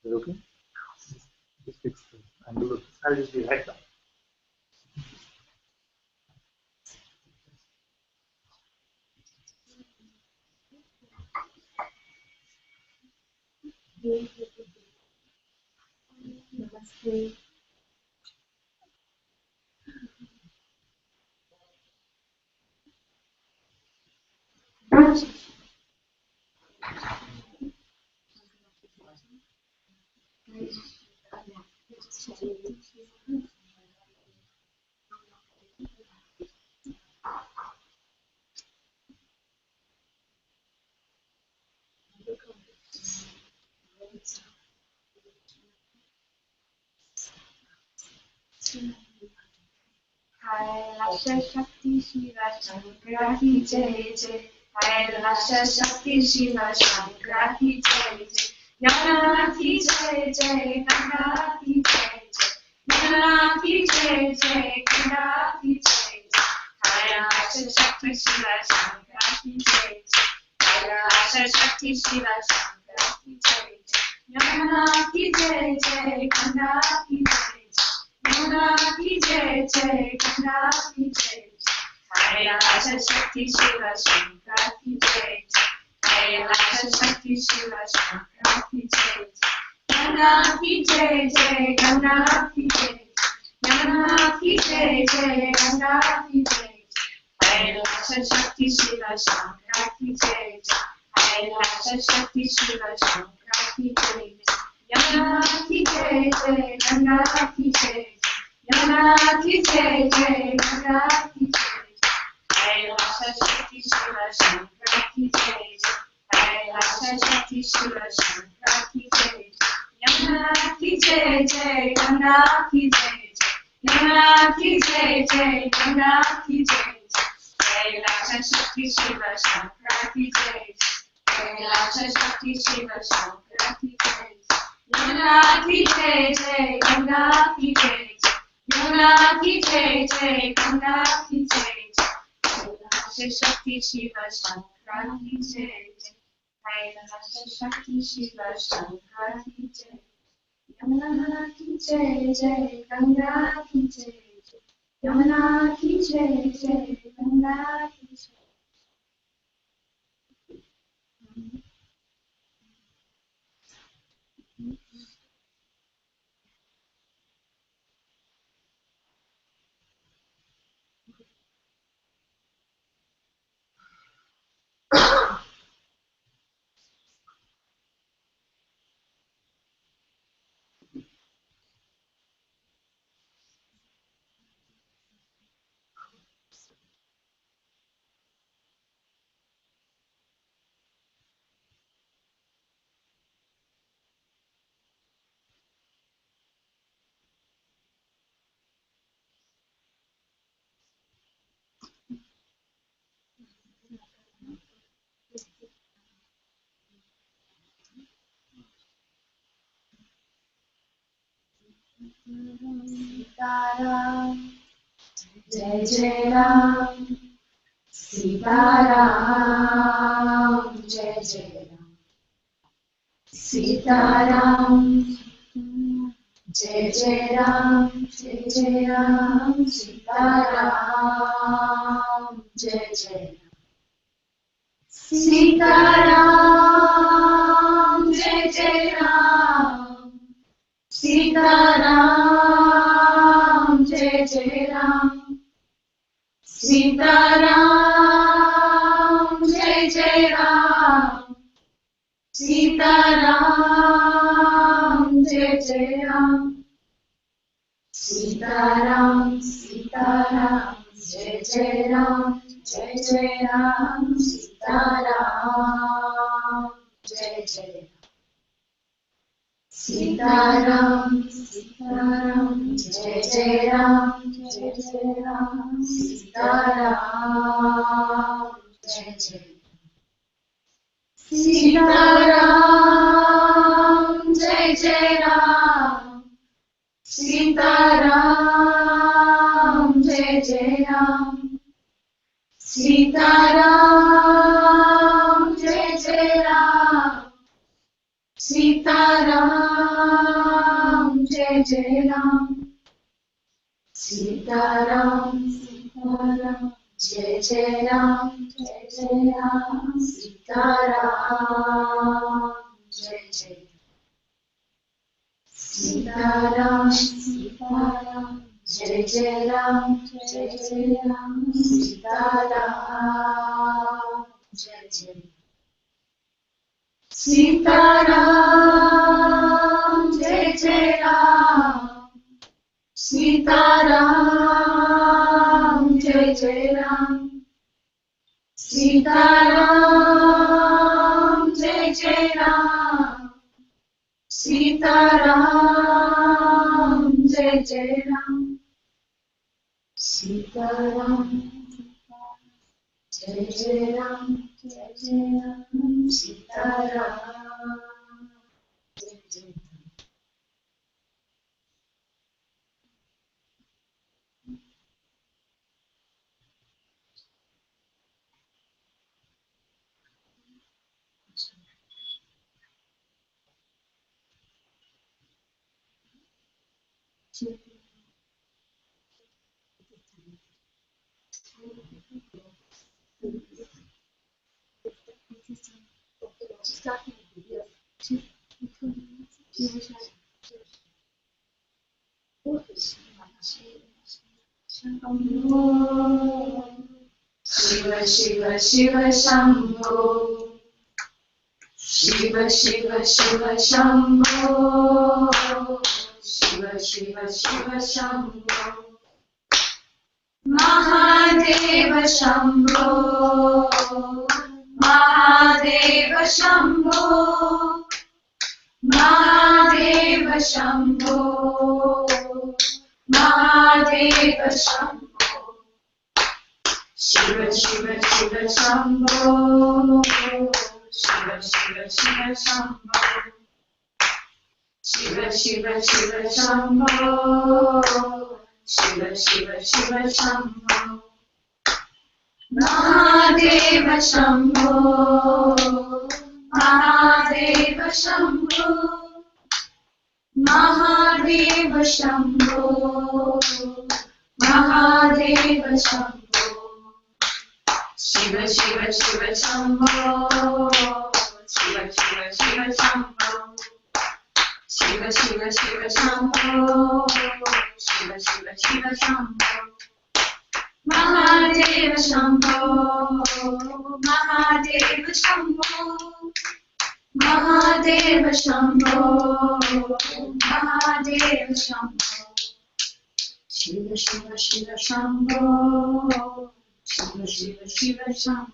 Speaker 5: it okay? Just fix the angle. I'll just be right now.
Speaker 9: Namaste. Rasha Shakti Shiva Shankara Ki Jai Jai. Hai Rasha Shakti Shiva Shankara Ki Jai Jai. Yana Ki Jai Jai. Ganga Ki Jai Jai. Yana Ki Jai Jai. Ganga Ki Jai Jai. Hai Rasha Shakti Shiva Shankara Ki Jai Jai. Hai Rasha Shakti Shiva Shankara Ki Jai Jai. Yana Ki Jai Jai. Ganga Ki Jai Jai. Yana Ki Jai Jai. Ganga Ki Jai Jai. Hai Rasha Shakti Shiva Shankara Ki Jai Jai. Hai Rasha Shakti Shiva Shankara Ki Jai Jai. Ganga Ki Jai Jai. Ganga Ki Jai Jai. Yana Ki Jai Jai. Ganga Ki Jai Jai. Hai Rasha Shakti Shiva Shankara Ki Jai Jai. Hai Rasha Shakti Shiva Shankara Ki Jai Jai. Yana Ki Jai Jai. Ganga Ki Jai Jai. Yana Ki Jai Jai. Ganga Ki Jai Jai. Hai Rasha Shakti Shiva Shankara Ki Jai Jai. Hai Rasha Shakti Shiva Shankara Ki Jai Jai. Yana Ki Jai Jai. Ganga Ki Jai Jai. Yana Ki Jai Jai. Ganga Ki Jai Jai. Hai Rasha Shakti Shiva Shankara Ki Jai Jai. Hai Rasha Shakti Shiva Shankara Ki Jai Jai. Yana Ki Jai Jai. Ganga Ki Jai Jai. Yana Ki Jai Jai. Ganga Ki Jai Jai. Hai Shakti Shiva Shankara Ki Jai Jai. Hai Shakti Shiva Shankara Ki Jai. Yamuna ki jai jai, Ganga ki jai jai, Yamuna ki jai jai, Ganga ki jai. Sitaram, Jai Jai Ram, Sitaram, Jai Jai Ram, Sitaram, Jai Jai Ram, Jai Jai Ram, Sitaram, Jai Jai Ram, Sitaram, Jai Jai Ram, Sitaram, Jai Jai Ram, Sitaram, Jai Jai Ram, Sitaram, Jai Jai Ram, Sitaram, Sitaram, Jai Jai Ram, Jai Jai Ram, Sitaram, Jai Jai Ram. Sitaram, Sitaram, Jai Jai Ram, Jai Jai Ram, Sitaram, Jai Jai Ram. Sitaram, Jai Jai Ram, Sitaram, Jai Jai Ram, Sitaram, Jai Jai Ram, Sitaram, Jai Jai Ram, Sitaram, Sitaram, Jai Jai Ram, Jai Jai Ram, Sitaram, Jai Jai Ram. Sitaram, Sitaram, Jai Jai Ram, Jai Jai Ram, Sitaram, Jai Jai Ram. Sitaram, Jai Jai Ram, Sitaram, Jai Jai Ram, Sitaram, Jai Jai Ram, Sitaram, Jai Jai Ram, Sitaram, Jai Jai Ram, Jai Jai Ram, Sitaram, Jai Jai Ram. Shiva Shiva Shiva Shambho, Shiva Shiva Shiva Shambho, Shiva Shiva Shiva Shambho, Mahadeva Shambho, Mahadeva Shambho, Mahadeva Shambho, Mahadeva Shambho. Shiva Shiva Shiva Shambho, Shiva Shiva Shiva Shambho, Shiva Shiva Shiva Shambho, Shiva Shiva Shiva Shambho, Mahadeva Shambho, Mahadeva Shambho, Mahadeva Shambho, Mahadeva Shambho, Shiva Shiva Shiva Shambho, Shiva Shiva Shiva Shambho, Shiva Shiva Shiva Shambho, Shiva Shiva Shiva Shambho, Mahadeva Shambho, Mahadeva Shambho, Mahadeva Shambho, Mahadeva Shambho, Shiva Shiva Shiva Shambho, Shiva Shiva Shiva Shambho,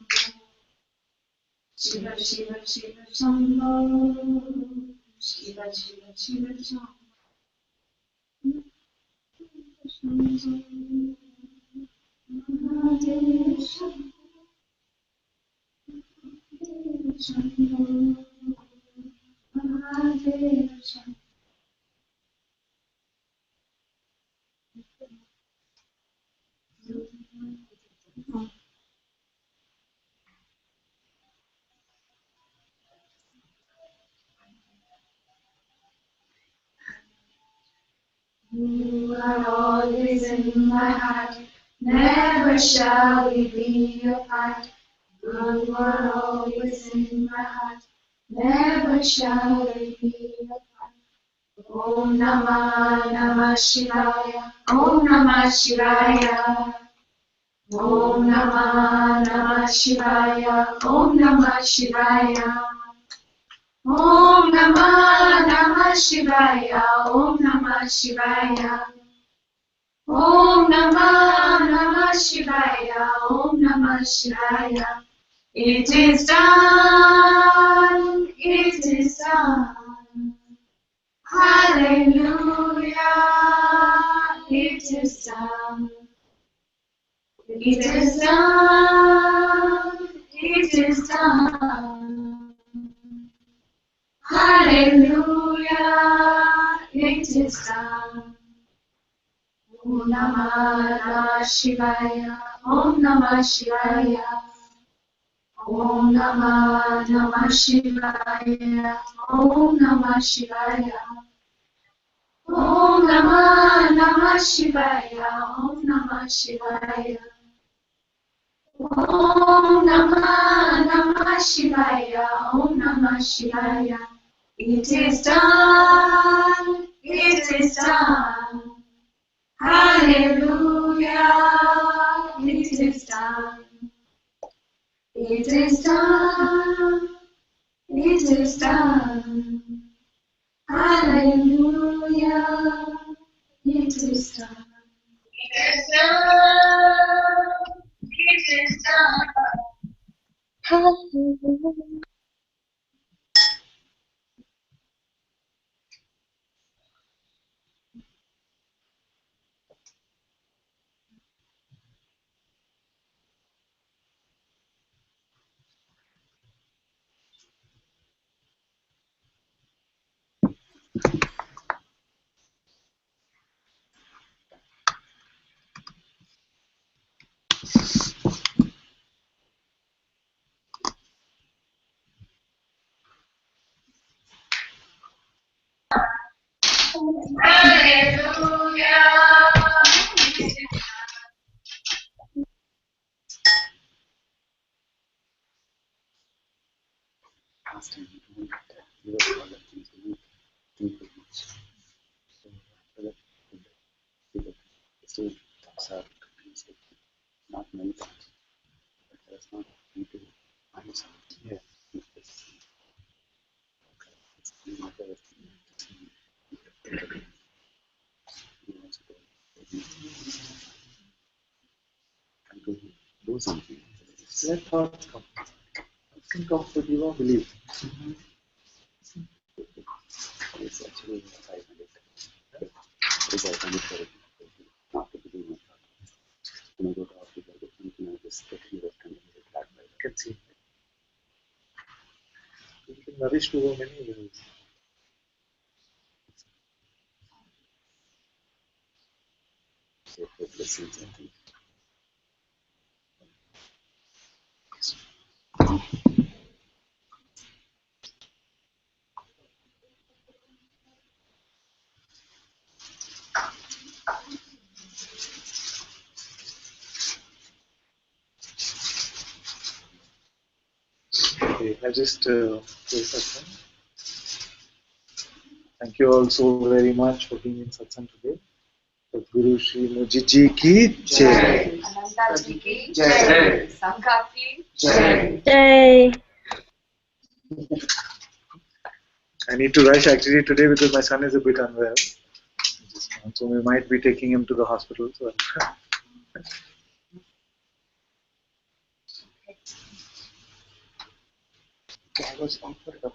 Speaker 9: Shiva Shiva Shiva Shambho, Shiva Shiva Shiva Shambho, Mahadeva Shambho, Shambho, Mahadeva Shambho. You are always in my heart, never shall we be apart. You are always in my heart, never shall we be apart. Om Namah Namah Shivaya, Om Namah Shivaya, Om Namah Namah Shivaya, Om Namah Shivaya, Om Namah Namah Shivaya, Om Namah Shivaya, Om Namah Namah Shivaya, Om Namah Shivaya. It is done, it is done. Hallelujah, it is done. It is done, it is done. Hallelujah, it is done. Om Namah Namah Shivaya, Om Namah Shivaya, Om Namah Namah Shivaya, Om Namah Shivaya, Om Namah Namah Shivaya, Om Namah Shivaya, Om Namah Namah Shivaya, Om Namah Shivaya. It is done, it is done. Hallelujah, it is done. It is done, it is done. Hallelujah, it is done. It is done, it is done. Hallelujah.
Speaker 7: Last time we were all the things we think we much. So after that, still thoughts are not many thoughts, but there's not need to find something. Yeah. It's not a to do something.
Speaker 5: Let thoughts come. Think of what you want to believe.
Speaker 7: It's actually I find it. It's I find it very not to believe my thought. When I go to office, I get thinking of this technique of kind of black by
Speaker 5: You can see. You can nourish to go many ways.
Speaker 7: sacred blessings, I think.
Speaker 5: I'll just close Satsang. Thank you all so very much for being in Satsang today. Satguru Shri Muji Ji ki Jai.
Speaker 11: Ananta ji ki Jai. Sangha ki Jai.
Speaker 2: Jai.
Speaker 5: I need to rush actually today because my son is a bit unwell. So we might be taking him to the hospital. So.
Speaker 8: I was comfortable.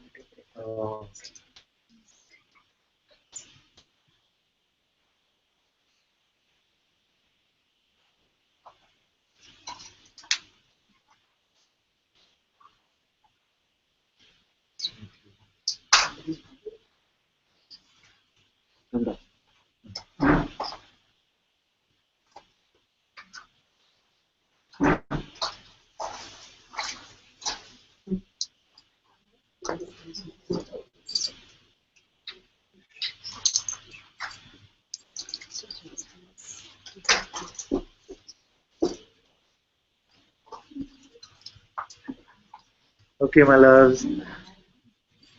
Speaker 5: Okay, my loves.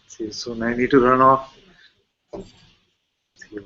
Speaker 5: See you soon. I need to run off. See you.